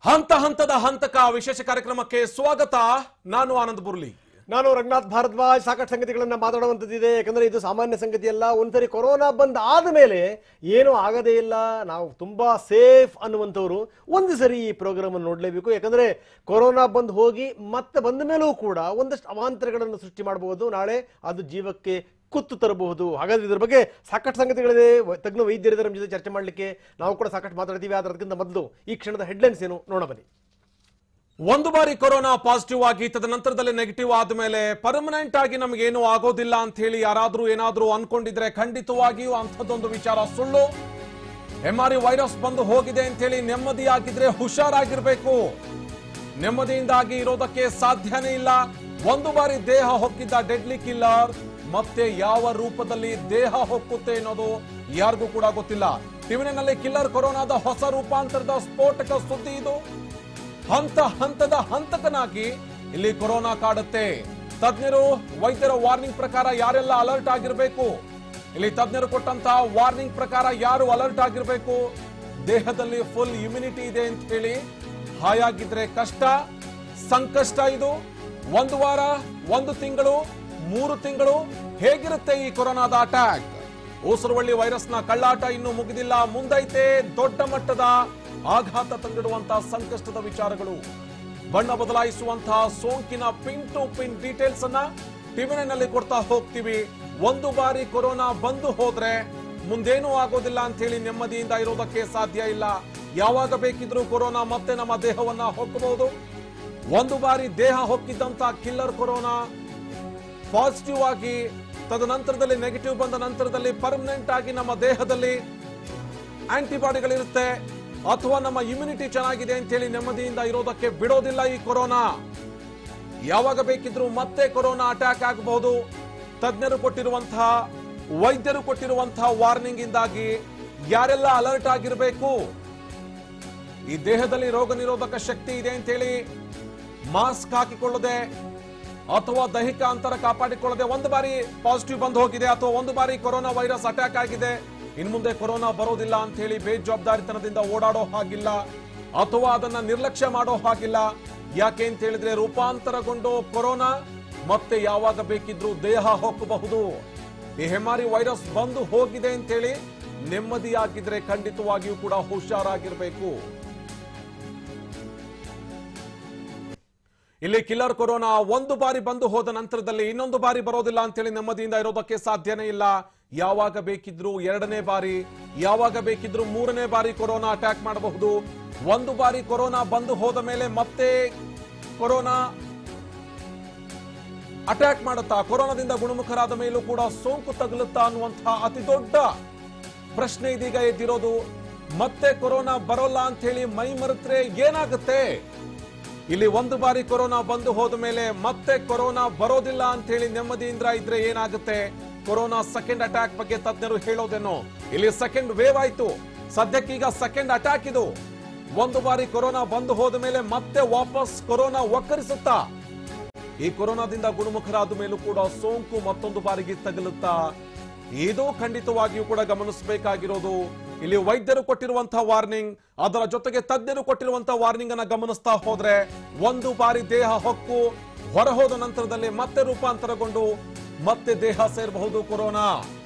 ಹಂತ ಹಂತದ ಹಂತಕ ವಿಶೇಷ ಕಾರ್ಯಕ್ರಮಕ್ಕೆ ಸ್ವಾಗತ. ನಾನು ಆನಂದ್ ಬುರ್ಲಿ. ನಾನು ರಂಗನಾಥ್ ಭಾರದ್ವಾಜ್. ಸಾಕಷ್ಟು ಸಂಗತಿಗಳನ್ನ ಮಾತಾಡುವಂಥದ್ದಿದೆ, ಯಾಕಂದ್ರೆ ಇದು ಸಾಮಾನ್ಯ ಸಂಗತಿ ಅಲ್ಲ. ಒಂದ್ಸರಿ ಕೊರೋನಾ ಬಂದ್ ಆದಮೇಲೆ ಏನೂ ಆಗದೇ ಇಲ್ಲ, ನಾವು ತುಂಬಾ ಸೇಫ್ ಅನ್ನುವಂಥವ್ರು ಒಂದು ಸರಿ ಈ ಪ್ರೋಗ್ರಾಮ್ ಅನ್ನು ನೋಡಲೇಬೇಕು. ಯಾಕಂದ್ರೆ ಕೊರೋನಾ ಬಂದ್ ಹೋಗಿ ಮತ್ತೆ ಬಂದ ಮೇಲೂ ಕೂಡ ಒಂದಷ್ಟು ಅವಾಂತರಗಳನ್ನು ಸೃಷ್ಟಿ ಮಾಡಬಹುದು, ನಾಳೆ ಅದು ಜೀವಕ್ಕೆ ಕುತ್ತು ತರಬಹುದು. ಹಾಗಾದ್ರೆ ಇದ್ರ ಬಗ್ಗೆ ಸಾಕಷ್ಟು ಸಂಗತಿಗಳಿದೆ, ತಜ್ಞ ವೈದ್ಯರಿದ್ದಾರೆ ನಮ್ಮ ಜೊತೆ ಚರ್ಚೆ ಮಾಡಲಿಕ್ಕೆ. ನಾವು ಕೂಡ ಸಾಕಷ್ಟು ಮಾತಾಡ್ತೀವಿ. ಅದಕ್ಕಿಂತ ಮೊದಲು ಈ ಕ್ಷಣದ ಹೆಡ್ಲೈನ್ಸ್ ಏನು ನೋಡ ಬನ್ನಿ. ಒಂದು ಬಾರಿ ಕೊರೋನಾ ಪಾಸಿಟಿವ್ ಆಗಿ ತದನಂತರದಲ್ಲಿ ನೆಗೆಟಿವ್ ಆದ್ಮೇಲೆ ಪರ್ಮನೆಂಟ್ ಆಗಿ ನಮಗೇನು ಆಗೋದಿಲ್ಲ ಅಂತ ಹೇಳಿ ಯಾರಾದ್ರೂ ಏನಾದ್ರೂ ಅನ್ಕೊಂಡಿದ್ರೆ ಖಂಡಿತವಾಗಿಯೂ ಅಂಥದ್ದೊಂದು ವಿಚಾರ ಸುಳ್ಳು. MRE ವೈರಸ್ ಬಂದು ಹೋಗಿದೆ ಅಂತ ಹೇಳಿ ನೆಮ್ಮದಿಯಾಗಿದ್ರೆ ಹುಷಾರಾಗಿರ್ಬೇಕು. ನೆಮ್ಮದಿಯಿಂದಾಗಿ ಇರೋದಕ್ಕೆ ಸಾಧ್ಯನೇ ಇಲ್ಲ. ಒಂದು ಬಾರಿ ದೇಹ ಹೊಕ್ಕಿದ್ದ ಡೆಡ್ಲಿ ಕಿಲ್ಲರ್ ಮತ್ತೆ ಯಾವ ರೂಪದಲ್ಲಿ ದೇಹ ಹೊಕ್ಕುತ್ತೆ ಅನ್ನೋದು ಯಾರಿಗೂ ಕೂಡ ಗೊತ್ತಿಲ್ಲ. ಟಿವಿನಲ್ಲಿ ಕಿಲ್ಲರ್ ಕೊರೋನಾದ ಹೊಸ ರೂಪಾಂತರದ ಸ್ಫೋಟಕ ಸುದ್ದಿ ಇದು. ಹಂತ ಹಂತದ ಹಂತಕನಾಗಿ ಇಲ್ಲಿ ಕೊರೋನಾ ಕಾಡುತ್ತೆ. ತಜ್ಞರು ವೈದ್ಯರ ವಾರ್ನಿಂಗ್ ಪ್ರಕಾರ ಯಾರೆಲ್ಲ ಅಲರ್ಟ್ ಆಗಿರಬೇಕು, ಇಲ್ಲಿ ತಜ್ಞರು ಕೊಟ್ಟಂತಹ ವಾರ್ನಿಂಗ್ ಪ್ರಕಾರ ಯಾರು ಅಲರ್ಟ್ ಆಗಿರಬೇಕು, ದೇಹದಲ್ಲಿ ಫುಲ್ ಇಮ್ಯುನಿಟಿ ಇದೆ ಅಂತ ಹೇಳಿ ಹಾಯಾಗಿದ್ರೆ ಕಷ್ಟ ಸಂಕಷ್ಟ. ಇದು ಒಂದು ವಾರ, ಒಂದು ತಿಂಗಳು, 3 ತಿಂಗಳು ಹೇಗಿರುತ್ತೆ ಈ ಕೊರೋನಾದ ಅಟ್ಯಾಕ್? ಉಸಿರುವಳ್ಳಿ ವೈರಸ್ನ ಕಳ್ಳಾಟ ಇನ್ನೂ ಮುಗಿದಿಲ್ಲ, ಮುಂದೈತೆ ದೊಡ್ಡ ಮಟ್ಟದ ಆಘಾತ ತಂದಿಡುವಂತಹ ಸಂಕಷ್ಟದ ವಿಚಾರಗಳು. ಬಣ್ಣ ಬದಲಾಯಿಸುವಂತಹ ಸೋಂಕಿನ ಪಿನ್ ಟು ಪಿನ್ ಡೀಟೇಲ್ಸ್ ಅನ್ನ ಟಿವಿನಲ್ಲಿ ಕೊಡ್ತಾ ಹೋಗ್ತೀವಿ. ಒಂದು ಬಾರಿ ಕೊರೋನಾ ಬಂದು ಹೋದ್ರೆ ಮುಂದೇನೂ ಆಗೋದಿಲ್ಲ ಅಂತ ಹೇಳಿ ನೆಮ್ಮದಿಯಿಂದ ಇರೋದಕ್ಕೆ ಸಾಧ್ಯ ಇಲ್ಲ. ಯಾವಾಗ ಬೇಕಿದ್ರೂ ಕೊರೋನಾ ಮತ್ತೆ ನಮ್ಮ ದೇಹವನ್ನ ಹೊಕ್ಕಬಹುದು. ಒಂದು ಬಾರಿ ದೇಹ ಹೊಕ್ಕಿದ್ದಂತ ಕಿಲ್ಲರ್ ಕೊರೋನಾ ಪಾಸಿಟಿವ್ ಆಗಿ ತದನಂತರದಲ್ಲಿ ನೆಗೆಟಿವ್ ಬಂದ ನಂತರದಲ್ಲಿ ಪರ್ಮನೆಂಟ್ ಆಗಿ ನಮ್ಮ ದೇಹದಲ್ಲಿ ಆಂಟಿಬಾಡಿಗಳಿರುತ್ತೆ ಅಥವಾ ನಮ್ಮ ಇಮ್ಯುನಿಟಿ ಚೆನ್ನಾಗಿದೆ ಅಂತ ಹೇಳಿ ನೆಮ್ಮದಿಯಿಂದ ಇರೋದಕ್ಕೆ ಬಿಡೋದಿಲ್ಲ ಈ ಕೊರೋನಾ. ಯಾವಾಗ ಬೇಕಿದ್ರೂ ಮತ್ತೆ ಕೊರೋನಾ ಅಟ್ಯಾಕ್ ಆಗಬಹುದು. ತಜ್ಞರು ಕೊಟ್ಟಿರುವಂತಹ, ವೈದ್ಯರು ಕೊಟ್ಟಿರುವಂತಹ ವಾರ್ನಿಂಗ್ ಇಂದಾಗಿ ಯಾರೆಲ್ಲ ಅಲರ್ಟ್ ಆಗಿರಬೇಕು, ಈ ದೇಹದಲ್ಲಿ ರೋಗ ನಿರೋಧಕ ಶಕ್ತಿ ಇದೆ ಅಂತ ಹೇಳಿ ಮಾಸ್ಕ್ ಹಾಕಿಕೊಳ್ಳದೆ ಅಥವಾ ದೈಹಿಕ ಅಂತರ ಕಾಪಾಡಿಕೊಳ್ಳದೆ ಒಂದು ಬಾರಿ ಪಾಸಿಟಿವ್ ಬಂದು ಹೋಗಿದೆ ಅಥವಾ ಒಂದು ಬಾರಿ ಕೊರೋನಾ ವೈರಸ್ ಅಟ್ಯಾಕ್ ಆಗಿದೆ, ಇನ್ನು ಮುಂದೆ ಕೊರೋನಾ ಬರೋದಿಲ್ಲ ಅಂತ ಹೇಳಿ ಬೇಜವಾಬ್ದಾರಿತನದಿಂದ ಓಡಾಡೋ ಹಾಗಿಲ್ಲ ಅಥವಾ ಅದನ್ನ ನಿರ್ಲಕ್ಷ್ಯ ಮಾಡೋ ಹಾಗಿಲ್ಲ. ಯಾಕೆ ಅಂತ ಹೇಳಿದ್ರೆ ರೂಪಾಂತರಗೊಂಡು ಕೊರೋನಾ ಮತ್ತೆ ಯಾವಾಗ ಬೇಕಿದ್ರೂ ದೇಹ ಹೋಗಬಹುದು. ಈ MRE ವೈರಸ್ ಬಂದು ಹೋಗಿದೆ ಅಂತ ಹೇಳಿ ನೆಮ್ಮದಿಯಾಗಿದ್ರೆ ಖಂಡಿತವಾಗಿಯೂ ಕೂಡ ಹುಷಾರಾಗಿರ್ಬೇಕು. ಇಲ್ಲಿ ಕಿಲ್ಲರ್ ಕೊರೋನಾ ಒಂದು ಬಾರಿ ಬಂದು ಹೋದ ನಂತರದಲ್ಲಿ ಇನ್ನೊಂದು ಬಾರಿ ಬರೋದಿಲ್ಲ ಅಂತ ಹೇಳಿ ನೆಮ್ಮದಿಯಿಂದ ಇರೋದಕ್ಕೆ ಸಾಧ್ಯನೇ ಇಲ್ಲ. ಯಾವಾಗ ಬೇಕಿದ್ರೂ 2ನೇ ಬಾರಿ, ಯಾವಾಗ ಬೇಕಿದ್ರೂ 3ನೇ ಬಾರಿ ಕೊರೋನಾ ಅಟ್ಯಾಕ್ ಮಾಡಬಹುದು. ಒಂದು ಬಾರಿ ಕೊರೋನಾ ಬಂದು ಹೋದ ಮೇಲೆ ಮತ್ತೆ ಕೊರೋನಾ ಅಟ್ಯಾಕ್ ಮಾಡುತ್ತಾ, ಕೊರೋನಾದಿಂದ ಗುಣಮುಖರಾದ ಮೇಲೂ ಕೂಡ ಸೋಂಕು ತಗುಲುತ್ತಾ ಅನ್ನುವಂತಹ ಅತಿ ದೊಡ್ಡ ಪ್ರಶ್ನೆ ಇದೀಗ ಎದ್ದಿರೋದು. ಮತ್ತೆ ಕೊರೋನಾ ಬರೋಲ್ಲ ಅಂತ ಹೇಳಿ ಮೈ ಮರೆತ್ರೆ ಏನಾಗುತ್ತೆ? ಇಲ್ಲಿ ಒಂದು ಬಾರಿ ಕೊರೋನಾ ಬಂದು ಹೋದ ಮೇಲೆ ಮತ್ತೆ ಕೊರೋನಾ ಬರೋದಿಲ್ಲ ಅಂತ ಹೇಳಿ ನೆಮ್ಮದಿಯಿಂದ ಇದ್ರೆ ಏನಾಗುತ್ತೆ? ಕೊರೋನಾ ಸೆಕೆಂಡ್ ಅಟ್ಯಾಕ್ ಬಗ್ಗೆ ತಜ್ಞರು ಹೇಳೋದೇನೋ, ಇಲ್ಲಿ ಸೆಕೆಂಡ್ ವೇವ್ ಆಯ್ತು, ಸದ್ಯಕ್ಕೀಗ ಸೆಕೆಂಡ್ ಅಟ್ಯಾಕ್ ಇದು. ಒಂದು ಬಾರಿ ಕೊರೋನಾ ಬಂದು ಹೋದ ಮೇಲೆ ಮತ್ತೆ ವಾಪಸ್ ಕೊರೋನಾ ಒಕ್ಕರಿಸುತ್ತಾ, ಈ ಕೊರೋನಾದಿಂದ ಗುಣಮುಖರಾದ ಮೇಲೂ ಕೂಡ ಸೋಂಕು ಮತ್ತೊಂದು ಬಾರಿಗೆ ತಗುಲುತ್ತಾ? ಇದು ಖಂಡಿತವಾಗಿಯೂ ಕೂಡ ಗಮನಿಸಬೇಕಾಗಿರೋದು. ಇಲ್ಲಿ ವೈದ್ಯರು ಕೊಟ್ಟಿರುವಂತಹ ವಾರ್ನಿಂಗ್, ಅದರ ಜೊತೆಗೆ ತಜ್ಞರು ಕೊಟ್ಟಿರುವಂತಹ ವಾರ್ನಿಂಗ್ ಅನ್ನ ಗಮನಿಸ್ತಾ ಹೋದ್ರೆ ಒಂದು ಬಾರಿ ದೇಹ ಹೊಕ್ಕು ಹೊರಹೋದ ನಂತರದಲ್ಲಿ ಮತ್ತೆ ರೂಪಾಂತರಗೊಂಡು ಮತ್ತೆ ದೇಹ ಸೇರಬಹುದು ಕೊರೋನಾ.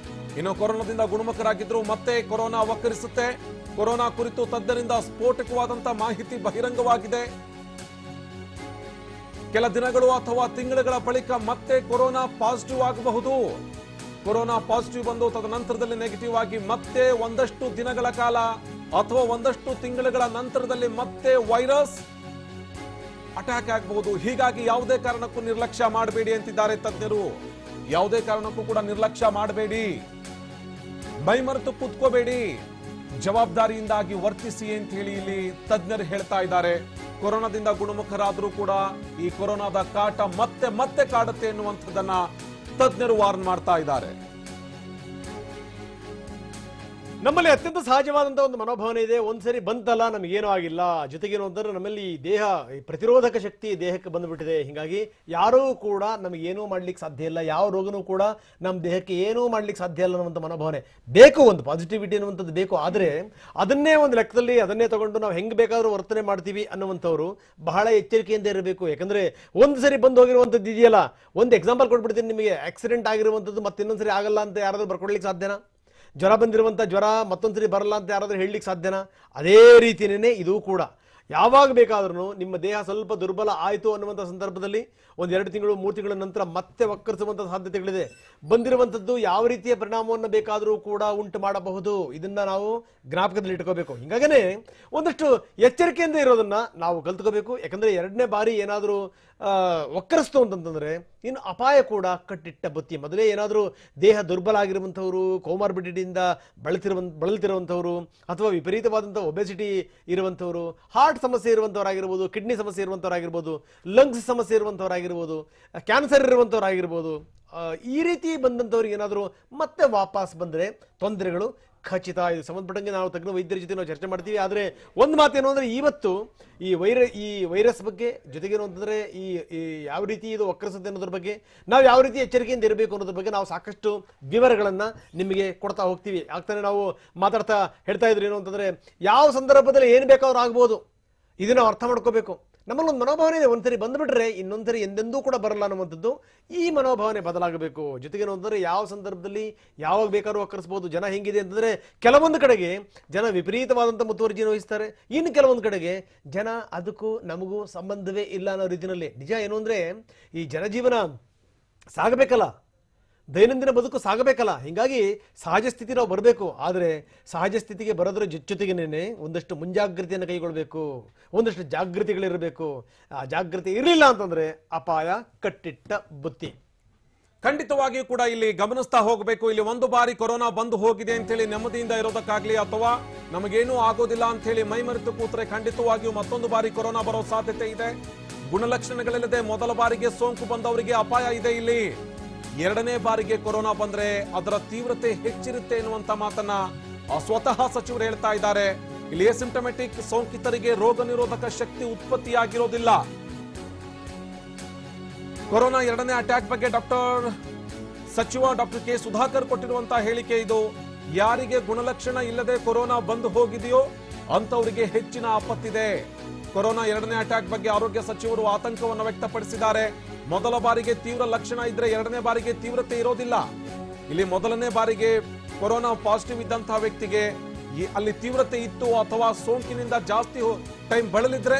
ಇನ್ನು ಕೊರೋನಾದಿಂದ ಗುಣಮುಖರಾಗಿದ್ರು ಮತ್ತೆ ಕೊರೋನಾ ಒಕ್ಕರಿಸುತ್ತೆ. ಕೊರೋನಾ ಕುರಿತು ತಜ್ಞರಿಂದ ಸ್ಫೋಟಕವಾದಂತಹ ಮಾಹಿತಿ ಬಹಿರಂಗವಾಗಿದೆ. ಕೆಲ ದಿನಗಳು ಅಥವಾ ತಿಂಗಳುಗಳ ಬಳಿಕ ಮತ್ತೆ ಕೊರೋನಾ ಪಾಸಿಟಿವ್ ಆಗಬಹುದು. ಕೊರೋನಾ ಪಾಸಿಟಿವ್ ಬಂದು ತದನಂತರದಲ್ಲಿ ನೆಗೆಟಿವ್ ಆಗಿ ಮತ್ತೆ ಒಂದಷ್ಟು ದಿನಗಳ ಕಾಲ ಅಥವಾ ಒಂದಷ್ಟು ತಿಂಗಳುಗಳ ನಂತರದಲ್ಲಿ ಮತ್ತೆ ವೈರಸ್ ಅಟ್ಯಾಕ್ ಆಗಬಹುದು. ಹೀಗಾಗಿ ಯಾವುದೇ ಕಾರಣಕ್ಕೂ ನಿರ್ಲಕ್ಷ್ಯ ಮಾಡಬೇಡಿ ಅಂತಿದ್ದಾರೆ ತಜ್ಞರು. ಯಾವುದೇ ಕಾರಣಕ್ಕೂ ಕೂಡ ನಿರ್ಲಕ್ಷ್ಯ ಮಾಡಬೇಡಿ, ಮೈಮರೆತು ಕೂತ್ಕೋಬೇಡಿ, ಜವಾಬ್ದಾರಿಯಿಂದಾಗಿ ವರ್ತಿಸಿ ಅಂತ ಹೇಳಿ ಇಲ್ಲಿ ತಜ್ಞರು ಹೇಳ್ತಾ ಇದ್ದಾರೆ. ಕೊರೋನಾದಿಂದ ಗುಣಮುಖರಾದರೂ ಕೂಡ ಈ ಕೊರೋನಾದ ಕಾಟ ಮತ್ತೆ ಮತ್ತೆ ಕಾಡುತ್ತೆ ಎನ್ನುವಂಥದ್ದನ್ನ ತಜ್ಞರು ವಾರ್ನ್ ಮಾಡ್ತಾ ಇದ್ದಾರೆ. ನಮ್ಮಲ್ಲಿ ಅತ್ಯಂತ ಸಹಜವಾದಂತಹ ಒಂದು ಮನೋಭಾವನೆ ಇದೆ. ಒಂದ್ಸರಿ ಬಂತಲ್ಲ ನಮಗೇನೂ ಆಗಿಲ್ಲ. ಜೊತೆಗೇನು ಅಂತಂದ್ರೆ ನಮ್ಮಲ್ಲಿ ದೇಹ ಪ್ರತಿರೋಧಕ ಶಕ್ತಿ ದೇಹಕ್ಕೆ ಬಂದ್ಬಿಟ್ಟಿದೆ. ಹೀಗಾಗಿ ಯಾರೂ ಕೂಡ ನಮಗೇನೂ ಮಾಡ್ಲಿಕ್ಕೆ ಸಾಧ್ಯ ಇಲ್ಲ, ಯಾವ ರೋಗನೂ ಕೂಡ ನಮ್ಮ ದೇಹಕ್ಕೆ ಏನೂ ಮಾಡ್ಲಿಕ್ಕೆ ಸಾಧ್ಯ ಇಲ್ಲ ಅನ್ನುವಂಥ ಮನೋಭಾವನೆ ಬೇಕು. ಒಂದು ಪಾಸಿಟಿವಿಟಿ ಅನ್ನುವಂಥದ್ದು ಬೇಕು. ಆದರೆ ಅದನ್ನೇ ಒಂದು ಲೆಕ್ಕದಲ್ಲಿ ಅದನ್ನೇ ತಗೊಂಡು ನಾವು ಹೆಂಗೆ ಬೇಕಾದರೂ ವರ್ತನೆ ಮಾಡ್ತೀವಿ ಅನ್ನುವಂಥವ್ರು ಬಹಳ ಎಚ್ಚರಿಕೆಯಿಂದ ಇರಬೇಕು. ಯಾಕಂದ್ರೆ ಒಂದು ಸರಿ ಬಂದು ಹೋಗಿರುವಂಥದ್ದು ಇದೆಯಲ್ಲ, ಒಂದು ಎಕ್ಸಾಂಪಲ್ ಕೊಟ್ಬಿಡ್ತೀನಿ ನಿಮಗೆ. ಆಕ್ಸಿಡೆಂಟ್ ಆಗಿರುವಂಥದ್ದು ಮತ್ತೆ ಇನ್ನೊಂದ್ಸರಿ ಆಗಲ್ಲ ಅಂತ ಯಾರಾದ್ರೂ ಬರ್ಕೊಡ್ಲಿಕ್ಕೆ ಸಾಧ್ಯನಾ? ಜ್ವರ ಬಂದಿರುವಂಥ ಜ್ವರ ಮತ್ತೊಂದ್ಸರಿ ಬರಲ್ಲ ಅಂತ ಯಾರಾದ್ರೂ ಹೇಳಲಿಕ್ಕೆ ಸಾಧ್ಯನಾ? ಅದೇ ರೀತಿಯೇ ಇದು ಕೂಡ. ಯಾವಾಗ ಬೇಕಾದ್ರೂ ನಿಮ್ಮ ದೇಹ ಸ್ವಲ್ಪ ದುರ್ಬಲ ಆಯಿತು ಅನ್ನುವಂಥ ಸಂದರ್ಭದಲ್ಲಿ 1-2 ತಿಂಗಳು 3 ತಿಂಗಳ ನಂತರ ಮತ್ತೆ ವಕ್ಕರಿಸುವಂಥ ಸಾಧ್ಯತೆಗಳಿದೆ. ಬಂದಿರುವಂಥದ್ದು ಯಾವ ರೀತಿಯ ಪರಿಣಾಮವನ್ನು ಬೇಕಾದರೂ ಕೂಡ ಉಂಟು ಮಾಡಬಹುದು. ಇದನ್ನ ನಾವು ಜ್ಞಾಪಕದಲ್ಲಿ ಇಟ್ಕೋಬೇಕು. ಹೀಗಾಗೇ ಒಂದಷ್ಟು ಎಚ್ಚರಿಕೆಯಿಂದ ಇರೋದನ್ನ ನಾವು ಕಲ್ತ್ಕೋಬೇಕು. ಯಾಕಂದ್ರೆ 2ನೇ ಬಾರಿ ಏನಾದರೂ ವಕ್ಕರಿಸ್ತು ಅಂತಂತಂದ್ರೆ ಇನ್ನು ಅಪಾಯ ಕೂಡ ಕಟ್ಟಿಟ್ಟ ಬುತ್ತಿ. ಮೊದಲೇ ಏನಾದರೂ ದೇಹ ದುರ್ಬಲ ಆಗಿರುವಂಥವ್ರು, ಕೋಮಾರ್ಬಿಡಿಟಿಯಿಂದ ಬಳಲ್ತಿರುವಂಥವ್ರು, ಅಥವಾ ವಿಪರೀತವಾದಂಥ ಒಬೆಸಿಟಿ ಇರುವಂಥವ್ರು, ಹಾರ್ಟ್ ಸಮಸ್ಯೆ ಇರುವಂಥವರಾಗಿರ್ಬೋದು, ಕಿಡ್ನಿ ಸಮಸ್ಯೆ ಇರುವಂಥವರಾಗಿರ್ಬೋದು, ಲಂಗ್ಸ್ ಸಮಸ್ಯೆ ಇರುವಂಥವರಾಗಿರ್ಬೋದು, ಕ್ಯಾನ್ಸರ್ ಇರುವಂಥವರಾಗಿರ್ಬೋದು, ಈ ರೀತಿ ಬಂದಂಥವ್ರಿಗೆ ಏನಾದರೂ ಮತ್ತೆ ವಾಪಸ್ ಬಂದರೆ ತೊಂದರೆಗಳು ಖಚಿತ. ಇದು ಸಂಬಂಧಪಟ್ಟಂಗೆ ನಾವು ತಜ್ಞ ವೈದ್ಯರ ಜೊತೆ ನಾವು ಚರ್ಚೆ ಮಾಡ್ತೀವಿ. ಆದರೆ ಒಂದು ಮಾತೇನು ಅಂದರೆ ಇವತ್ತು ಈ ವೈರಸ್ ಬಗ್ಗೆ, ಜೊತೆಗೇನು ಅಂತಂದರೆ ಈ ಯಾವ ರೀತಿ ಇದು ವಕ್ರಿಸುತ್ತೆ ಅನ್ನೋದ್ರ ಬಗ್ಗೆ, ನಾವು ಯಾವ ರೀತಿ ಎಚ್ಚರಿಕೆಯಿಂದ ಇರಬೇಕು ಅನ್ನೋದ್ರ ಬಗ್ಗೆ ನಾವು ಸಾಕಷ್ಟು ವಿವರಗಳನ್ನು ನಿಮಗೆ ಕೊಡ್ತಾ ಹೋಗ್ತೀವಿ. ಆಗ್ತಾನೆ ನಾವು ಮಾತಾಡ್ತಾ ಹೇಳ್ತಾ ಇದ್ರು ಏನು ಅಂತಂದರೆ, ಯಾವ ಸಂದರ್ಭದಲ್ಲಿ ಏನು ಬೇಕಾದ್ರೂ ಆಗ್ಬೋದು, ಇದನ್ನು ನಾವು ಅರ್ಥ ಮಾಡ್ಕೋಬೇಕು. ನಮ್ಮಲ್ಲಿ ಒಂದು ಮನೋಭಾವನೆ ಇದೆ, ಒಂದ್ಸರಿ ಬಂದುಬಿಟ್ರೆ ಇನ್ನೊಂದ್ಸರಿ ಎಂದೆಂದೂ ಕೂಡ ಬರಲ್ಲ ಅನ್ನುವಂಥದ್ದು. ಈ ಮನೋಭಾವನೆ ಬದಲಾಗಬೇಕು. ಜೊತೆಗೇನು ಅಂತಂದರೆ ಯಾವ ಸಂದರ್ಭದಲ್ಲಿ ಯಾವಾಗ ಬೇಕಾದ್ರೂ ವಕ್ಕರಿಸ್ಬೋದು. ಜನ ಹೆಂಗಿದೆ ಅಂತಂದರೆ, ಕೆಲವೊಂದು ಕಡೆಗೆ ಜನ ವಿಪರೀತವಾದಂಥ ಮುತುವರ್ಜಿಯನ್ನು ವಹಿಸ್ತಾರೆ, ಇನ್ನು ಕೆಲವೊಂದು ಕಡೆಗೆ ಜನ ಅದಕ್ಕೂ ನಮಗೂ ಸಂಬಂಧವೇ ಇಲ್ಲ ಅನ್ನೋ ರೀತಿಯಲ್ಲಿ. ನಿಜ ಏನು ಅಂದರೆ, ಈ ಜನಜೀವನ ಸಾಗಬೇಕಲ್ಲ, ದೈನಂದಿನ ಬದುಕು ಸಾಗಬೇಕಲ್ಲ. ಹೀಗಾಗಿ ಸಹಜ ಸ್ಥಿತಿ ನಾವು ಬರಬೇಕು. ಆದರೆ ಸಹಜ ಸ್ಥಿತಿಗೆ ಬರೋದ್ರ ಜೊತೆಗೇನೆ ಒಂದಷ್ಟು ಮುಂಜಾಗ್ರತೆಯನ್ನು ಕೈಗೊಳ್ಳಬೇಕು, ಒಂದಷ್ಟು ಜಾಗೃತಿಗಳಿರಬೇಕು. ಆ ಜಾಗೃತಿ ಇರಲಿಲ್ಲ ಅಂತಂದ್ರೆ ಅಪಾಯ ಕಟ್ಟಿಟ್ಟ ಬುತ್ತಿ. ಖಂಡಿತವಾಗಿಯೂ ಕೂಡ ಇಲ್ಲಿ ಗಮನಿಸ್ತಾ ಹೋಗಬೇಕು. ಇಲ್ಲಿ ಒಂದು ಬಾರಿ ಕೊರೋನಾ ಬಂದು ಹೋಗಿದೆ ಅಂತ ಹೇಳಿ ನೆಮ್ಮದಿಯಿಂದ ಇರೋದಕ್ಕಾಗ್ಲಿ, ಅಥವಾ ನಮಗೇನೂ ಆಗೋದಿಲ್ಲ ಅಂತ ಹೇಳಿ ಮೈಮರೆತು ಕೂತ್ರೆ ಖಂಡಿತವಾಗಿಯೂ ಮತ್ತೊಂದು ಬಾರಿ ಕೊರೋನಾ ಬರೋ ಸಾಧ್ಯತೆ ಇದೆ. ಗುಣಲಕ್ಷಣಗಳಿಲ್ಲದೆ ಮೊದಲ ಬಾರಿಗೆ ಸೋಂಕು ಬಂದವರಿಗೆ ಅಪಾಯ ಇದೆ. ಇಲ್ಲಿ 2ನೇ ಬಾರಿಗೆ ಕೊರೋನಾ ಬಂದ್ರೆ ಅದರ ತೀವ್ರತೆ ಹೆಚ್ಚಿರುತ್ತೆ ಎನ್ನುವಂತ ಮಾತನ್ನ ಸ್ವತಃ ಸಚಿವರು ಹೇಳ್ತಾ ಇದ್ದಾರೆ. ಇಲ್ಲಿ ಎಸಿಂಪ್ಟಮೆಟಿಕ್ ಸೋಂಕಿತರಿಗೆ ರೋಗ ನಿರೋಧಕ ಶಕ್ತಿ ಉತ್ಪತ್ತಿಯಾಗಿರೋದಿಲ್ಲ. ಕೊರೋನಾ 2ನೇ ಅಟ್ಯಾಕ್ ಬಗ್ಗೆ ಸಚಿವ ಡಾಕ್ಟರ್ ಕೆ ಸುಧಾಕರ್ ಕೊಟ್ಟಿರುವಂತಹ ಹೇಳಿಕೆ ಇದು. ಯಾರಿಗೆ ಗುಣಲಕ್ಷಣ ಇಲ್ಲದೆ ಕೊರೋನಾ ಬಂದು ಹೋಗಿದೆಯೋ ಅಂತವರಿಗೆ ಹೆಚ್ಚಿನ ಆಪತ್ತಿದೆ. ಕೊರೋನಾ 2ನೇ ಅಟ್ಯಾಕ್ ಬಗ್ಗೆ ಆರೋಗ್ಯ ಸಚಿವರು ಆತಂಕವನ್ನು ವ್ಯಕ್ತಪಡಿಸಿದ್ದಾರೆ. ಮೊದಲ ಬಾರಿಗೆ ತೀವ್ರ ಲಕ್ಷಣ ಇದ್ರೆ 2ನೇ ಬಾರಿಗೆ ತೀವ್ರತೆ ಇರೋದಿಲ್ಲ. ಇಲ್ಲಿ ಮೊದಲನೇ ಬಾರಿಗೆ ಕೊರೋನಾ ಪಾಸಿಟಿವ್ ಇದ್ದಂತಹ ವ್ಯಕ್ತಿಗೆ ಅಲ್ಲಿ ತೀವ್ರತೆ ಇತ್ತು ಅಥವಾ ಸೋಂಕಿನಿಂದ ಜಾಸ್ತಿ ಟೈಮ್ ಬಳಲಿದ್ರೆ,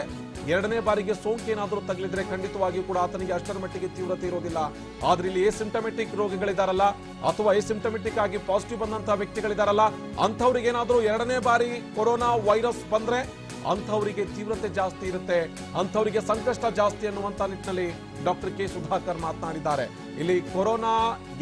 2ನೇ ಬಾರಿಗೆ ಸೋಂಕೇನಾದ್ರೂ ತಗಲಿದ್ರೆ ಖಂಡಿತವಾಗಿಯೂ ಕೂಡ ಆತನಿಗೆ ಅಷ್ಟರ ಮಟ್ಟಿಗೆ ತೀವ್ರತೆ ಇರೋದಿಲ್ಲ. ಆದ್ರೆ ಇಲ್ಲಿ ಎಸಿಂಪ್ಟಮೆಟಿಕ್ ರೋಗಿಗಳಿದಾರಲ್ಲ, ಅಥವಾ ಎಸಿಂಪ್ಟಮೆಟಿಕ್ ಆಗಿ ಪಾಸಿಟಿವ್ ಬಂದಂತಹ ವ್ಯಕ್ತಿಗಳಿದಾರಲ್ಲ, ಅಂಥವ್ರಿಗೆ ಏನಾದ್ರೂ 2ನೇ ಬಾರಿ ಕೊರೋನಾ ವೈರಸ್ ಬಂದ್ರೆ ಅಂಥವರಿಗೆ ತೀವ್ರತೆ ಜಾಸ್ತಿ ಇರುತ್ತೆ, ಅಂಥವರಿಗೆ ಸಂಕಷ್ಟ ಜಾಸ್ತಿ ಅನ್ನುವಂತ ನಿಟ್ಟಿನಲ್ಲಿ ಡಾಕ್ಟರ್ ಕೆ ಸುಧಾಕರ್ ಮಾತನಾಡಿದ್ದಾರೆ. ಇಲ್ಲಿ ಕೊರೋನಾ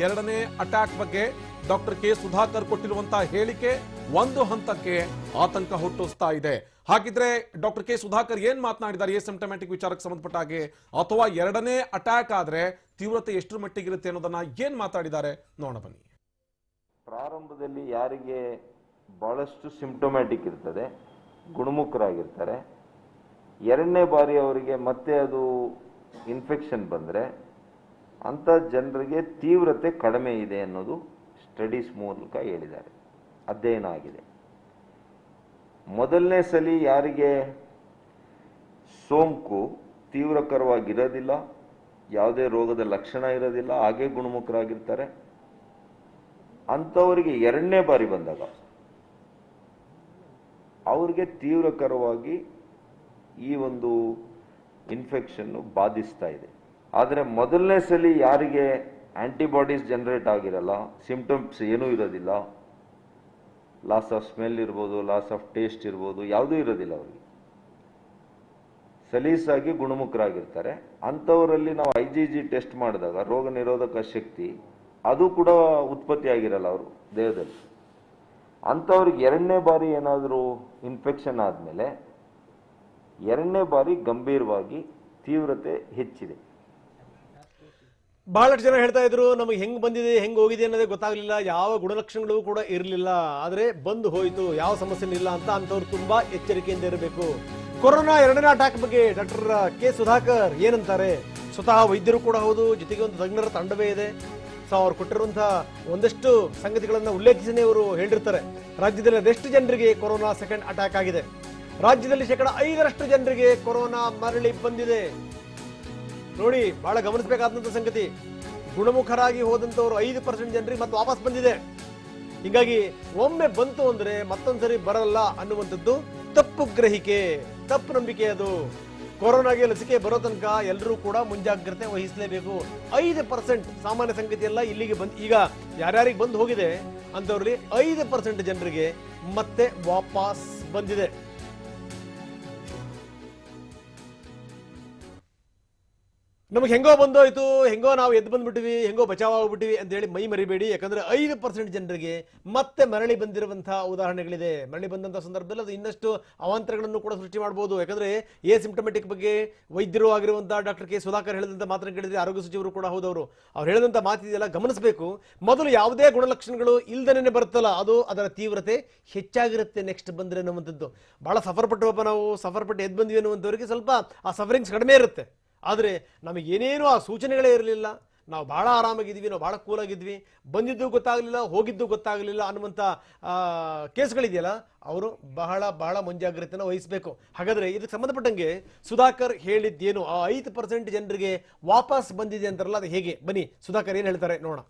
2ನೇ ಅಟ್ಯಾಕ್ ಬಗ್ಗೆ ಡಾಕ್ಟರ್ ಕೆ ಸುಧಾಕರ್ ಕೊಟ್ಟಿರುವಂತಹ ಹೇಳಿಕೆ ಒಂದು ಹಂತಕ್ಕೆ ಆತಂಕ ಹುಟ್ಟಿಸ್ತಾ ಇದೆ. ಹಾಗಿದ್ರೆ ಡಾಕ್ಟರ್ ಕೆ ಸುಧಾಕರ್ ಏನ್ ಮಾತನಾಡಿದ್ದಾರೆ ಎಸಿಂಪ್ಟಮ್ಯಾಟಿಕ್ ವಿಚಾರಕ್ಕೆ ಸಂಬಂಧಪಟ್ಟ ಹಾಗೆ, ಅಥವಾ 2ನೇ ಅಟ್ಯಾಕ್ ಆದ್ರೆ ತೀವ್ರತೆ ಎಷ್ಟರ ಮಟ್ಟಿಗಿರುತ್ತೆ ಅನ್ನೋದನ್ನ ಏನ್ ಮಾತಾಡಿದ್ದಾರೆ ನೋಡೋಣ ಬನ್ನಿ. ಪ್ರಾರಂಭದಲ್ಲಿ ಯಾರಿಗೆ ಬಹಳಷ್ಟು ಸಿಂಪ್ಟಮ್ಯಾಟಿಕ್ ಇರ್ತದೆ, ಗುಣಮುಖರಾಗಿರ್ತಾರೆ, 2ನೇ ಬಾರಿ ಅವರಿಗೆ ಮತ್ತೆ ಅದು ಇನ್ಫೆಕ್ಷನ್ ಬಂದರೆ ಅಂಥ ಜನರಿಗೆ ತೀವ್ರತೆ ಕಡಿಮೆ ಇದೆ ಅನ್ನೋದು ಸ್ಟಡೀಸ್ ಮೂಲಕ ಹೇಳಿದ್ದಾರೆ, ಅಧ್ಯಯನ ಆಗಿದೆ. ಮೊದಲನೇ ಸಲ ಯಾರಿಗೆ ಸೋಂಕು ತೀವ್ರಕರವಾಗಿರೋದಿಲ್ಲ, ಯಾವುದೇ ರೋಗದ ಲಕ್ಷಣ ಇರೋದಿಲ್ಲ, ಹಾಗೆ ಗುಣಮುಖರಾಗಿರ್ತಾರೆ, ಅಂಥವರಿಗೆ 2ನೇ ಬಾರಿ ಬಂದಾಗ ಅವ್ರಿಗೆ ತೀವ್ರಕರವಾಗಿ ಈ ಒಂದು ಇನ್ಫೆಕ್ಷನ್ ಬಾಧಿಸ್ತಾ ಇದೆ. ಆದರೆ ಮೊದಲನೇ ಸಲ ಯಾರಿಗೆ ಆಂಟಿಬಾಡೀಸ್ ಜನರೇಟ್ ಆಗಿರಲ್ಲ, ಸಿಂಪ್ಟಮ್ಸ್ ಏನೂ ಇರೋದಿಲ್ಲ, ಲಾಸ್ ಆಫ್ ಸ್ಮೆಲ್ ಇರ್ಬೋದು, ಲಾಸ್ ಆಫ್ ಟೇಸ್ಟ್ ಇರ್ಬೋದು, ಯಾವುದೂ ಇರೋದಿಲ್ಲ, ಅವರಿಗೆ ಸಲೀಸಾಗಿ ಗುಣಮುಖರಾಗಿರ್ತಾರೆ. ಅಂಥವರಲ್ಲಿ ನಾವು IgG ಟೆಸ್ಟ್ ಮಾಡಿದಾಗ ರೋಗ ನಿರೋಧಕ ಶಕ್ತಿ ಅದು ಕೂಡ ಉತ್ಪತ್ತಿ ಆಗಿರಲ್ಲ ಅವರು ದೇಹದಲ್ಲಿ. ಅಂಥವ್ರಿಗೆ 2ನೇ ಬಾರಿ ಏನಾದರೂ ಇನ್ಫೆಕ್ಷನ್ ಆದಮೇಲೆ 2ನೇ ಬಾರಿ ಗಂಭೀರವಾಗಿ ತೀವ್ರತೆ ಹೆಚ್ಚಿದೆ. ಬಹಳಷ್ಟು ಜನ ಹೇಳ್ತಾ ಇದ್ರು ನಮಗೆ ಹೆಂಗ್ ಬಂದಿದೆ ಹೆಂಗ್ ಹೋಗಿದೆ ಅನ್ನೋದೇ ಗೊತ್ತಾಗ್ಲಿಲ್ಲ, ಯಾವ ಗುಣಲಕ್ಷಣಗಳು ಕೂಡ ಇರಲಿಲ್ಲ, ಆದ್ರೆ ಬಂದು ಹೋಯ್ತು, ಯಾವ ಸಮಸ್ಯೆ ಇಲ್ಲ ಅಂತ ಅಂತವ್ರು ತುಂಬಾ ಎಚ್ಚರಿಕೆಯಿಂದ ಇರಬೇಕು. ಕೊರೋನಾ ಎರಡನೇ ಅಟ್ಯಾಕ್ ಬಗ್ಗೆ ಡಾಕ್ಟರ್ ಕೆ ಸುಧಾಕರ್ ಏನಂತಾರೆ? ಸ್ವತಃ ವೈದ್ಯರು ಕೂಡ ಹೌದು, ಜೊತೆಗೆ ಒಂದು ತಜ್ಞರ ತಂಡವೇ ಇದೆ. ಸೊ ಅವ್ರು ಕೊಟ್ಟಿರುವಂತಹ ಒಂದಷ್ಟು ಸಂಗತಿಗಳನ್ನ ಉಲ್ಲೇಖಿಸನೇ ಅವರು ಹೇಳಿರ್ತಾರೆ. ರಾಜ್ಯದಲ್ಲಿ ಅದೆಷ್ಟು ಜನರಿಗೆ ಕೊರೋನಾ ಸೆಕೆಂಡ್ ಅಟ್ಯಾಕ್ ಆಗಿದೆ? ರಾಜ್ಯದಲ್ಲಿ 5% ಜನರಿಗೆ ಕೊರೋನಾ ಮರಳಿ ಬಂದಿದೆ. ನೋಡಿ, ಬಹಳ ಗಮನಿಸಬೇಕಾದಂತ ಸಂಗತಿ, ಗುಣಮುಖರಾಗಿ ಹೋದಂತವ್ರು 5% ಜನರಿಗೆ ಮತ್ತೆ ವಾಪಸ್ ಬಂದಿದೆ. ಹೀಗಾಗಿ ಒಮ್ಮೆ ಬಂತು ಅಂದ್ರೆ ಮತ್ತೊಂದ್ಸರಿ ಬರಲ್ಲ ಅನ್ನುವಂಥದ್ದು ತಪ್ಪು ಗ್ರಹಿಕೆ, ತಪ್ಪು ನಂಬಿಕೆ. ಅದು ಕೊರೋನಾಗೆ ಲಸಿಕೆ ಬರೋ ತನಕ ಎಲ್ಲರೂ ಕೂಡ ಮುಂಜಾಗ್ರತೆ ವಹಿಸಲೇಬೇಕು. 5% ಸಾಮಾನ್ಯ ಸಂಗತಿ ಎಲ್ಲ ಇಲ್ಲಿಗೆ ಈಗ ಯಾರ್ಯಾರಿಗೆ ಬಂದು ಹೋಗಿದೆ ಅಂತವ್ರಲ್ಲಿ 5% ಜನರಿಗೆ ಮತ್ತೆ ವಾಪಸ್ ಬಂದಿದೆ. ನಮಗೆ ಹೆಂಗೋ ಬಂದೋಯ್ತು, ಹೆಂಗೋ ನಾವು ಎದ್ದು ಬಂದ್ಬಿಟ್ಟಿವಿ, ಹೆಂಗೋ ಬಚಾವ್ ಆಗ್ಬಿಟ್ಟಿವಿ ಅಂತ ಹೇಳಿ ಮೈ ಮರಿಬೇಡಿ. ಯಾಕಂದ್ರೆ 5% ಜನರಿಗೆ ಮತ್ತೆ ಮರಳಿ ಬಂದಿರುವಂತಹ ಉದಾಹರಣೆಗಳಿದೆ. ಮರಳಿ ಬಂದಂತಹ ಸಂದರ್ಭದಲ್ಲಿ ಅದು ಇನ್ನಷ್ಟು ಅವಾಂತರಗಳನ್ನು ಕೂಡ ಸೃಷ್ಟಿ ಮಾಡಬಹುದು. ಯಾಕಂದ್ರೆ ಸಿಂಪ್ಟಮೆಟಿಕ್ ಬಗ್ಗೆ ವೈದ್ಯರು ಆಗಿರುವಂತಹ ಡಾಕ್ಟರ್ ಕೆ ಸುಧಾಕರ್ ಹೇಳಿದಂತ ಮಾತನ್ನು ಕೇಳಿದ್ರೆ ಆರೋಗ್ಯ ಸಚಿವರು ಕೂಡ ಹೌದವರು, ಅವ್ರು ಹೇಳಿದಂತ ಮಾತಿದೆಯಲ್ಲ ಗಮನಿಸಬೇಕು. ಮೊದಲು ಯಾವುದೇ ಗುಣಲಕ್ಷಣಗಳು ಇಲ್ದನೇ ಬರುತ್ತಲ್ಲ, ಅದು ಅದರ ತೀವ್ರತೆ ಹೆಚ್ಚಾಗಿರುತ್ತೆ ನೆಕ್ಸ್ಟ್ ಬಂದ್ರೆ ಅನ್ನುವಂಥದ್ದು. ಬಹಳ ಸಫರ್ ಪಟ್ಟವಪ್ಪ ನಾವು, ಸಫರ್ ಪಟ್ಟು ಎದ್ದು ಬಂದ್ವಿ ಅನ್ನುವಂಥವ್ರಿಗೆ ಸ್ವಲ್ಪ ಆ ಸಫರಿಂಗ್ಸ್ ಕಡಿಮೆ ಇರುತ್ತೆ. ಆದರೆ ನಮಗೇನೇನೂ ಆ ಸೂಚನೆಗಳೇ ಇರಲಿಲ್ಲ, ನಾವು ಬಹಳ ಆರಾಮಾಗಿದ್ವಿ, ನಾವು ಬಹಳ ಕೂಲಾಗಿದ್ವಿ, ಬಂದಿದ್ದು ಗೊತ್ತಾಗಲಿಲ್ಲ, ಹೋಗಿದ್ದು ಗೊತ್ತಾಗಲಿಲ್ಲ ಅನ್ನುವಂಥ ಕೇಸ್ಗಳಿದೆಯಲ್ಲ, ಅವರು ಬಹಳ ಬಹಳ ಮುಂಜಾಗ್ರತೆನ ವಹಿಸಬೇಕು. ಹಾಗಾದ್ರೆ ಇದಕ್ಕೆ ಸಂಬಂಧಪಟ್ಟಂಗೆ ಸುಧಾಕರ್ ಹೇಳಿದ್ದೇನು? ಆ 5% ಜನರಿಗೆ ವಾಪಸ್ ಬಂದಿದೆ ಅಂತಾರಲ್ಲ, ಅದು ಹೇಗೆ? ಬನ್ನಿ ಸುಧಾಕರ್ ಏನು ಹೇಳ್ತಾರೆ ನೋಡೋಣ.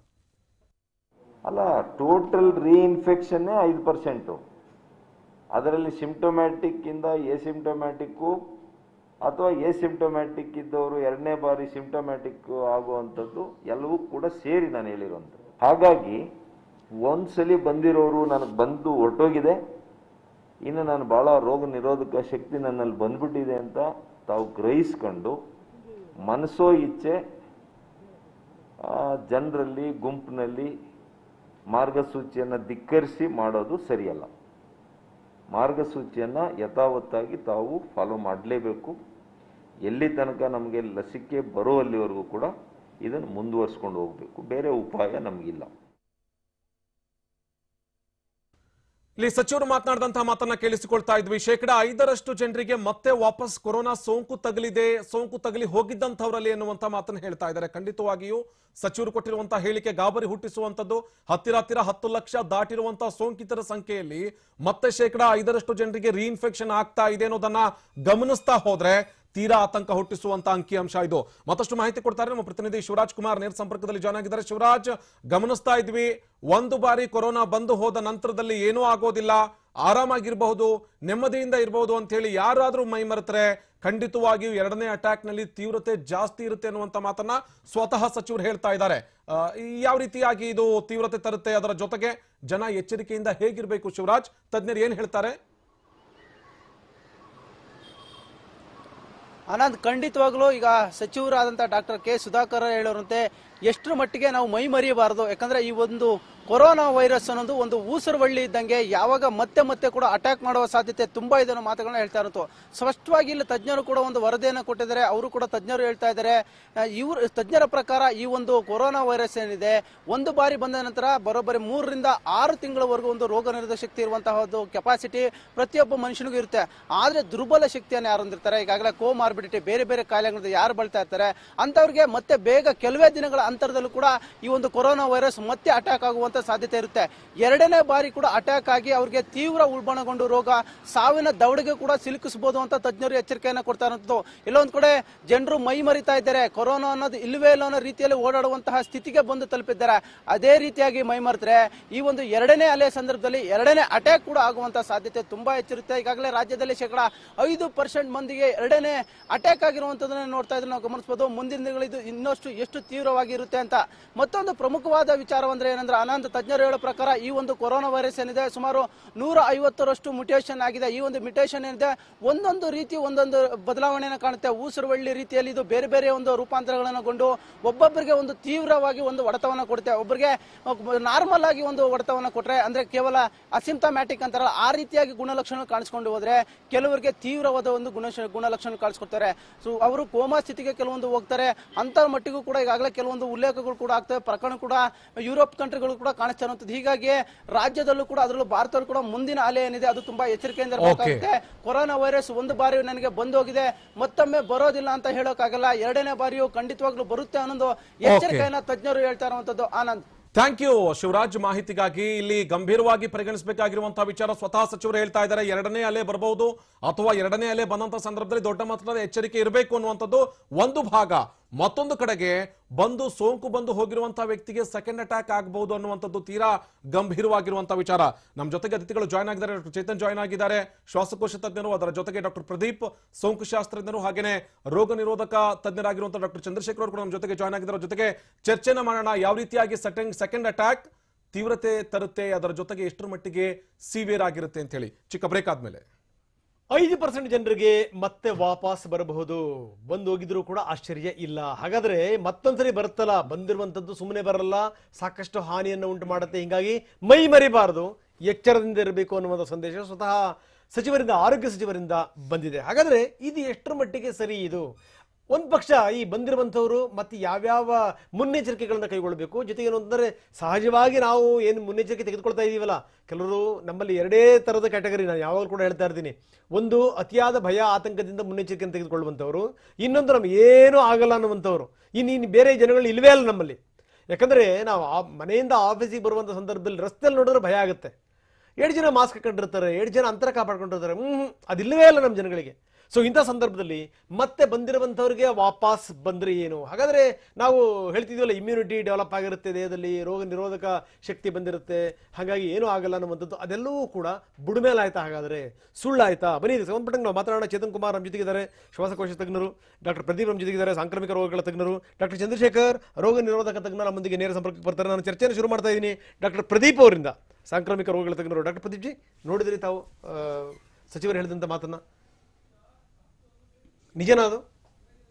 ಅಲ್ಲ, ಟೋಟಲ್ ರೀಇನ್ಫೆಕ್ಷನ್ನೇ 5%. ಅದರಲ್ಲಿ ಸಿಂಪ್ಟೊಮ್ಯಾಟಿಕ್ ಇಂದ ಎಸಿಂಪ್ಟೊಮ್ಯಾಟಿಕ್ಕು ಅಥವಾ ಎಸಿಂಪ್ಟೊಮ್ಯಾಟಿಕ್ ಇದ್ದವರು ಎರಡನೇ ಬಾರಿ ಸಿಂಪ್ಟೊಮ್ಯಾಟಿಕ್ ಆಗುವಂಥದ್ದು ಎಲ್ಲವೂ ಕೂಡ ಸೇರಿ ನಾನು ಹೇಳಿರುವಂಥದ್ದು. ಹಾಗಾಗಿ ಒಂದ್ಸಲಿ ಬಂದಿರೋರು ನನಗೆ ಬಂದು ಹೊರಟೋಗಿದೆ, ಇನ್ನು ನಾನು ಭಾಳ ರೋಗ ನಿರೋಧಕ ಶಕ್ತಿ ನನ್ನಲ್ಲಿ ಬಂದ್ಬಿಟ್ಟಿದೆ ಅಂತ ತಾವು ಗ್ರಹಿಸ್ಕೊಂಡು ಮನಸ್ಸೋ ಇಚ್ಛೆ ಜನರಲ್ಲಿ ಗುಂಪಿನಲ್ಲಿ ಮಾರ್ಗಸೂಚಿಯನ್ನು ಧಿಕ್ಕರಿಸಿ ಮಾಡೋದು ಸರಿಯಲ್ಲ. ಮಾರ್ಗಸೂಚಿಯನ್ನು ಯಥಾವತ್ತಾಗಿ ತಾವು ಫಾಲೋ ಮಾಡಲೇಬೇಕು. ಎಲ್ಲಿ ತನಕ ನಮಗೆ ಲಸಿಕೆ ಬರುವಲ್ಲಿವರೆಗೂ ಕೂಡ ಇದನ್ನು ಮುಂದುವರಿಸ್ಕೊಂಡು ಹೋಗಬೇಕು, ಬೇರೆ ಉಪಾಯ ನಮಗಿಲ್ಲ. ಇಲ್ಲಿ ಸಚಿವರು ಮಾತನಾಡಿದಂತಹ ಮಾತನ್ನ ಕೇಳಿಸಿಕೊಳ್ತಾ ಇದ್ವಿ. 5% ಜನರಿಗೆ ಮತ್ತೆ ವಾಪಸ್ ಕೊರೋನಾ ಸೋಂಕು ತಗಲಿದೆ, ಸೋಂಕು ತಗಲಿ ಹೋಗಿದ್ದಂಥವರಲ್ಲಿ ಎನ್ನುವಂತ ಮಾತನ್ನು ಹೇಳ್ತಾ ಇದ್ದಾರೆ. ಖಂಡಿತವಾಗಿಯೂ ಸಚಿವರು ಕೊಟ್ಟಿರುವಂತಹ ಹೇಳಿಕೆ ಗಾಬರಿ ಹುಟ್ಟಿಸುವಂತದ್ದು. ಹತ್ತಿರ 10 ಲಕ್ಷ ದಾಟಿರುವಂತಹ ಸೋಂಕಿತರ ಸಂಖ್ಯೆಯಲ್ಲಿ ಮತ್ತೆ 5% ಜನರಿಗೆ ರೀಇನ್ಫೆಕ್ಷನ್ ಆಗ್ತಾ ಇದೆ ಅನ್ನೋದನ್ನ ಗಮನಿಸ್ತಾ ಹೋದ್ರೆ ತೀರಾ ಆತಂಕ ಹುಟ್ಟಿಸುವಂತ ಅಂಕಿಅಂಶ ಇದು. ಮತ್ತಷ್ಟು ಮಾಹಿತಿ ಕೊಡ್ತಾರೆ ನಮ್ಮ ಪ್ರತಿನಿಧಿ ಶಿವರಾಜ್ ಕುಮಾರ್, ನೇರ ಸಂಪರ್ಕದಲ್ಲಿ ಜಾಯ್ನ್ ಆಗಿದ್ದಾರೆ. ಶಿವರಾಜ್, ಗಮನಿಸ್ತಾ ಇದ್ವಿ, ಒಂದು ಬಾರಿ ಕೊರೋನಾ ಬಂದು ಹೋದ ನಂತರದಲ್ಲಿ ಏನೂ ಆಗೋದಿಲ್ಲ, ಆರಾಮಾಗಿರಬಹುದು, ನೆಮ್ಮದಿಯಿಂದ ಇರಬಹುದು ಅಂತ ಹೇಳಿ ಯಾರಾದ್ರೂ ಮೈ ಮರೆತರೆ ಖಂಡಿತವಾಗಿಯೂ ಎರಡನೇ ಅಟ್ಯಾಕ್ ನಲ್ಲಿ ತೀವ್ರತೆ ಜಾಸ್ತಿ ಇರುತ್ತೆ ಅನ್ನುವಂತ ಮಾತನ್ನ ಸ್ವತಃ ಸಚಿವರು ಹೇಳ್ತಾ ಇದ್ದಾರೆ. ಯಾವ ರೀತಿಯಾಗಿ ಇದು ತೀವ್ರತೆ ತರುತ್ತೆ, ಅದರ ಜೊತೆಗೆ ಜನ ಎಚ್ಚರಿಕೆಯಿಂದ ಹೇಗಿರಬೇಕು ಶಿವರಾಜ್, ತಜ್ಞರು ಏನ್ ಹೇಳ್ತಾರೆ? ಆನಂದ್, ಖಂಡಿತವಾಗ್ಲೂ ಈಗ ಸಚಿವರಾದಂಥ ಡಾಕ್ಟರ್ ಕೆ ಸುಧಾಕರ್ ಹೇಳೋರಂತೆ ಎಷ್ಟರ ಮಟ್ಟಿಗೆ ನಾವು ಮೈ ಮರೆಯಬಾರದು. ಯಾಕಂದ್ರೆ ಈ ಒಂದು ಕೊರೋನಾ ವೈರಸ್ ಅನ್ನೋದು ಒಂದು ಊಸರವಳ್ಳಿ ಇದ್ದಂಗೆ ಯಾವಾಗ ಮತ್ತೆ ಮತ್ತೆ ಕೂಡ ಅಟ್ಯಾಕ್ ಮಾಡುವ ಸಾಧ್ಯತೆ ತುಂಬಾ ಇದೆ ಅನ್ನೋ ಮಾತುಗಳನ್ನ ಹೇಳ್ತಾ ಇರೋದು. ಸ್ಪಷ್ಟವಾಗಿ ಇಲ್ಲಿ ತಜ್ಞರು ಕೂಡ ಒಂದು ವರದಿಯನ್ನು ಕೊಟ್ಟಿದ್ದಾರೆ. ಅವರು ಕೂಡ ತಜ್ಞರು ಹೇಳ್ತಾ ಇದ್ದಾರೆ, ಇವರು ತಜ್ಞರ ಪ್ರಕಾರ ಈ ಒಂದು ಕೊರೋನಾ ವೈರಸ್ ಏನಿದೆ ಒಂದು ಬಾರಿ ಬಂದ ನಂತರ ಬರೋಬ್ಬರಿ 3 ರಿಂದ 6 ತಿಂಗಳವರೆಗೂ ಒಂದು ರೋಗ ನಿರೋಧಕ ಶಕ್ತಿ ಇರುವಂತಹ ಒಂದು ಕೆಪಾಸಿಟಿ ಪ್ರತಿಯೊಬ್ಬ ಮನುಷ್ಯನಿಗೂ ಇರುತ್ತೆ. ಆದ್ರೆ ದುರ್ಬಲ ಶಕ್ತಿಯನ್ನು ಯಾರು ಹೊಂದಿರ್ತಾರೆ, ಈಗಾಗಲೇ ಕೋಮಾರ್ಬಿಡಿಟಿ ಬೇರೆ ಬೇರೆ ಕಾಯಿಲೆಗಳಿಂದ ಯಾರು ಬಳಲ್ತಾ ಇರ್ತಾರೆ ಅಂತವ್ರಿಗೆ ಮತ್ತೆ ಬೇಗ ಕೆಲವೇ ದಿನಗಳ ಅಂತರದಲ್ಲೂ ಕೂಡ ಈ ಒಂದು ಕೊರೋನಾ ವೈರಸ್ ಮತ್ತೆ ಅಟ್ಯಾಕ್ ಆಗುವಂತ ಸಾಧ್ಯತೆ ಇರುತ್ತೆ. ಎರಡನೇ ಬಾರಿ ಕೂಡ ಅಟ್ಯಾಕ್ ಆಗಿ ಅವರಿಗೆ ತೀವ್ರ ಉಲ್ಬಣಗೊಂಡು ರೋಗ ಸಾವಿನ ದವಡೆಗೆ ಕೂಡ ಸಿಲುಕಿಸಬಹುದು ಅಂತ ತಜ್ಞರು ಎಚ್ಚರಿಕೆಯನ್ನು ಕೊಡ್ತಾ ಇರೋದು. ಇಲ್ಲೊಂದ್ ಕಡೆ ಜನರು ಮೈ ಮರಿತಾ ಇದ್ದಾರೆ, ಕೊರೋನಾ ಅನ್ನೋದು ಇಲ್ಲವೇ ಇಲ್ಲ ಅನ್ನೋ ರೀತಿಯಲ್ಲಿ ಓಡಾಡುವಂತಹ ಸ್ಥಿತಿಗೆ ಬಂದು ತಲುಪಿದ್ದಾರೆ. ಅದೇ ರೀತಿಯಾಗಿ ಮೈ ಮರೆತರೆ ಈ ಒಂದು ಎರಡನೇ ಅಲೆ ಸಂದರ್ಭದಲ್ಲಿ ಎರಡನೇ ಅಟ್ಯಾಕ್ ಕೂಡ ಆಗುವಂತಹ ಸಾಧ್ಯತೆ ತುಂಬಾ ಹೆಚ್ಚಿರುತ್ತೆ. ಈಗಾಗಲೇ ರಾಜ್ಯದಲ್ಲಿ 5% ಮಂದಿಗೆ ಎರಡನೇ ಅಟ್ಯಾಕ್ ಆಗಿರುವಂತದನ್ನ ನೋಡ್ತಾ ಇದ್ರೆ ನಾವು ಗಮನಿಸಬಹುದು. ಮುಂದಿನ ದಿನಗಳಿದು ಇನ್ನಷ್ಟು ಎಷ್ಟು ತೀವ್ರವಾಗಿ ಇರುತ್ತೆ ಅಂತ. ಮತ್ತೊಂದು ಪ್ರಮುಖವಾದ ವಿಚಾರವಂದ್ರೆ ಏನಂದ್ರೆ ಆನಂದ್, ಒಂದು ತಜ್ಞರು ಹೇಳೋ ಪ್ರಕಾರ ಈ ಒಂದು ಕೊರೋನಾ ವೈರಸ್ ಏನಿದೆ ಸುಮಾರು 150ರಷ್ಟು ಮ್ಯುಟೇಷನ್ ಆಗಿದೆ. ಈ ಒಂದು ಮ್ಯುಟೇಷನ್ ಏನಿದೆ ಒಂದೊಂದು ರೀತಿ ಒಂದೊಂದು ಬದಲಾವಣೆಯನ್ನು ಕಾಣುತ್ತೆ. ಊಸರವಳ್ಳಿ ರೀತಿಯಲ್ಲಿ ಇದು ಬೇರೆ ಬೇರೆ ಒಂದು ರೂಪಾಂತರಗಳನ್ನು ಗೊಂಡು ಒಬ್ಬೊಬ್ಬರಿಗೆ ಒಂದು ತೀವ್ರವಾಗಿ ಒಂದು ಹೊಡೆತವನ್ನು ಕೊಡುತ್ತೆ. ಒಬ್ಬರಿಗೆ ನಾರ್ಮಲ್ ಆಗಿ ಒಂದು ಹೊಡೆತವನ್ನು ಕೊಟ್ರೆ ಅಂದ್ರೆ ಕೇವಲ ಅಸಿಂಪ್ಟಮ್ಯಾಟಿಕ್ ಅಂತಾರಲ್ಲ ಆ ರೀತಿಯಾಗಿ ಗುಣಲಕ್ಷಣ ಕಾಣಿಸ್ಕೊಂಡು ಹೋದ್ರೆ ಕೆಲವರಿಗೆ ತೀವ್ರವಾದ ಒಂದು ಗುಣಲಕ್ಷಣ ಕಾಣಿಸ್ಕೊಡ್ತಾರೆ. ಸೊ ಅವರು ಕೋಮಾ ಸ್ಥಿತಿಗೆ ಕೆಲವೊಂದು ಹೋಗ್ತಾರೆ. ಅಂತ ಮಟ್ಟಿಗೂ ಕೂಡ ಈಗಾಗಲೇ ಕೆಲವೊಂದು ಉಲ್ಲೇಖಗಳು ಕೂಡ ಆಗ್ತವೆ. ಪ್ರಕರಣ ಕೂಡ ಯುರೋಪ್ ಕಂಟ್ರಿಗಳು ಕೂಡ ಕಾಣಿಸ್ತಾ ಇರುವಂತದ್ದು. ಹೀಗಾಗಿ ರಾಜ್ಯದಲ್ಲೂ ಕೂಡ ಅದರಲ್ಲೂ ಭಾರತದಲ್ಲೂ ಕೂಡ ಮುಂದಿನ ಅಲೆ ಏನಿದೆ ಅದು ತುಂಬಾ ಎಚ್ಚರಿಕೆಯಿಂದ ಇರಬೇಕಾಗುತ್ತೆ. ಕೊರೋನಾ ವೈರಸ್ ಒಂದು ಬಾರಿ ನನಗೆ ಬಂದೋಗಿದೆ, ಮತ್ತೊಮ್ಮೆ ಬರೋದಿಲ್ಲ ಅಂತ ಹೇಳೋಕ್ಕಾಗಲ್ಲ. ಎರಡನೇ ಬಾರಿಯೂ ಖಂಡಿತವಾಗ್ಲೂ ಬರುತ್ತೆ ಅನ್ನೋದು ಎಚ್ಚರಿಕೆಯನ್ನ ತಜ್ಞರು ಹೇಳ್ತಾ ಇರುವಂತದ್ದು. ಆನಂದ್, ಥ್ಯಾಂಕ್ ಯು ಶಿವರಾಜ್ ಮಾಹಿತಿಗಾಗಿ. ಇಲ್ಲಿ ಗಂಭೀರವಾಗಿ ಪರಿಗಣಿಸಬೇಕಾಗಿರುವಂತಹ ವಿಚಾರ ಸ್ವತಃ ಸಚಿವರು ಹೇಳ್ತಾ ಇದ್ದಾರೆ. ಎರಡನೇ ಅಲೆ ಬರಬಹುದು ಅಥವಾ ಎರಡನೇ ಅಲೆ ಬಂದಂತ ಸಂದರ್ಭದಲ್ಲಿ ದೊಡ್ಡ ಮಟ್ಟದ ಎಚ್ಚರಿಕೆ ಇರಬೇಕು ಅನ್ನುವಂಥದ್ದು ಒಂದು ಭಾಗ. ಮತ್ತೊಂದು ಕಡೆಗೆ ಸೋಂಕು ಬಂದು ಹೋಗಿರುವಂತಹ ವ್ಯಕ್ತಿಗೆ ಸೆಕೆಂಡ್ ಅಟ್ಯಾಕ್ ಆಗಬಹುದು ಅನ್ನುವಂಥದ್ದು ತೀರಾ ಗಂಭೀರವಾಗಿರುವಂತಹ ವಿಚಾರ. ನಮ್ಮ ಜೊತೆಗೆ ಅತಿಥಿಗಳು ಜಾಯ್ನ್ ಆಗಿದ್ದಾರೆ. ಡಾಕ್ಟರ್ ಚೇತನ್ ಜಾಯ್ನ್ ಆಗಿದ್ದಾರೆ, ಶ್ವಾಸಕೋಶ ತಜ್ಞರು. ಅದರ ಜೊತೆಗೆ ಡಾಕ್ಟರ್ ಪ್ರದೀಪ್, ಸೋಂಕು ಶಾಸ್ತ್ರಜ್ಞರು, ಹಾಗೇನೆ ರೋಗ ನಿರೋಧಕ ತಜ್ಞರಾಗಿರುವಂತಹ ಡಾಕ್ಟರ್ ಚಂದ್ರಶೇಖರ್ ಅವರು ಕೂಡ ನಮ್ಮ ಜೊತೆಗೆ ಜಾಯ್ನ್ ಆಗಿದ್ದಾರೆ. ಜೊತೆಗೆ ಚರ್ಚೆನ ಮಾಡೋಣ. ಯಾವ ರೀತಿಯಾಗಿ ಸೆಕೆಂಡ್ ಅಟ್ಯಾಕ್ ತೀವ್ರತೆ ತರುತ್ತೆ, ಅದರ ಜೊತೆಗೆ ಎಷ್ಟರ ಮಟ್ಟಿಗೆ ಸಿವಿಯರ್ ಆಗಿರುತ್ತೆ ಅಂತ ಹೇಳಿ. ಚಿಕ್ಕ ಬ್ರೇಕ್ ಆದ್ಮೇಲೆ 5% ಜನರಿಗೆ ಮತ್ತೆ ವಾಪಸ್ ಬರಬಹುದು. ಬಂದು ಹೋಗಿದ್ರು ಕೂಡ ಆಶ್ಚರ್ಯ ಇಲ್ಲ. ಹಾಗಾದ್ರೆ ಮತ್ತೊಂದ್ಸರಿ ಬರುತ್ತಲ್ಲ, ಬಂದಿರುವಂತದ್ದು ಸುಮ್ಮನೆ ಬರಲ್ಲ, ಸಾಕಷ್ಟು ಹಾನಿಯನ್ನು ಉಂಟು ಮಾಡುತ್ತೆ. ಹಿಂಗಾಗಿ ಮೈ ಮರಿಬಾರದು, ಎಚ್ಚರದಿಂದ ಇರಬೇಕು ಅನ್ನುವಂಥ ಸಂದೇಶ ಸ್ವತಃ ಸಚಿವರಿಂದ, ಆರೋಗ್ಯ ಸಚಿವರಿಂದ ಬಂದಿದೆ. ಹಾಗಾದ್ರೆ ಇದು ಎಷ್ಟರ ಮಟ್ಟಿಗೆ ಸರಿ? ಇದು ಒಂದು ಪಕ್ಷ ಈ ಬಂದಿರುವಂಥವ್ರು ಮತ್ತೆ ಯಾವ್ಯಾವ ಮುನ್ನೆಚ್ಚರಿಕೆಗಳನ್ನ ಕೈಗೊಳ್ಳಬೇಕು, ಜೊತೆಗೆ ಏನು ಅಂತಂದ್ರೆ ಸಹಜವಾಗಿ ನಾವು ಏನು ಮುನ್ನೆಚ್ಚರಿಕೆ ತೆಗೆದುಕೊಳ್ತಾ ಇದೀವಲ್ಲ, ಕೆಲವರು ನಮ್ಮಲ್ಲಿ ಎರಡೇ ತರದ ಕ್ಯಾಟಗರಿ ನಾನು ಯಾವಾಗಲೂ ಕೂಡ ಹೇಳ್ತಾ ಇರ್ತೀನಿ. ಒಂದು ಅತಿಯಾದ ಭಯ ಆತಂಕದಿಂದ ಮುನ್ನೆಚ್ಚರಿಕೆಯನ್ನು ತೆಗೆದುಕೊಳ್ಳುವಂಥವ್ರು, ಇನ್ನೊಂದು ನಮ್ಗೆ ಏನೂ ಆಗಲ್ಲ ಅನ್ನುವಂಥವ್ರು. ಇನ್ನು ಬೇರೆ ಜನಗಳು ಇಲ್ವೇ ಅಲ್ಲ ನಮ್ಮಲ್ಲಿ. ಯಾಕಂದ್ರೆ ನಾವು ಮನೆಯಿಂದ ಆಫೀಸಿಗೆ ಬರುವಂಥ ಸಂದರ್ಭದಲ್ಲಿ ರಸ್ತೆಯಲ್ಲಿ ನೋಡಿದ್ರೆ ಭಯ ಆಗುತ್ತೆ. 7 ಜನ ಮಾಸ್ಕ್ ಹಾಕೊಂಡಿರ್ತಾರೆ, 7 ಜನ ಅಂತರ ಕಾಪಾಡ್ಕೊಂಡಿರ್ತಾರೆ. ಅದಿಲ್ಲವೇ ಅಲ್ಲ ನಮ್ಮ ಜನಗಳಿಗೆ. ಸೊ ಇಂಥ ಸಂದರ್ಭದಲ್ಲಿ ಮತ್ತೆ ಬಂದಿರುವಂಥವ್ರಿಗೆ ವಾಪಸ್ ಬಂದ್ರೆ ಏನು? ಹಾಗಾದ್ರೆ ನಾವು ಹೇಳ್ತಿದ್ವಲ್ಲ, ಇಮ್ಯುನಿಟಿ ಡೆವಲಪ್ ಆಗಿರುತ್ತೆ ದೇಹದಲ್ಲಿ, ರೋಗ ನಿರೋಧಕ ಶಕ್ತಿ ಬಂದಿರುತ್ತೆ, ಹಾಗಾಗಿ ಏನೂ ಆಗಲ್ಲ ಅನ್ನುವಂಥದ್ದು ಅದೆಲ್ಲವೂ ಕೂಡ ಬುಡಮೇಲಾಯ್ತಾ? ಹಾಗಾದ್ರೆ ಸುಳ್ಳಾಯ್ತಾ? ಬನ್ನಿ ಸಂಬಂಧಪಟ್ಟಂಗೆ ನಾವು ಮಾತನಾಡೋಣ. ಚೇತನ್ ಕುಮಾರ್ ನಮ್ಮ ಜೊತೆಗಿದ್ದಾರೆ, ಶ್ವಾಸಕೋಶ ತಜ್ಞರು. ಡಾಕ್ಟರ್ ಪ್ರದೀಪ್ ನಮ್ಮ ಜೊತೆಗಿದ್ದಾರೆ, ಸಾಂಕ್ರಾಮಿಕ ರೋಗಗಳ ತಜ್ಞರು. ಡಾಕ್ಟರ್ ಚಂದ್ರಶೇಖರ್ ರೋಗ ನಿರೋಧಕ ತಜ್ಞರು ನಮ್ಮೊಂದಿಗೆ ನೇರ ಸಂಪರ್ಕಕ್ಕೆ ಬರ್ತಾರೆ. ನಾನು ಚರ್ಚೆಯನ್ನು ಶುರು ಮಾಡ್ತಾ ಇದ್ದೀನಿ ಡಾಕ್ಟರ್ ಪ್ರದೀಪ್ ಅವರಿಂದ, ಸಾಂಕ್ರಾಮಿಕ ರೋಗಗಳ ತಜ್ಞರು. ಡಾಕ್ಟರ್ ಪ್ರದೀಪ್ ಜಿ, ನೋಡಿದ್ರಿ ತಾವು ಸಚಿವರು ಹೇಳಿದಂಥ ಮಾತನ್ನ, ನಿಜನಾ ಅದು?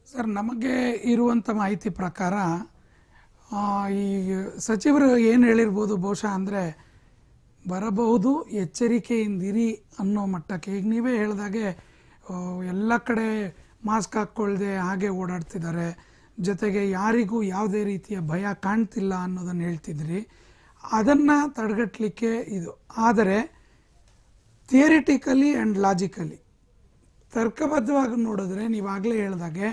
ಸರ್, ನಮಗೆ ಇರುವಂಥ ಮಾಹಿತಿ ಪ್ರಕಾರ ಈ ಸಚಿವರು ಏನು ಹೇಳಿರ್ಬೋದು ಬಹುಶಃ ಅಂದರೆ, ಬರಬಹುದು, ಎಚ್ಚರಿಕೆಯಿಂದಿರಿ ಅನ್ನೋ ಮಟ್ಟಕ್ಕೆ. ಈಗ ನೀವೇ ಹೇಳಿದಾಗೆ ಎಲ್ಲ ಕಡೆ ಮಾಸ್ಕ್ ಹಾಕ್ಕೊಳ್ದೆ ಹಾಗೆ ಓಡಾಡ್ತಿದ್ದಾರೆ, ಜೊತೆಗೆ ಯಾರಿಗೂ ಯಾವುದೇ ರೀತಿಯ ಭಯ ಕಾಣ್ತಿಲ್ಲ ಅನ್ನೋದನ್ನು ಹೇಳ್ತಿದ್ರಿ. ಅದನ್ನು ತಡೆಗಟ್ಟಲಿಕ್ಕೆ ಇದು. ಆದರೆ ಥಿಯರಿಟಿಕಲಿ ಆ್ಯಂಡ್ ಲಾಜಿಕಲಿ ತರ್ಕಬದ್ಧವಾಗಿ ನೋಡಿದ್ರೆ, ನೀವಾಗಲೇ ಹೇಳಿದಾಗೆ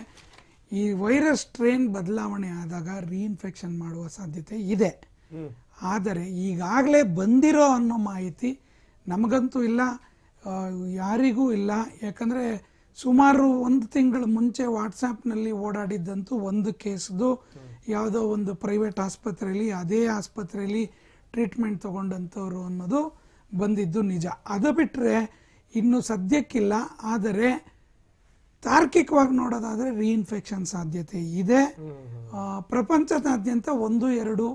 ಈ ವೈರಸ್ ಸ್ಟ್ರೇನ್ ಬದಲಾವಣೆ ಆದಾಗ ರೀಇನ್ಫೆಕ್ಷನ್ ಮಾಡುವ ಸಾಧ್ಯತೆ ಇದೆ. ಆದರೆ ಈಗಾಗಲೇ ಬಂದಿರೋ ಅನ್ನೋ ಮಾಹಿತಿ ನಮಗಂತೂ ಇಲ್ಲ, ಯಾರಿಗೂ ಇಲ್ಲ. ಯಾಕಂದರೆ ಸುಮಾರು 1 ತಿಂಗಳ ಮುಂಚೆ ವಾಟ್ಸಾಪ್ನಲ್ಲಿ ಓಡಾಡಿದ್ದಂತೂ ಒಂದು ಕೇಸ್ದು ಯಾವುದೋ ಒಂದು ಪ್ರೈವೇಟ್ ಆಸ್ಪತ್ರೆಯಲ್ಲಿ, ಅದೇ ಆಸ್ಪತ್ರೆಯಲ್ಲಿ ಟ್ರೀಟ್ಮೆಂಟ್ ತಗೊಂಡಂಥವ್ರು ಅನ್ನೋದು ಬಂದಿದ್ದು ನಿಜ. ಅದು ಬಿಟ್ಟರೆ ಇನ್ನು ಸದ್ಯಕ್ಕಿಲ್ಲ. ಆದರೆ ತಾರ್ಕಿಕವಾಗಿ ನೋಡೋದಾದರೆ ರೀಇನ್ಫೆಕ್ಷನ್ ಸಾಧ್ಯತೆ ಇದೆ. ಪ್ರಪಂಚದಾದ್ಯಂತ 1-2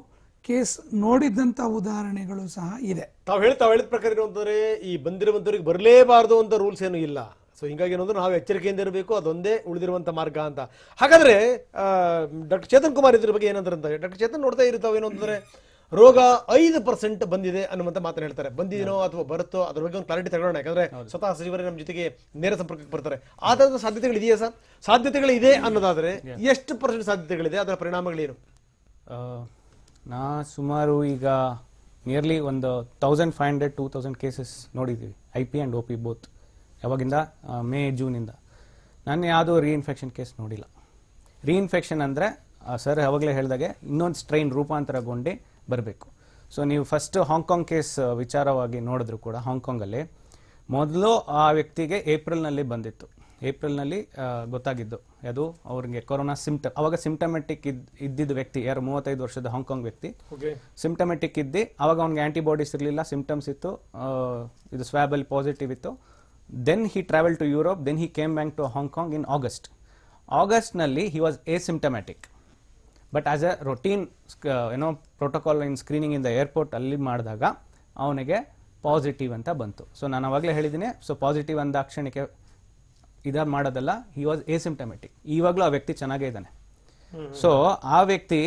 ಕೇಸ್ ನೋಡಿದಂಥ ಉದಾಹರಣೆಗಳು ಸಹ ಇದೆ. ತಾವು ಹೇಳಿದ ಪ್ರಕಾರ ಏನಂತಂದ್ರೆ, ಈ ಬಂದಿರುವಂಥವ್ರಿಗೆ ಬರಲೇಬಾರದು ಅಂತ ರೂಲ್ಸ್ ಏನೂ ಇಲ್ಲ. ಸೊ ಹಿಂಗಾಗಿ ಏನಂದ್ರೆ ನಾವು ಎಚ್ಚರಿಕೆಯಿಂದ ಇರಬೇಕು, ಅದೊಂದೇ ಉಳಿದಿರುವಂಥ ಮಾರ್ಗ ಅಂತ. ಹಾಗಾದ್ರೆ ಡಾಕ್ಟರ್ ಚೇತನ್ ಕುಮಾರ್ ಇದ್ರ ಬಗ್ಗೆ ಏನಂತಾರೆ? ಡಾಕ್ಟರ್ ಚೇತನ್ ನೋಡ್ತಾ ಇರ್ತಾವೆ ಏನು ಅಂತಂದ್ರೆ, ರೋಗ 5% ಬಂದಿದೆ ಅನ್ನುವಂತ ಮಾತನ್ನ ಹೇಳ್ತಾರೆ. ಬಂದಿದೇನೋ ಅಥವಾ ಬರುತ್ತೋ ಅದ್ರ ಬಗ್ಗೆ ಒಂದು ಕ್ಲಾರಿಟಿ ತಗೊಳ್ಳೋಣ. ಯಾಕಂದ್ರೆ ಸ್ವತಃ ಸಚಿವರೇ ನಮ್ಮ ಜೊತೆಗೆ ನೇರ ಸಂಪರ್ಕಕ್ಕೆ ಬರ್ತಾರೆ. ಆ ತರದ ಸಾಧ್ಯತೆಗಳು ಇದೆಯಾ ಸರ್? ಸಾಧ್ಯತೆಗಳು ಇದೆ ಅನ್ನೋದಾದ್ರೆ ಎಷ್ಟು % ಸಾಧ್ಯತೆಗಳಿದೆ? ಅದರ ಪರಿಣಾಮಗಳೇನು? ನಾ ಸುಮಾರು ಈಗ ನಿಯರ್ಲಿ ಒಂದು 1500-2000 ಕೇಸಸ್ ನೋಡಿದ್ದೀವಿ, IP ಆ್ಯಂಡ್ OP ಬೋತ್. ಯಾವಾಗಿಂದ? ಮೇ ಜೂನಿಂದ. ನಾನು ಯಾವುದೋ ರೀಇನ್ಫೆಕ್ಷನ್ ಕೇಸ್ ನೋಡಿಲ್ಲ. ರೀಇನ್ಫೆಕ್ಷನ್ ಅಂದರೆ ಸರ್ ಯಾವಾಗಲೇ ಹೇಳಿದಾಗೆ ಇನ್ನೊಂದು ಸ್ಟ್ರೈನ್ ರೂಪಾಂತರಗೊಂಡು ಬರಬೇಕು. ಸೊ ನೀವು ಫಸ್ಟ್ ಹಾಂಗ್ಕಾಂಗ್ ಕೇಸ್ ವಿಚಾರವಾಗಿ ನೋಡಿದ್ರು ಕೂಡ, ಹಾಂಗ್ಕಾಂಗಲ್ಲಿ ಮೊದಲು ಆ ವ್ಯಕ್ತಿಗೆ ಏಪ್ರಿಲ್ನಲ್ಲಿ ಬಂದಿತ್ತು. ಏಪ್ರಿಲ್ನಲ್ಲಿ ಗೊತ್ತಾಗಿದ್ದು ಅದು ಅವ್ರಿಗೆ ಕೊರೋನಾ ಸಿಂಪ್ಟಮ್. ಅವಾಗ ಸಿಂಪ್ಟಮೆಟಿಕ್ ಇದ್ದಿದ್ದ ವ್ಯಕ್ತಿ ಯಾರು, 35 ವರ್ಷದ ಹಾಂಗ್ಕಾಂಗ್ ವ್ಯಕ್ತಿ, ಸಿಂಪ್ಟಮೆಟಿಕ್ ಇದ್ದು ಅವಾಗ ಅವ್ನಿಗೆ ಆಂಟಿಬಾಡೀಸ್ ಇರಲಿಲ್ಲ, ಸಿಂಪ್ಟಮ್ಸ್ ಇತ್ತು, ಇದು ಸ್ವ್ಯಾಬಲ್ಲಿ ಪಾಸಿಟಿವ್ ಇತ್ತು. Then he travel to Europe, then he came back to Hong Kong in August. ಆಗಸ್ಟ್ನಲ್ಲಿ he was asymptomatic. But as a routine ಏನೋ protocol in screening in the airport ಅಲ್ಲಿ ಮಾಡಿದಾಗ ಅವನಿಗೆ ಪಾಸಿಟಿವ್ ಅಂತ ಬಂತು. ಸೊ ನಾನು ಅವಾಗಲೇ ಹೇಳಿದ್ದೀನಿ, ಸೊ ಪಾಸಿಟಿವ್ ಅಂದಾಕ್ಷಣಿಕೆ ಮಾಡೋದಲ್ಲ, ಹಿ ವಾಸ್ ಎಸಿಂಪ್ಟಮೆಟಿಕ್. ಇವಾಗಲೂ ಆ ವ್ಯಕ್ತಿ ಚೆನ್ನಾಗೇ ಇದ್ದಾನೆ. ಸೊ ಆ ವ್ಯಕ್ತಿ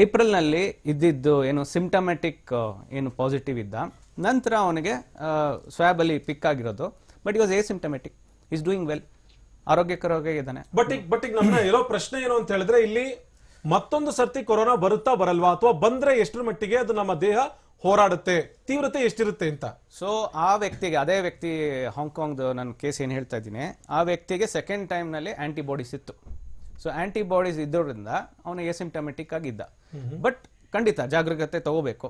ಏಪ್ರಿಲ್ನಲ್ಲಿ ಇದ್ದಿದ್ದು ಏನು ಸಿಂಪ್ಟಮೆಟಿಕ್ ಏನು ಪಾಸಿಟಿವ್ ಇದ್ದ, ನಂತರ ಅವನಿಗೆ ಸ್ವ್ಯಾಬ್ ಅಲ್ಲಿ ಪಿಕ್ ಆಗಿರೋದು, but he was asymptomatic, is doing well, ಆರೋಗ್ಯಕರವಾಗಿ ಇದ್ದಾನೆ. ಬಟ್ ಈಗ ನನ್ನ ಇರೋ ಪ್ರಶ್ನೆ ಏನು ಅಂತ ಹೇಳಿದ್ರೆ, ಇಲ್ಲಿ ಮತ್ತೊಂದು ಸರ್ತಿ ಕೊರೋನಾ ಬರುತ್ತಾ ಬರಲ್ವಾ, ಅಥವಾ ಬಂದ್ರೆ ಎಷ್ಟರ ಮಟ್ಟಿಗೆ ಅದು ನಮ್ಮ ದೇಹ ಹೋರಾಡುತ್ತೆ, ತೀವ್ರತೆ ಎಷ್ಟಿರುತ್ತೆ ಅಂತ. ಸೊ ಆ ವ್ಯಕ್ತಿಗೆ, ಅದೇ ವ್ಯಕ್ತಿ ಹಾಂಗ್ಕಾಂಗ್ ನನ್ನ ಕೇಸ್ ಏನ್ ಹೇಳ್ತಾ ಇದ್ದೀನಿ, ಆ ವ್ಯಕ್ತಿಗೆ ಸೆಕೆಂಡ್ ಟೈಮ್ ನಲ್ಲಿ ಆಂಟಿಬಾಡೀಸ್ ಇತ್ತು. ಸೊ ಆಂಟಿಬಾಡೀಸ್ ಇದ್ದೋದ್ರಿಂದ ಅವನು ಎಸಿಂಪ್ಟಮೆಟಿಕ್ ಆಗಿದ್ದ. ಬಟ್ ಖಂಡಿತ ಜಾಗರೂಕತೆ ತಗೋಬೇಕು.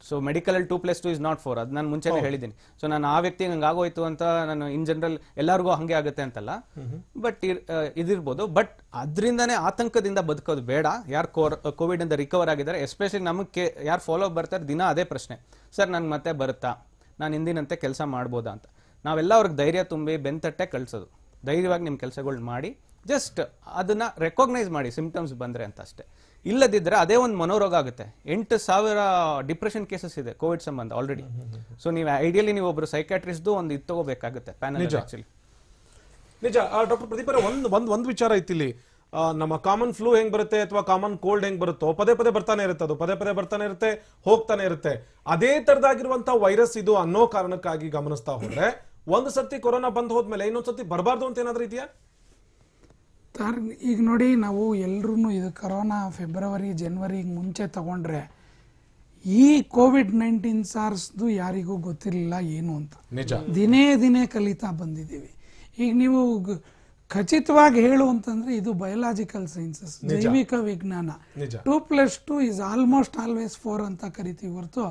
ಸೊ ಮೆಡಿಕಲ್ 2+2 is not 4, ಅದು ನಾನು ಮುಂಚೆನೇ ಹೇಳಿದ್ದೀನಿ. ಸೊ ನಾನು ಆ ವ್ಯಕ್ತಿಗೆ ಹಂಗೆ ಆಗೋಯ್ತು ಅಂತ ನಾನು ಇನ್ ಜನರಲ್ ಎಲ್ಲರಿಗೂ ಹಂಗೆ ಆಗುತ್ತೆ ಅಂತಲ್ಲ, ಬಟ್ ಇದಿರ್ಬೋದು. ಬಟ್ ಅದರಿಂದನೇ ಆತಂಕದಿಂದ ಬದುಕೋದು ಬೇಡ. ಯಾರು ಕೋವಿಡ್ ಇಂದ ರಿಕವರ್ ಆಗಿದ್ದಾರೆ, ಎಸ್ಪೆಷಲಿ ನಮಗೆ ಯಾರು ಫಾಲೋ ಬರ್ತಾರೆ, ದಿನ ಅದೇ ಪ್ರಶ್ನೆ, ಸರ್ ನನ್ಗೆ ಮತ್ತೆ ಬರುತ್ತಾ, ನಾನು ಹಿಂದಿನಂತೆ ಕೆಲಸ ಮಾಡ್ಬೋದಾ ಅಂತ. ನಾವೆಲ್ಲ ಅವ್ರಿಗೆ ಧೈರ್ಯ ತುಂಬಿ ಬೆಂತಟ್ಟೆ ಕಳ್ಸೋದು, ಧೈರ್ಯವಾಗಿ ನಿಮ್ಮ ಕೆಲಸಗಳು ಮಾಡಿ, ಜಸ್ಟ್ ಅದನ್ನ ರೆಕಾಗ್ನೈಸ್ ಮಾಡಿ ಸಿಂಪ್ಟಮ್ಸ್ ಬಂದ್ರೆ ಅಂತ ಅಷ್ಟೇ. ಇಲ್ಲದಿದ್ರೆ ಅದೇ ಒಂದು ಮನೋರೋಗ ಆಗುತ್ತೆ. 8,000 ಡಿಪ್ರೆಷನ್ ಕೇಸಸ್ ಇದೆ ಕೋವಿಡ್ ಸಂಬಂಧ ಆಲ್ರೆಡಿ. ಸೊ ನೀವು ಐಡಿಯಲಿ ನೀವು ಒಬ್ರು ಸೈಕ್ಯಾಟ್ರಿಸ್ಟ್ ಒಂದು ಇದು ತಗೋಬೇಕಾಗುತ್ತೆ ಪ್ಯಾನಲ್. ನಿಜ ಡಾಕ್ಟರ್ ಪ್ರದೀಪ್ ಅವರೇ, ಒಂದು ವಿಚಾರ ಐತಿ ಇಲ್ಲಿ. ನಮ್ಮ ಕಾಮನ್ ಫ್ಲೂ ಹೆಂಗ್ ಬರುತ್ತೆ ಅಥವಾ ಕಾಮನ್ ಕೋಲ್ಡ್ ಹೆಂಗ್ ಬರುತ್ತೋ, ಪದೇ ಪದೇ ಬರ್ತಾನೆ ಇರುತ್ತೆ, ಅದು ಪದೇ ಪದೇ ಬರ್ತಾನೆ ಇರುತ್ತೆ, ಹೋಗ್ತಾನೆ ಇರುತ್ತೆ. ಅದೇ ತರದಾಗಿರುವಂತಹ ವೈರಸ್ ಇದು ಅನ್ನೋ ಕಾರಣಕ್ಕಾಗಿ ಗಮನಿಸ್ತಾ ಹೋದ್ರೆ, ಒಂದು ಸರ್ತಿ ಕೊರೋನಾ ಬಂದ್ ಹೋದ್ಮೇಲೆ ಇನ್ನೊಂದ್ಸತಿ ಬರಬಾರ್ದು ಅಂತ ಏನಾದ್ರೂ ಇದೆಯಾ? ಈಗ ನೋಡಿ, ನಾವು ಎಲ್ರೂ ಇದು ಕರೋನಾ ಫೆಬ್ರವರಿ ಜನವರಿ ಮುಂಚೆ ತಗೊಂಡ್ರೆ ಈ ಕೋವಿಡ್-19 ಸಾರ್ಸ್ದು ಯಾರಿಗೂ ಗೊತ್ತಿರಲಿಲ್ಲ ಏನು ಅಂತ. ದಿನೇ ದಿನೇ ಕಲಿತಾ ಬಂದಿದ್ದೀವಿ. ಈಗ ನೀವು ಖಚಿತವಾಗಿ ಹೇಳು ಅಂತಂದ್ರೆ ಇದು ಬಯೋಲಾಜಿಕಲ್ ಸೈನ್ಸಸ್, ಜೈವಿಕ ವಿಜ್ಞಾನ. 2+2 is almost always 4 ಅಂತ ಕರಿತೀವಿ ಹೊರತು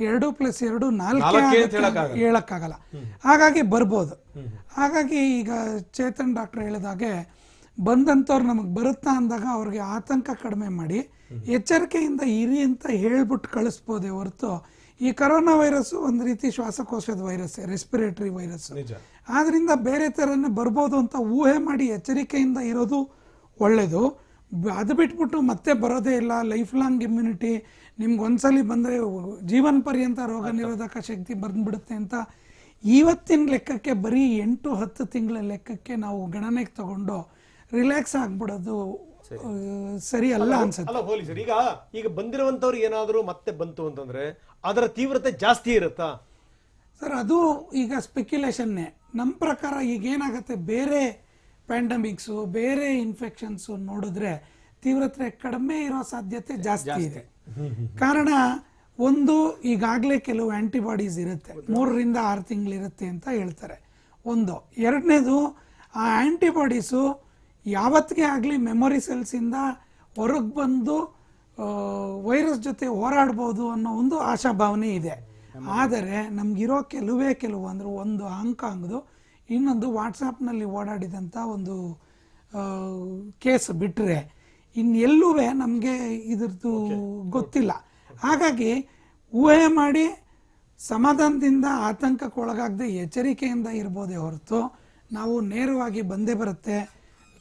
2+2 4 ಹೇಳಕ್ಕಾಗಲ್ಲ. ಹಾಗಾಗಿ ಬರ್ಬೋದು. ಹಾಗಾಗಿ ಈಗ ಚೇತನ್ ಡಾಕ್ಟರ್ ಹೇಳಿದಾಗೆ ಬಂದಂತವ್ರು ನಮಗ್ ಬರುತ್ತಾ ಅಂದಾಗ ಅವ್ರಿಗೆ ಆತಂಕ ಕಡಿಮೆ ಮಾಡಿ ಎಚ್ಚರಿಕೆಯಿಂದ ಇರಿ ಅಂತ ಹೇಳ್ಬಿಟ್ಟು ಕಳಿಸ್ಬೋದೇ ಹೊರತು, ಈ ಕರೋನಾ ವೈರಸ್ ಒಂದು ರೀತಿ ಶ್ವಾಸಕೋಶದ ವೈರಸ್, ರೆಸ್ಪಿರೇಟರಿ ವೈರಸ್. ಆದ್ರಿಂದ ಬೇರೆ ತರನೇ ಬರ್ಬೋದು ಅಂತ ಊಹೆ ಮಾಡಿ ಎಚ್ಚರಿಕೆಯಿಂದ ಇರೋದು ಒಳ್ಳೇದು. ಅದು ಬಿಟ್ಬಿಟ್ಟು ಮತ್ತೆ ಬರೋದೇ ಇಲ್ಲ, ಲೈಫ್ ಲಾಂಗ್ ಇಮ್ಯುನಿಟಿ, ನಿಮ್ಗೆ ಒಂದ್ಸಲಿ ಬಂದ್ರೆ ಜೀವನ ಪರ್ಯಂತ ರೋಗ ನಿರೋಧಕ ಶಕ್ತಿ ಬಂದ್ಬಿಡುತ್ತೆ ಅಂತ ಇವತ್ತಿನ ಲೆಕ್ಕಕ್ಕೆ, ಬರೀ 8-10 ತಿಂಗಳ ಲೆಕ್ಕಕ್ಕೆ ನಾವು ಗಣನೆಗೆ ತಗೊಂಡು ರಿಲ್ಯಾಕ್ಸ್ ಆಗ್ಬಿಡೋದು ಸರಿ ಅಲ್ಲ ಅನ್ಸುತ್ತೆ. ಅಲ್ಲ ಹೋಲಿ ಸರ್, ಈಗ ಬಂದಿರುವಂತವ್ರು ಏನಾದ್ರು ಮತ್ತೆ ಬಂತು ಅಂತಂದ್ರೆ ಅದರ ತೀವ್ರತೆ ಜಾಸ್ತಿ ಇರುತ್ತಾ ಸರ್? ಅದು ಈಗ ಸ್ಪೆಕ್ಯುಲೇಷನ್ನೇ. ನಮ್ಮ ಪ್ರಕಾರ ಈಗ ಏನಾಗುತ್ತೆ, ಬೇರೆ ಪ್ಯಾಂಡಮಿಕ್ಸು, ಬೇರೆ ಇನ್ಫೆಕ್ಷನ್ಸು ನೋಡಿದ್ರೆ ತೀವ್ರತೆ ಕಡಿಮೆ ಇರೋ ಸಾಧ್ಯತೆ ಜಾಸ್ತಿ ಇದೆ. ಕಾರಣ ಒಂದು, ಈಗಾಗಲೇ ಕೆಲವು ಆಂಟಿಬಾಡೀಸ್ ಇರುತ್ತೆ, 3ರಿಂದ 6 ತಿಂಗಳಿರುತ್ತೆ ಅಂತ ಹೇಳ್ತಾರೆ. ಒಂದು. ಎರಡನೇದು, ಆ ಆಂಟಿಬಾಡೀಸು ಯಾವತ್ತಿಗೆ ಆಗಲಿ ಮೆಮೊರಿ ಸೆಲ್ಸಿಂದ ಹೊರಗೆ ಬಂದು ವೈರಸ್ ಜೊತೆ ಹೋರಾಡ್ಬೋದು ಅನ್ನೋ ಒಂದು ಆಶಾಭಾವನೆ ಇದೆ. ಆದರೆ ನಮಗಿರೋ ಕೆಲವು ಅಂದ್ರೆ, ಒಂದು ಹಾಂಗ್ಕಾಂಗ್ದು, ಇನ್ನೊಂದು ವಾಟ್ಸಾಪ್ನಲ್ಲಿ ಓಡಾಡಿದಂಥ ಒಂದು ಕೇಸ್ ಬಿಟ್ಟರೆ ಇನ್ನೆಲ್ಲೂ ನಮಗೆ ಇದ್ರದ್ದು ಗೊತ್ತಿಲ್ಲ. ಹಾಗಾಗಿ ಊಹೆ ಮಾಡಿ ಸಮಾಧಾನದಿಂದ ಆತಂಕಕ್ಕೊಳಗಾಗದೆ ಎಚ್ಚರಿಕೆಯಿಂದ ಇರ್ಬೋದೇ ಹೊರತು ನಾವು ನೇರವಾಗಿ ಬಂದೇ ಬರುತ್ತೆ,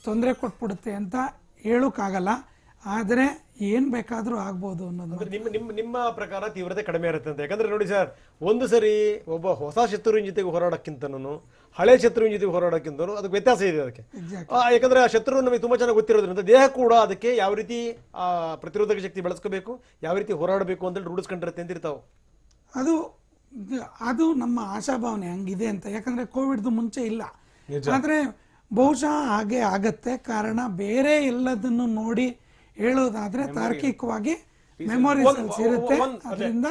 ತೊಂದರೆ ಕೊಟ್ಬಿಡುತ್ತೆ ಅಂತ ಹೇಳೋಕ್ಕಾಗಲ್ಲ. ಆದರೆ ಏನ್ ಬೇಕಾದ್ರೂ ಆಗ್ಬೋದು ಅನ್ನೋದು ನಿಮ್ಮ ಪ್ರಕಾರ ತೀವ್ರತೆ ಕಡಿಮೆ ಇರುತ್ತೆ ಅಂತ. ಯಾಕಂದ್ರೆ ನೋಡಿ ಸರ್, ಒಂದು ಸರಿ ಒಬ್ಬ ಹೊಸ ಶತ್ರುವಿನ ಜೊತೆಗೆ ಹೋರಾಡಕ್ಕಿಂತನೂ ಹಳೆ ಶತ್ರುವಿನ ಜೊತೆಗೆ ಹೋರಾಡಕ್ಕಿಂತನೂ ಅದಕ್ಕೆ ವ್ಯತ್ಯಾಸ ಇದೆ. ಅದಕ್ಕೆ ಯಾಕಂದ್ರೆ ಆ ಶತ್ರು ನಮಗೆ ತುಂಬಾ ಚೆನ್ನಾಗಿ ಗೊತ್ತಿರೋದ್ರಿಂದ ದೇಹ ಕೂಡ ಅದಕ್ಕೆ ಯಾವ ರೀತಿ ಪ್ರತಿರೋಧಕ ಶಕ್ತಿ ಬೆಳೆಸ್ಕೋಬೇಕು, ಯಾವ ರೀತಿ ಹೋರಾಡಬೇಕು ಅಂತ ರೂಢಿಸ್ಕೊಂಡಿರುತ್ತೆ ಅಂತ ಇರ್ತಾವೆ. ಅದು ನಮ್ಮ ಆಶಾಭಾವನೆ ಹಂಗಿದೆ ಅಂತ. ಯಾಕಂದ್ರೆ ಕೋವಿಡ್ದು ಮುಂಚೆ ಇಲ್ಲ, ಆದ್ರೆ ಬಹುಶಃ ಹಾಗೆ ಆಗತ್ತೆ. ಕಾರಣ ಬೇರೆ ಎಲ್ಲದನ್ನು ನೋಡಿ ಹೇಳೋದಾದ್ರೆ ತಾರ್ಕಿಕವಾಗಿ ಮೆಮೊರಿ ಸೆಲ್ಸ್ ಇರುತ್ತೆ. ಅದರಿಂದ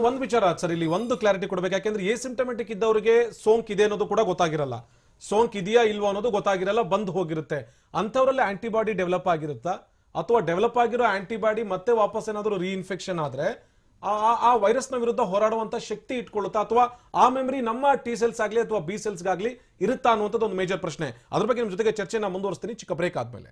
ಒಂದ್ ವಿಚಾರ ಸರ್, ಇಲ್ಲಿ ಒಂದು ಕ್ಲಾರಿಟಿ ಕೊಡ್ಬೇಕು. ಯಾಕೆಂದ್ರೆ ಎಸಿಂಪ್ಟಮೆಟಿಕ್ ಇದ್ದವರಿಗೆ ಸೋಂಕ್ ಇದೆ ಅನ್ನೋದು ಕೂಡ ಗೊತ್ತಾಗಿರಲ್ಲ, ಸೋಂಕ್ ಇದೆಯಾ ಇಲ್ವೋ ಅನ್ನೋದು ಗೊತ್ತಾಗಿರಲ್ಲ, ಬಂದ್ ಹೋಗಿರುತ್ತೆ. ಅಂತವರಲ್ಲಿ ಆಂಟಿಬಾಡಿ ಡೆವಲಪ್ ಆಗಿರುತ್ತಾ, ಅಥವಾ ಡೆವಲಪ್ ಆಗಿರೋ ಆಂಟಿಬಾಡಿ ಮತ್ತೆ ವಾಪಸ್ ಏನಾದ್ರು ರೀಇನ್ಫೆಕ್ಷನ್ ಆದ್ರೆ ಆ ವೈರಸ್ ನ ವಿರುದ್ಧ ಹೋರಾಡುವಂತ ಶಕ್ತಿ ಇಟ್ಕೊಳ್ಳುತ್ತಾ, ಅಥವಾ ಆ ಮೆಮರಿ ನಮ್ಮ ಟಿ ಸೆಲ್ಸ್ ಆಗ್ಲಿ ಅಥವಾ ಬಿ ಸೆಲ್ಸ್ ಗಾಗ್ಲಿ ಇರುತ್ತಾ ಅನ್ನುವಂಥದ್ದು ಒಂದು ಮೇಜರ್ ಪ್ರಶ್ನೆ. ಅದ್ರ ಬಗ್ಗೆ ನಿಮ್ ಜೊತೆಗೆ ಚರ್ಚೆನ ಮುಂದುವರಿಸ್ತೀನಿ ಚಿಕ್ಕ ಬ್ರೇಕ್ ಆದ್ಮೇಲೆ.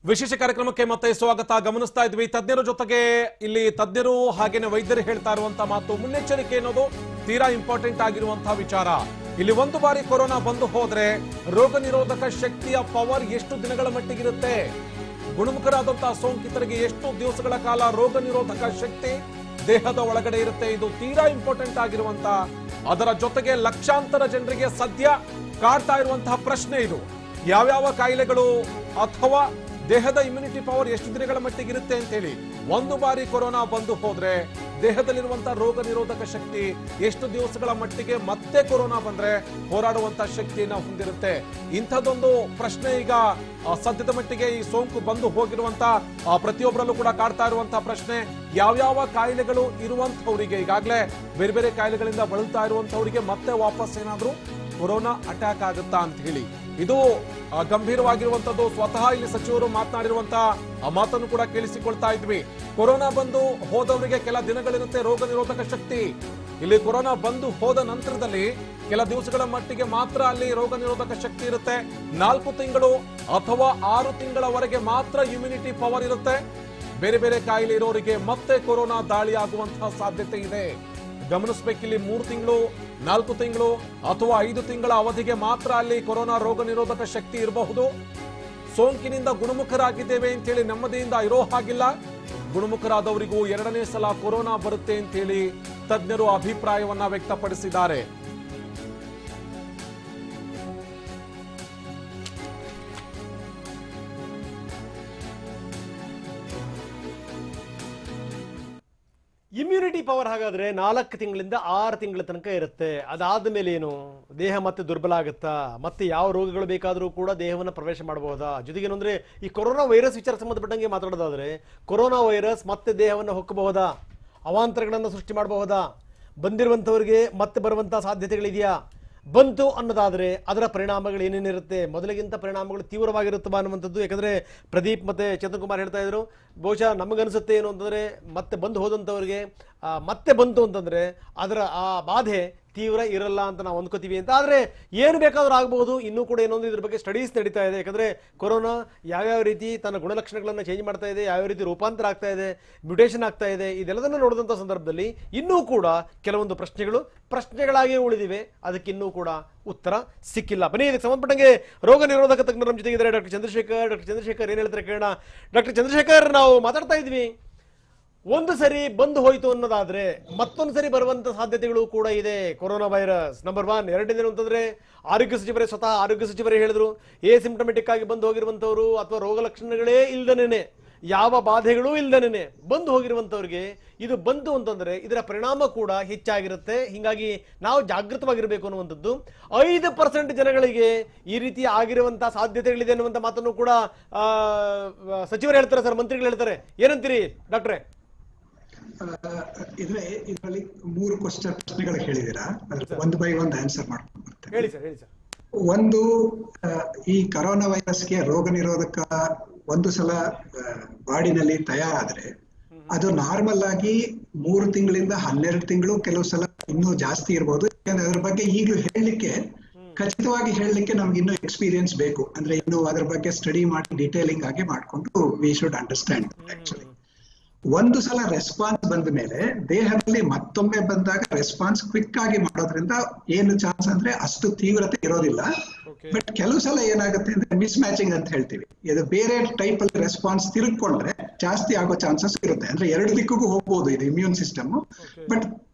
ವಿಶೇಷ ಕಾರ್ಯಕ್ರಮಕ್ಕೆ ಮತ್ತೆ ಸ್ವಾಗತ. ಗಮನಿಸ್ತಾ ಇದ್ವಿ ತಜ್ಞರ ಜೊತೆಗೆ, ಇಲ್ಲಿ ತಜ್ಞರು ಹಾಗೇನೆ ವೈದ್ಯರು ಹೇಳ್ತಾ ಇರುವಂತಹ ಮಾತು, ಮುನ್ನೆಚ್ಚರಿಕೆ ಅನ್ನೋದು ತೀರಾ ಇಂಪಾರ್ಟೆಂಟ್ ಆಗಿರುವಂತಹ ವಿಚಾರ. ಇಲ್ಲಿ ಒಂದು ಬಾರಿ ಕೊರೋನಾ ಬಂದು ಹೋದ್ರೆ ರೋಗ ನಿರೋಧಕ ಶಕ್ತಿಯ ಪವರ್ ಎಷ್ಟು ದಿನಗಳ ಮಟ್ಟಿಗಿರುತ್ತೆ, ಗುಣಮುಖರಾದಂತಹ ಸೋಂಕಿತರಿಗೆ ಎಷ್ಟು ದಿವಸಗಳ ಕಾಲ ರೋಗ ನಿರೋಧಕ ಶಕ್ತಿ ದೇಹದ ಒಳಗಡೆ ಇರುತ್ತೆ, ಇದು ತೀರಾ ಇಂಪಾರ್ಟೆಂಟ್ ಆಗಿರುವಂತ. ಅದರ ಜೊತೆಗೆ ಲಕ್ಷಾಂತರ ಜನರಿಗೆ ಸದ್ಯ ಕಾಡ್ತಾ ಇರುವಂತಹ ಪ್ರಶ್ನೆ ಇದು. ಯಾವ್ಯಾವ ಕಾಯಿಲೆಗಳು ಅಥವಾ ದೇಹದ ಇಮ್ಯುನಿಟಿ ಪವರ್ ಎಷ್ಟು ದಿನಗಳ ಮಟ್ಟಿಗೆ ಇರುತ್ತೆ ಅಂತ ಹೇಳಿ. ಒಂದು ಬಾರಿ ಕೊರೋನಾ ಬಂದು ಹೋದ್ರೆ ದೇಹದಲ್ಲಿರುವಂತಹ ರೋಗ ನಿರೋಧಕ ಶಕ್ತಿ ಎಷ್ಟು ದಿವಸಗಳ ಮಟ್ಟಿಗೆ ಮತ್ತೆ ಕೊರೋನಾ ಬಂದ್ರೆ ಹೋರಾಡುವಂತ ಶಕ್ತಿಯನ್ನ ಹೊಂದಿರುತ್ತೆ. ಇಂಥದ್ದೊಂದು ಪ್ರಶ್ನೆ ಈಗ ಸದ್ಯದ ಮಟ್ಟಿಗೆ ಈ ಸೋಂಕು ಬಂದು ಹೋಗಿರುವಂತ ಪ್ರತಿಯೊಬ್ಬರಲ್ಲೂ ಕೂಡ ಕಾಡ್ತಾ ಇರುವಂತಹ ಪ್ರಶ್ನೆ. ಯಾವ್ಯಾವ ಕಾಯಿಲೆಗಳು ಇರುವಂತವರಿಗೆ, ಈಗಾಗಲೇ ಬೇರೆ ಬೇರೆ ಕಾಯಿಲೆಗಳಿಂದ ಬಳಲ್ತಾ ಇರುವಂತವರಿಗೆ ಮತ್ತೆ ವಾಪಸ್ ಏನಾದ್ರೂ ಕೊರೋನಾ ಅಟ್ಯಾಕ್ ಆಗುತ್ತಾ ಅಂತ ಹೇಳಿ ಇದು ಗಂಭೀರವಾಗಿರುವಂತದ್ದು. ಸ್ವತಃ ಇಲ್ಲಿ ಸಚಿವರು ಮಾತನಾಡಿರುವಂತಹ ಮಾತನ್ನು ಕೂಡ ಕೇಳಿಸಿಕೊಳ್ತಾ ಇದ್ವಿ. ಕೊರೋನಾ ಬಂದು ಹೋದವರಿಗೆ ಕೆಲ ದಿನಗಳಿರುತ್ತೆ ರೋಗ ನಿರೋಧಕ ಶಕ್ತಿ. ಇಲ್ಲಿ ಕೊರೋನಾ ಬಂದು ಹೋದ ನಂತರದಲ್ಲಿ ಕೆಲ ದಿವಸಗಳ ಮಟ್ಟಿಗೆ ಮಾತ್ರ ಅಲ್ಲಿ ರೋಗ ನಿರೋಧಕ ಶಕ್ತಿ ಇರುತ್ತೆ. 4 ತಿಂಗಳು ಅಥವಾ 6 ತಿಂಗಳವರೆಗೆ ಮಾತ್ರ ಇಮ್ಯುನಿಟಿ ಪವರ್ ಇರುತ್ತೆ. ಬೇರೆ ಬೇರೆ ಕಾಯಿಲೆ ಇರೋರಿಗೆ ಮತ್ತೆ ಕೊರೋನಾ ದಾಳಿ ಆಗುವಂತಹ ಸಾಧ್ಯತೆ ಇದೆ. ಗಮನಿಸಬೇಕಿಲ್ಲಿ 3 ತಿಂಗಳು, 4 ತಿಂಗಳು ಅಥವಾ 5 ತಿಂಗಳ ಅವಧಿಗೆ ಮಾತ್ರ ಅಲ್ಲಿ ಕೊರೋನಾ ರೋಗ ನಿರೋಧಕ ಶಕ್ತಿ ಇರಬಹುದು. ಸೋಂಕಿನಿಂದ ಗುಣಮುಖರಾಗಿದ್ದೇವೆ ಅಂತೇಳಿ ನೆಮ್ಮದಿಯಿಂದ ಇರೋ ಹಾಗಿಲ್ಲ. ಗುಣಮುಖರಾದವರಿಗೂ 2ನೇ ಸಲ ಕೊರೋನಾ ಬರುತ್ತೆ ಅಂತೇಳಿ ತಜ್ಞರು ಅಭಿಪ್ರಾಯವನ್ನ ವ್ಯಕ್ತಪಡಿಸಿದ್ದಾರೆ. ಇಮ್ಯುನಿಟಿ ಪವರ್ ಹಾಗಾದ್ರೆ 4 ತಿಂಗಳಿಂದ 6 ತಿಂಗಳ ತನಕ ಇರುತ್ತೆ. ಅದಾದ ಮೇಲೆ ಏನು, ದೇಹ ಮತ್ತೆ ದುರ್ಬಲ ಆಗುತ್ತಾ, ಮತ್ತೆ ಯಾವ ರೋಗಗಳು ಬೇಕಾದರೂ ಕೂಡ ದೇಹವನ್ನು ಪ್ರವೇಶ ಮಾಡಬಹುದಾ? ಜೊತೆಗೇನು ಅಂದ್ರೆ ಈ ಕೊರೋನಾ ವೈರಸ್ ವಿಚಾರ ಸಂಬಂಧಪಟ್ಟಂಗೆ ಮಾತಾಡೋದಾದ್ರೆ ಕೊರೋನಾ ವೈರಸ್ ಮತ್ತೆ ದೇಹವನ್ನು ಹೊಕ್ಕಬಹುದಾ, ಅವಾಂತರಗಳನ್ನು ಸೃಷ್ಟಿ ಮಾಡಬಹುದಾ, ಬಂದಿರುವಂತವರಿಗೆ ಮತ್ತೆ ಬರುವಂತಹ ಸಾಧ್ಯತೆಗಳಿದೆಯಾ? ಬಂತು ಅನ್ನೋದಾದ್ರೆ ಅದರ ಪರಿಣಾಮಗಳು ಏನೇನಿರುತ್ತೆ, ಮೊದಲಿಗಿಂತ ಪರಿಣಾಮಗಳು ತೀವ್ರವಾಗಿರುತ್ತವಾ ಅನ್ನುವಂಥದ್ದು. ಯಾಕಂದ್ರೆ ಪ್ರದೀಪ್ ಮತ್ತೆ ಚೇತನ್ ಕುಮಾರ್ ಹೇಳ್ತಾ ಇದ್ರು, ಬಹುಶಃ ನಮಗನ್ಸುತ್ತೆ ಏನು ಅಂತಂದ್ರೆ ಮತ್ತೆ ಬಂದು ಹೋದಂಥವ್ರಿಗೆ ಮತ್ತೆ ಬಂತು ಅಂತಂದ್ರೆ ಅದರ ಆ ಬಾಧೆ ತೀವ್ರ ಇರಲ್ಲ ಅಂತ ನಾವು ಅಂದ್ಕೋತೀವಿ ಅಂತ. ಆದ್ರೆ ಏನು ಬೇಕಾದ್ರೂ ಆಗಬಹುದು. ಇನ್ನೂ ಕೂಡ ಏನೊಂದು ಇದ್ರ ಬಗ್ಗೆ ಸ್ಟಡೀಸ್ ನಡೀತಾ ಇದೆ. ಯಾಕಂದ್ರೆ ಕೊರೋನಾ ಯಾವ್ಯಾವ ರೀತಿ ತನ್ನ ಗುಣಲಕ್ಷಣಗಳನ್ನು ಚೇಂಜ್ ಮಾಡ್ತಾ ಇದೆ, ಯಾವ್ಯಾವ ರೀತಿ ರೂಪಾಂತರ ಆಗ್ತಾ ಇದೆ, ಮ್ಯುಟೇಷನ್ ಆಗ್ತಾ ಇದೆ, ಇದೆಲ್ಲದನ್ನ ನೋಡಿದಂಥ ಸಂದರ್ಭದಲ್ಲಿ ಇನ್ನೂ ಕೂಡ ಕೆಲವೊಂದು ಪ್ರಶ್ನೆಗಳಾಗಿ ಉಳಿದಿವೆ. ಅದಕ್ಕೆ ಇನ್ನೂ ಕೂಡ ಉತ್ತರ ಸಿಕ್ಕಿಲ್ಲ. ಬನ್ನಿ ಇದಕ್ಕೆ ಸಂಬಂಧಪಟ್ಟಂಗೆ ರೋಗ ನಿರೋಧಕ ತಜ್ಞರು ನಮ್ಮ ಜೊತೆಗಿದ್ದಾರೆ. ಡಾಕ್ಟರ್ ಚಂದ್ರಶೇಖರ್ ಏನ್ ಹೇಳ್ತಾರೆ ಕೇಳೋಣ. ಡಾಕ್ಟರ್ ಚಂದ್ರಶೇಖರ್, ನಾವು ಮಾತಾಡ್ತಾ ಇದ್ವಿ, ಒಂದು ಸರಿ ಬಂದು ಹೋಯ್ತು ಅನ್ನೋದಾದ್ರೆ ಮತ್ತೊಂದು ಸರಿ ಬರುವಂತ ಸಾಧ್ಯತೆಗಳು ಕೂಡ ಇದೆ ಕೊರೋನಾ ವೈರಸ್. ನಂಬರ್ 1. ಎರಡನೇದೇನು ಅಂತಂದ್ರೆ ಸ್ವತಃ ಆರೋಗ್ಯ ಸಚಿವರೇ ಹೇಳಿದ್ರು, ಸಿಂಪ್ಟಮೆಟಿಕ್ ಆಗಿ ಬಂದು ಹೋಗಿರುವಂತವ್ರು ಅಥವಾ ರೋಗ ಲಕ್ಷಣಗಳೇ ಇಲ್ದನೇನೆ, ಯಾವ ಬಾಧೆಗಳೂ ಇಲ್ದನೇನೆ ಬಂದು ಹೋಗಿರುವಂತವ್ರಿಗೆ ಇದು ಬಂತು ಅಂತಂದ್ರೆ ಇದರ ಪರಿಣಾಮ ಕೂಡ ಹೆಚ್ಚಾಗಿರುತ್ತೆ. ಹೀಗಾಗಿ ನಾವು ಜಾಗೃತವಾಗಿರ್ಬೇಕು ಅನ್ನುವಂಥದ್ದು. 5% ಜನಗಳಿಗೆ ಈ ರೀತಿ ಆಗಿರುವಂತಹ ಸಾಧ್ಯತೆಗಳಿದೆ ಅನ್ನುವಂಥ ಮಾತನ್ನು ಕೂಡ ಸಚಿವರು ಹೇಳ್ತಾರೆ, ಸರ್ ಮಂತ್ರಿಗಳು ಹೇಳ್ತಾರೆ. ಏನಂತೀರಿ ಡಾಕ್ಟ್ರೆ? ಇದರಲ್ಲಿ 3 ಪ್ರಶ್ನೆಗಳು ಹೇಳಿದೀರಾ, ಒಂದು ಬೈ ಒಂದು ಆನ್ಸರ್ ಮಾಡ್ಕೊಂಡು ಬರ್ತೇನೆ. ಹೇಳಿ ಸರ್. ಒಂದು, ಈ ಕರೋನಾ ವೈರಸ್ಗೆ ರೋಗ ನಿರೋಧಕ ಒಂದು ಸಲ ಬಾಡಿನಲ್ಲಿ ತಯಾರಾದ್ರೆ ಅದು ನಾರ್ಮಲ್ ಆಗಿ 3 ತಿಂಗಳಿಂದ 12 ತಿಂಗಳು, ಕೆಲವು ಸಲ ಇನ್ನೂ ಜಾಸ್ತಿ ಇರಬಹುದು. ಯಾಕಂದ್ರೆ ಅದ್ರ ಬಗ್ಗೆ ಈಗಲೂ ಹೇಳಲಿಕ್ಕೆ, ಖಚಿತವಾಗಿ ಹೇಳಲಿಕ್ಕೆ ನಮ್ಗೆ ಇನ್ನೂ ಎಕ್ಸ್ಪೀರಿಯನ್ಸ್ ಬೇಕು. ಅಂದ್ರೆ ಇನ್ನು ಅದ್ರ ಬಗ್ಗೆ ಸ್ಟಡಿ ಮಾಡಿ ಡೀಟೇಲಿಂಗ್ ಆಗಿ ಮಾಡ್ಕೊಂಡು ವಿ ಶುಡ್ ಅಂಡರ್ಸ್ಟ್ಯಾಂಡ್. ಆಕ್ಚುಲಿ ಒಂದು ಸಲ ರೆಸ್ಪಾನ್ಸ್ ಬಂದ ಮೇಲೆ ದೇಹದಲ್ಲಿ ಮತ್ತೊಮ್ಮೆ ಬಂದಾಗ ರೆಸ್ಪಾನ್ಸ್ ಕ್ವಿಕ್ ಆಗಿ ಮಾಡೋದ್ರಿಂದ ಏನು ಚಾನ್ಸ್ ಅಂದ್ರೆ ಅಷ್ಟು ತೀವ್ರತೆ ಇರೋದಿಲ್ಲ. ಬಟ್ ಕೆಲವು ಸಲ ಏನಾಗುತ್ತೆ ಅಂದ್ರೆ ಮಿಸ್ ಮ್ಯಾಚಿಂಗ್ ಅಂತ ಹೇಳ್ತೀವಿ. ಇದು ಬೇರೆ ಟೈಪ್ ಅಲ್ಲಿ ರೆಸ್ಪಾನ್ಸ್ ತಿರುಗ್ಕೊಂಡ್ರೆ ಜಾಸ್ತಿ ಆಗೋ ಚಾನ್ಸಸ್ ಇರುತ್ತೆ. ಅಂದ್ರೆ 2 ದಿಕ್ಕಿಗೂ ಹೋಗ್ಬೋದು ಇದು ಇಮ್ಯೂನ್ ಸಿಸ್ಟಮ್. ಬಟ್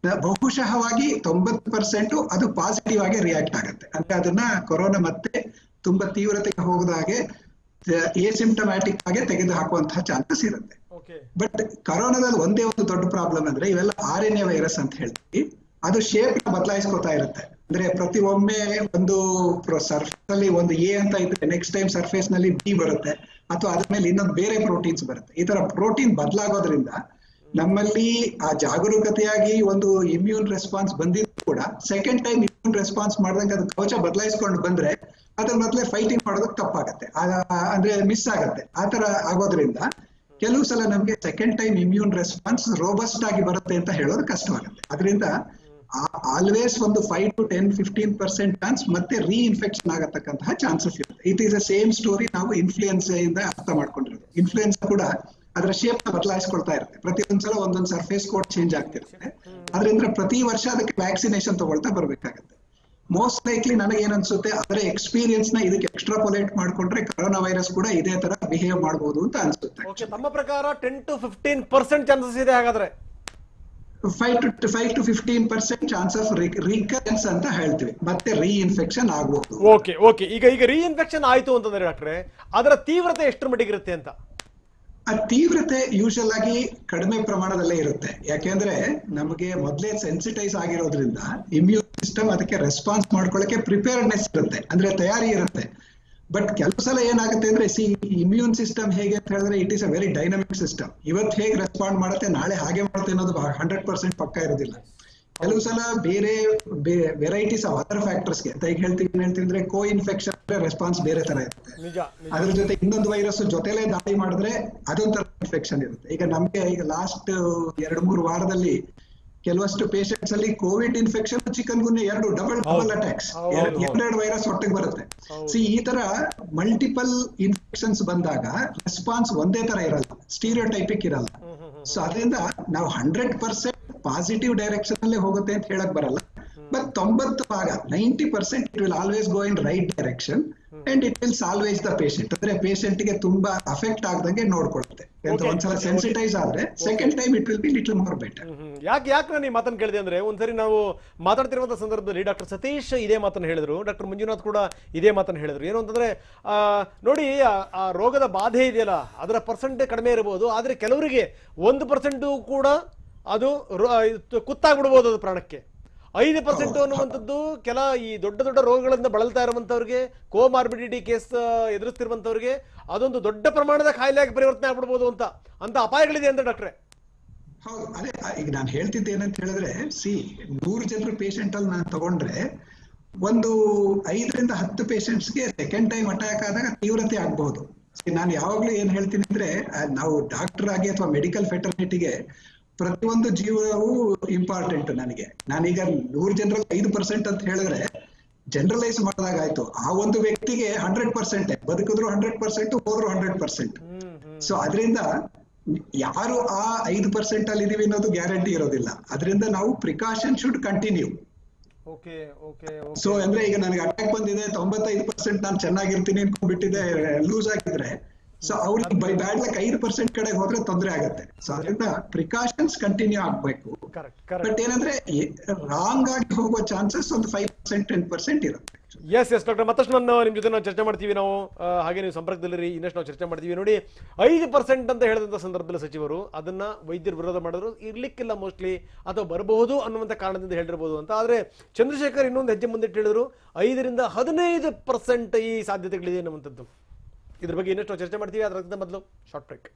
ಬಹುಶಃವಾಗಿ 90% ಅದು ಪಾಸಿಟಿವ್ ಆಗಿ ರಿಯಾಕ್ಟ್ ಆಗುತ್ತೆ. ಅಂದ್ರೆ ಅದನ್ನ ಕೊರೋನಾ ಮತ್ತೆ ತುಂಬಾ ತೀವ್ರತೆಗೆ ಹೋಗದ ಹಾಗೆ ಎಸಿಂಪ್ಟಮ್ಯಾಟಿಕ್ ಆಗಿ ತೆಗೆದು ಹಾಕುವಂತಹ ಚಾನ್ಸಸ್ ಇರುತ್ತೆ. ಬಟ್ ಕರೋನಾದಲ್ಲಿ ಒಂದೇ ಒಂದು ದೊಡ್ಡ ಪ್ರಾಬ್ಲಮ್ ಅಂದ್ರೆ ಇವೆಲ್ಲ RNA ವೈರಸ್ ಅಂತ ಹೇಳ್ತೀವಿ. ಅದು ಶೇಪ್ ಬದಲಾಯಿಸ್ಕೊತಾ ಇರುತ್ತೆ. ಅಂದ್ರೆ ಪ್ರತಿ ಒಮ್ಮೆ ಒಂದು ಸರ್ಫೇಸ್ ಅಲ್ಲಿ ಒಂದು A ಅಂತ ಇದ್ರೆ ನೆಕ್ಸ್ಟ್ ಟೈಮ್ ಸರ್ಫೇಸ್ ನಲ್ಲಿ B ಬರುತ್ತೆ, ಅಥವಾ ಅದ್ರ ಮೇಲೆ ಇನ್ನೊಂದು ಬೇರೆ ಪ್ರೋಟೀನ್ಸ್ ಬರುತ್ತೆ. ಈ ತರ ಪ್ರೋಟೀನ್ ಬದಲಾಗೋದ್ರಿಂದ ನಮ್ಮಲ್ಲಿ ಆ ಜಾಗರೂಕತೆಯಾಗಿ ಒಂದು ಇಮ್ಯೂನ್ ರೆಸ್ಪಾನ್ಸ್ ಬಂದಿದ್ರು ಕೂಡ ಸೆಕೆಂಡ್ ಟೈಮ್ ಇಮ್ಯೂನ್ ರೆಸ್ಪಾನ್ಸ್ ಮಾಡಿದಂಗೆ ಅದು ಕವಚ ಬದಲಾಯಿಸ್ಕೊಂಡು ಬಂದ್ರೆ ಅದ್ರ ಮೊದಲೇ ಫೈಟಿಂಗ್ ಮಾಡೋದಕ್ಕೆ ತಪ್ಪಾಗತ್ತೆ, ಅಂದ್ರೆ ಮಿಸ್ ಆಗತ್ತೆ. ಆ ತರ ಆಗೋದ್ರಿಂದ ಕೆಲವು ಸಲ ನಮ್ಗೆ second time immune response robust ಆಗಿ ಬರುತ್ತೆ ಅಂತ ಹೇಳೋದು ಕಷ್ಟವಾಗುತ್ತೆ. ಅದರಿಂದ ಆಲ್ವೇಸ್ ಒಂದು 5 to 10-15% ಚಾನ್ಸ್ ಮತ್ತೆ ರೀಇನ್ಫೆಕ್ಷನ್ ಆಗತಕ್ಕಂತಹ ಚಾನ್ಸಸ್ ಇರುತ್ತೆ. It is a same story ನಾವು ಇನ್ಫ್ಲೂಯೆನ್ಸಾ ಇಂದ ಅರ್ಥ ಮಾಡ್ಕೊಂಡಿರೋದು. ಇನ್ಫ್ಲೂಯೆನ್ಸಾ ಕೂಡ ಅದರ ಶೇಪ್ ಬದಲಾಯಿಸ್ಕೊಳ್ತಾ ಇರುತ್ತೆ. ಪ್ರತಿ ಒಂದ್ಸಲ ಒಂದೊಂದು ಸರ್ಫೇಸ್ ಕೋಡ್ ಚೇಂಜ್ ಆಗ್ತಿರುತ್ತೆ. ಅದರಿಂದ ಪ್ರತಿ ವರ್ಷ ಅದಕ್ಕೆ ವ್ಯಾಕ್ಸಿನೇಷನ್ ತಗೊಳ್ತಾ ಬರ್ಬೇಕಾಗತ್ತೆ. ಮೋಸ್ಟ್ ಲೈಕ್ಲಿ ನನಗೆ ಏನ್ ಅನ್ಸುತ್ತೆ, ಅದರ ಎಕ್ಸ್ಪೀರಿಯನ್ಸ್ ನ ಇದಕ್ಕೆ ಎಕ್ಸ್ಟ್ರಾಪೊಲೇಟ್ ಮಾಡ್ಕೊಂಡ್ರೆ ಕರೋನಾ ವೈರಸ್ ಕೂಡ ಇದೇ ತರ ಬಿಹೇವ್ ಮಾಡಬಹುದು ಅಂತ ಅನ್ಸುತ್ತೆ. ಓಕೆ, ತಮ್ಮ ಪ್ರಕಾರ 10 to 15% ಚಾನ್ಸಸ್ ಇದೆ ಹಾಗಾದ್ರೆ? 5 to 15% ಚಾನ್ಸ್ ಆಫ್ ರಿಕರೆನ್ಸ್ ಅಂತ ಹೇಳ್ತೀವಿ, ಮತ್ತೆ ರೀಇನ್ಫೆಕ್ಷನ್ ಆಗಬಹುದು. ಓಕೆ ಓಕೆ, ಈಗ ರೀಇನ್ಫೆಕ್ಷನ್ ಆಯ್ತು ಅಂತಂದ್ರೆ ಡಾಕ್ಟ್ರೆ, ಅದರ ತೀವ್ರತೆ ಎಷ್ಟರ ಮಟ್ಟಿಗೆ ಇರುತ್ತೆ ಅಂತ? ಆ ತೀವ್ರತೆ ಯೂಶಲ್ ಆಗಿ ಕಡಿಮೆ ಪ್ರಮಾಣದಲ್ಲೇ ಇರುತ್ತೆ. ಯಾಕೆಂದ್ರೆ ನಮಗೆ ಮೊದಲೇ ಸೆನ್ಸಿಟೈಸ್ ಆಗಿರೋದ್ರಿಂದ ಇಮ್ಯೂನ್ ಸಿಸ್ಟಮ್ ಅದಕ್ಕೆ ರೆಸ್ಪಾನ್ಸ್ ಮಾಡ್ಕೊಳ್ಳಕ್ಕೆ ಪ್ರಿಪೇರ್ಡ್ನೆಸ್ ಇರುತ್ತೆ, ಅಂದ್ರೆ ತಯಾರಿ ಇರುತ್ತೆ. ಬಟ್ ಕೆಲವು ಸಲ ಏನಾಗುತ್ತೆ ಅಂದ್ರೆ ಇಮ್ಯೂನ್ ಸಿಸ್ಟಮ್ ಹೇಗೆ ಅಂತ ಹೇಳಿದ್ರೆ it is a very dynamic system. ಇವತ್ತು ಹೇಗೆ ರೆಸ್ಪಾಂಡ್ ಮಾಡುತ್ತೆ, ನಾಳೆ ಹಾಗೆ ಮಾಡುತ್ತೆ ಅನ್ನೋದು 100% ಪಕ್ಕ ಇರೋದಿಲ್ಲ. ಕೆಲವು ಸಲ ಬೇರೆ ವೆರೈಟೀಸ್ ಆಫ್ ಅದರ್ ಫ್ಯಾಕ್ಟರ್ಸ್ಗೆ ಅಂತ ಈಗ ಹೇಳ್ತಿದ್ರೆ ಕೋ ಇನ್ಫೆಕ್ಷನ್ ರೆಸ್ಪಾನ್ಸ್ ಬೇರೆ ತರ ಇರುತ್ತೆ. ಅದ್ರ ಜೊತೆ ಇನ್ನೊಂದು ವೈರಸ್ ಜೊತೆಲೇ ದಾಳಿ ಮಾಡಿದ್ರೆ ಅದೊಂಥರ ಇನ್ಫೆಕ್ಷನ್ ಇರುತ್ತೆ. ಈಗ ನಮ್ಗೆ ಲಾಸ್ಟ್ 2-3 ವಾರದಲ್ಲಿ ಕೆಲವಷ್ಟು ಪೇಷಂಟ್ಸ್ ಅಲ್ಲಿ Covid infection, chikungunya double attacks, ಎರಡು ವೈರಸ್ ಒಟ್ಟಿಗೆ ಬರುತ್ತೆ. ಈ ತರ ಮಲ್ಟಿಪಲ್ ಇನ್ಫೆಕ್ಷನ್ಸ್ ಬಂದಾಗ ರೆಸ್ಪಾನ್ಸ್ ಒಂದೇ ತರ ಇರಲ್ಲ, ಸ್ಟೀರಿಯೋಟೈಪಿಕ್ ಇರಲ್ಲ. ಸೊ ಅದರಿಂದ ನಾವು 100% ಪಾಸಿಟಿವ್ ಡೈರೆಕ್ಷನ್ ಅಲ್ಲೇ ಹೋಗುತ್ತೆ ಅಂತ ಹೇಳಕ್ ಬರಲ್ಲ. But 90% it will always go in right direction and it will salvage the patient. ಅಂದ್ರೆ ಪೇಷಂಟ್ ಗೆ ತುಂಬಾ ಅಫೆಕ್ಟ್ ಆಗದಂಗೆ ನೋಡ್ಕೊಳುತ್ತೆ. ಒಂದ್ಸಲ ಸೆನ್ಸಿಟೈಸ್ ಆದ್ರೆ second time it will be little more better. ಯಾಕೆ ನಾನು ಈ ಮಾತನ್ನು ಕೇಳಿದೆ ಅಂದ್ರೆ, ಒಂದ್ಸರಿ ನಾವು ಮಾತಾಡ್ತಿರುವಂತಹ ಸಂದರ್ಭದಲ್ಲಿ ಡಾಕ್ಟರ್ ಸತೀಶ್ ಇದೇ ಮಾತನ್ನು ಹೇಳಿದ್ರು, ಡಾಕ್ಟರ್ ಮಂಜುನಾಥ್ ಕೂಡ ಇದೇ ಮಾತನ್ನು ಹೇಳಿದ್ರು. ಏನು ಅಂತಂದ್ರೆ, ನೋಡಿ ಆ ರೋಗದ ಬಾಧೆ ಇದೆಯಲ್ಲ ಅದರ ಪರ್ಸೆಂಟೇ ಕಡಿಮೆ ಇರಬಹುದು, ಆದ್ರೆ ಕೆಲವರಿಗೆ 1% ಕೂಡ ಅದು ಕುತ್ತಾಗ್ಬಿಡ್ಬೋದು ಅದು ಪ್ರಾಣಕ್ಕೆ. 5% ಅನ್ನುವಂಥದ್ದು ಈ ದೊಡ್ಡ ರೋಗಗಳಿಂದ ಬಳಲ್ತಾ ಇರುವಂತವ್ರಿಗೆ, ಕೋಮಾರ್ಬಿಡಿಟಿ ಕೇಸ್ ಎದುರಿಸ್ತಿರುವಂತವ್ರಿಗೆ ಅದೊಂದು ದೊಡ್ಡ ಪ್ರಮಾಣದ ಕಾಯಿಲೆಯಾಗಿ ಪರಿವರ್ತನೆ ಆಗ್ಬಿಡ್ಬೋದು ಅಂತ ಅಪಾಯಗಳಿದೆ ಅಂತ ಡಾಕ್ಟ್ರೆ. ಹೌದು, ಅದೇ ಈಗ ನಾನು ಹೇಳ್ತಿದ್ದೇನಂತ ಹೇಳಿದ್ರೆ, 100 ಜನರು ಪೇಷಂಟ್ ಅಲ್ಲಿ ನಾನು ತಗೊಂಡ್ರೆ ಒಂದು 5ರಿಂದ 10 ಪೇಷಂಟ್ಸ್ಗೆ ಸೆಕೆಂಡ್ ಟೈಮ್ ಅಟ್ಯಾಕ್ ಆದಾಗ ತೀವ್ರತೆ ಆಗ್ಬಹುದು. ನಾನು ಯಾವಾಗ್ಲೂ ಏನ್ ಹೇಳ್ತೀನಿ ಅಂದ್ರೆ, ನಾವು ಡಾಕ್ಟರ್ ಆಗಿ ಅಥವಾ ಮೆಡಿಕಲ್ ಫೆಟರ್ನಿಟಿಗೆ ಪ್ರತಿಯೊಂದು ಜೀವವು ಇಂಪಾರ್ಟೆಂಟ್. ನಾನೀಗ 100 ಜನರಲ್ಲಿ 5% ಅಂತ ಹೇಳಿದ್ರೆ ಜನರಲೈಸ್ ಮಾಡಿದಾಗ ಆಯ್ತು. ಆ ಒಂದು ವ್ಯಕ್ತಿಗೆ 100% ಬದುಕಿದ್ರು 100%, ಹೋದ್ರು 100%. ಸೊ ಅದರಿಂದ ಯಾರು ಆ 5% ಅಲ್ಲಿ ಇದೀವಿ ಅನ್ನೋದು ಗ್ಯಾರಂಟಿ ಇರೋದಿಲ್ಲ. ಅದರಿಂದ ನಾವು ಪ್ರಿಕಾಷನ್ ಶುಡ್ ಕಂಟಿನ್ಯೂ. ಸೊ ಅಂದ್ರೆ ಈಗ ನನಗೆ ಅಟ್ಯಾಕ್ ಬಂದಿದೆ, 95% ನಾನು ಚೆನ್ನಾಗಿರ್ತೀನಿ ಅನ್ಕೊಂಡ್ಬಿಟ್ಟಿದೆ, ಲೂಸ್ ಆಗಿದ್ರೆ, ಸೊ ಅವ್ರಿಗೆ ಬೈ ಬ್ಯಾಡ್ ಲಕ್ 5% ಕಡೆಗೆ ಹೋದ್ರೆ ತೊಂದರೆ ಆಗುತ್ತೆ. ಸೊ ಅದರಿಂದ ಪ್ರಿಕಾಷನ್ಸ್ ಕಂಟಿನ್ಯೂ ಆಗ್ಬೇಕು. ಬಟ್ ಏನಂದ್ರೆ ರಾಂಗ್ ಆಗಿ ಹೋಗುವ ಚಾನ್ಸಸ್ ಒಂದು 5% 10% ಇರುತ್ತೆ. ಎಸ್ ಡಾಕ್ಟರ್, ಮತ್ತಷ್ಟು ನಿಮ್ ಜೊತೆ ನಾವು ಚರ್ಚೆ ಮಾಡ್ತೀವಿ. ನಾವು ಹಾಗೆ ನೀವು ಸಂಪರ್ಕದಲ್ಲಿ ಇನ್ನಷ್ಟು ನಾವು ಚರ್ಚೆ ಮಾಡ್ತೀವಿ. ನೋಡಿ, 5% ಅಂತ ಹೇಳಿದಂತ ಸಂದರ್ಭದಲ್ಲಿ ಸಚಿವರು ಅದನ್ನ ವೈದ್ಯರು ವಿರೋಧ ಮಾಡಿದ್ರು, ಇರ್ಲಿಕ್ಕಿಲ್ಲ ಮೋಸ್ಟ್ಲಿ, ಅಥವಾ ಬರಬಹುದು ಅನ್ನುವಂತ ಕಾರಣದಿಂದ ಹೇಳಿರ್ಬೋದು ಅಂತ. ಆದ್ರೆ ಚಂದ್ರಶೇಖರ್ ಇನ್ನೊಂದು ಹೆಜ್ಜೆ ಮುಂದಿಟ್ಟು ಹೇಳಿದ್ರು, 5ರಿಂದ 15% ಈ ಸಾಧ್ಯತೆಗಳಿದೆ ಅನ್ನುವಂಥದ್ದು. ಇದ್ರ ಬಗ್ಗೆ ಇನ್ನಷ್ಟು ಚರ್ಚೆ ಮಾಡ್ತೀವಿ. ಅದರ ಮೊದಲು ಶಾರ್ಟ್ ಬ್ರೇಕ್.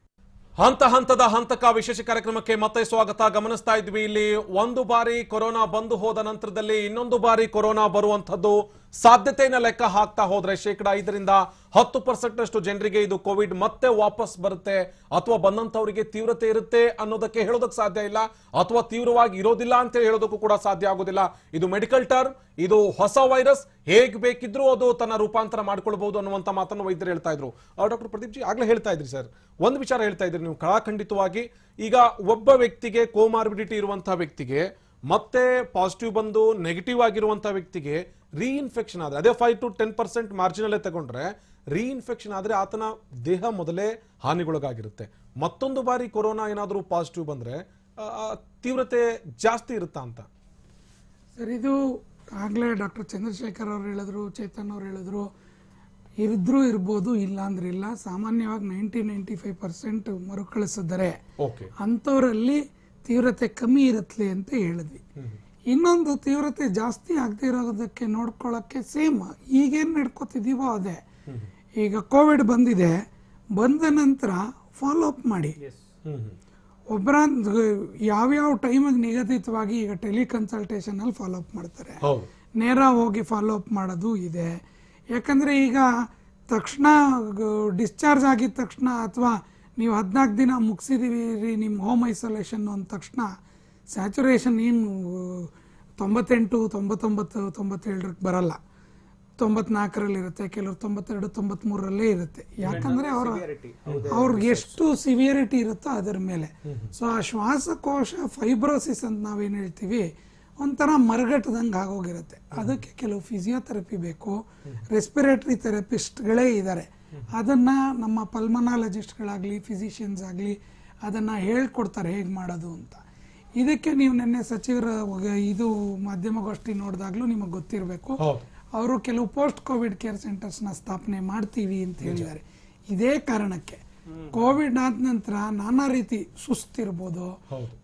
ಹಂತದ ಹಂತಕ ವಿಶೇಷ ಕಾರ್ಯಕ್ರಮಕ್ಕೆ ಮತ್ತೆ ಸ್ವಾಗತ. ಗಮನಿಸ್ತಾ ಇದ್ವಿ, ಇಲ್ಲಿ ಒಂದು ಬಾರಿ ಕೊರೋನಾ ಬಂದು ಹೋದ ನಂತರದಲ್ಲಿ ಇನ್ನೊಂದು ಬಾರಿ ಕೊರೋನಾ ಬರುವಂತದ್ದು ಸಾಧ್ಯತೆಯನ್ನು ಲೆಕ್ಕ ಹಾಕ್ತಾ ಹೋದ್ರೆ 5% 10% ಜನರಿಗೆ ಇದು ಕೋವಿಡ್ ಮತ್ತೆ ವಾಪಸ್ ಬರುತ್ತೆ, ಅಥವಾ ಬಂದಂತವರಿಗೆ ತೀವ್ರತೆ ಇರುತ್ತೆ ಅನ್ನೋದಕ್ಕೆ ಹೇಳೋದಕ್ಕೆ ಸಾಧ್ಯ ಇಲ್ಲ, ಅಥವಾ ತೀವ್ರವಾಗಿ ಇರೋದಿಲ್ಲ ಅಂತ ಹೇಳೋದಕ್ಕೂ ಕೂಡ ಸಾಧ್ಯ ಆಗೋದಿಲ್ಲ. ಇದು ಮೆಡಿಕಲ್ ಟರ್ಮ್, ಇದು ಹೊಸ ವೈರಸ್, ಹೇಗ್ ಬೇಕಿದ್ರೂ ಅದು ತನ್ನ ರೂಪಾಂತರ ಮಾಡ್ಕೊಳ್ಬಹುದು ಅನ್ನುವಂತ ಮಾತನ್ನು ವೈದ್ಯರು ಹೇಳ್ತಾ ಇದ್ರು. ಡಾಕ್ಟರ್ ಪ್ರದೀಪ್ ಜಿ ಆಗ್ಲೇ ಹೇಳ್ತಾ ಇದ್ರಿ ಸರ್, ಒಂದು ವಿಚಾರ ಹೇಳ್ತಾ ಇದ್ರಿ ನೀವು ಖಂಡಿತವಾಗಿ. ಈಗ ಒಬ್ಬ ವ್ಯಕ್ತಿಗೆ ಕೋಮಾರ್ಬಿಡಿಟಿ ಇರುವಂತಹ ವ್ಯಕ್ತಿಗೆ ಮತ್ತೆ ಪಾಸಿಟಿವ್ ಬಂದು ನೆಗೆಟಿವ್ ಆಗಿರುವಂತಹ ವ್ಯಕ್ತಿಗೆ ರೀಇನ್ಫೆಕ್ಷನ್ ಆದ್ರೆ, ಅದೇ 5 to 10% ಮಾರ್ಜಿನಲ್ಲೇ ತಗೊಂಡ್ರೆ ರೀಇನ್ಫೆಕ್ಷನ್ ಆದ್ರೆ ಆತನ ದೇಹ ಮೊದಲೇ ಹಾನಿಗೊಳಗಾಗಿರುತ್ತೆ. ಮತ್ತೊಂದು ಬಾರಿ ಕೊರೋನಾ ಏನಾದರೂ ಪಾಸಿಟಿವ್ ಬಂದ್ರೆ ತೀವ್ರತೆ ಜಾಸ್ತಿ ಇರುತ್ತಾ ಅಂತ ಸರ್? ಇದು ಆಗ್ಲೇ ಡಾಕ್ಟರ್ ಚಂದ್ರಶೇಖರ್ ಅವ್ರು ಹೇಳಿದ್ರು, ಚೇತನ್ ಅವ್ರು ಹೇಳಿದ್ರು, ಇದ್ರೂ ಇರ್ಬೋದು, ಇಲ್ಲ ಅಂದ್ರೆ ಇಲ್ಲ. ಸಾಮಾನ್ಯವಾಗಿ 90-95% ಮರುಕಳಿಸಿದರೆ ಅಂಥವರಲ್ಲಿ ತೀವ್ರತೆ ಕಮ್ಮಿ ಇರುತ್ತಲೆ ಅಂತ ಹೇಳಿದ್ವಿ. ಇನ್ನೊಂದು ತೀವ್ರತೆ ಜಾಸ್ತಿ ಆಗದೆ ಇರೋದಕ್ಕೆ ನೋಡ್ಕೊಳ್ಳೋಕ್ಕೆ ಸೇಮ್ ಈಗೇನು ನಡ್ಕೋತಿದ್ದೀವೋ ಅದೇ. ಈಗ ಕೋವಿಡ್ ಬಂದಿದೆ, ಬಂದ ನಂತರ ಫಾಲೋ ಅಪ್ ಮಾಡಿ. ಒಬ್ಬರ ಯಾವ್ಯಾವ ಟೈಮಿಗೆ ನಿಗದಿತವಾಗಿ ಈಗ ಟೆಲಿಕನ್ಸಲ್ಟೇಷನ್ ಅಲ್ಲಿ ಫಾಲೋ ಅಪ್ ಮಾಡ್ತಾರೆ, ನೇರ ಹೋಗಿ ಫಾಲೋ ಅಪ್ ಮಾಡೋದು ಇದೆ. ಯಾಕಂದ್ರೆ ಈಗ ತಕ್ಷಣ ಡಿಸ್ಚಾರ್ಜ್ ಆಗಿದ ತಕ್ಷಣ, ಅಥವಾ ನೀವು 14 ದಿನ ಮುಗಿಸಿದೀವಿ ನಿಮ್ಮ ಹೋಮ್ ಐಸೋಲೇಷನ್ ಅಂದ ತಕ್ಷಣ ಸ್ಯಾಚುರೇಷನ್ ಏನು 98, 99, 97 ಬರಲ್ಲ, 94ರಲ್ಲಿ ಇರುತ್ತೆ, ಕೆಲವರು 92, 93ರಲ್ಲೇ ಇರುತ್ತೆ. ಯಾಕಂದ್ರೆ ಅವ್ರಿಗೆ ಎಷ್ಟು ಸಿವಿಯರಿಟಿ ಇರುತ್ತೋ ಅದರ ಮೇಲೆ. ಸೊ ಆ ಶ್ವಾಸಕೋಶ ಫೈಬ್ರೋಸಿಸ್ ಅಂತ ನಾವೇನು ಹೇಳ್ತೀವಿ, ಒಂಥರ ಮರಗಟ್ಟದಂಗೆ ಆಗೋಗಿರುತ್ತೆ. ಅದಕ್ಕೆ ಕೆಲವು ಫಿಸಿಯೋಥೆರಪಿ ಬೇಕು, ರೆಸ್ಪಿರೇಟರಿ ಥೆರಪಿಸ್ಟ್ಗಳೇ ಇದ್ದಾರೆ. ಅದನ್ನು ನಮ್ಮ ಪಲ್ಮನಾಲಜಿಸ್ಟ್ಗಳಾಗಲಿ ಫಿಸಿಷಿಯನ್ಸ್ ಆಗಲಿ ಅದನ್ನು ಹೇಳ್ಕೊಡ್ತಾರೆ ಹೇಗೆ ಮಾಡೋದು ಅಂತ. ಇದಕ್ಕೆ ನೀವು ನಿನ್ನೆ ಸಚಿವರ ಇದು ಮಾಧ್ಯಮಗೋಷ್ಠಿ ನೋಡಿದಾಗಲೂ ನಿಮಗೆ ಗೊತ್ತಿರಬೇಕು, ಅವರು ಕೆಲವು ಪೋಸ್ಟ್ ಕೋವಿಡ್ ಕೇರ್ ಸೆಂಟರ್ಸ್ನ ಸ್ಥಾಪನೆ ಮಾಡ್ತೀವಿ ಅಂತ ಹೇಳಿದ್ದಾರೆ. ಇದೇ ಕಾರಣಕ್ಕೆ ಕೋವಿಡ್ ಆದ ನಂತರ ನಾನಾ ರೀತಿ ಸುಸ್ತಿರ್ಬೋದು,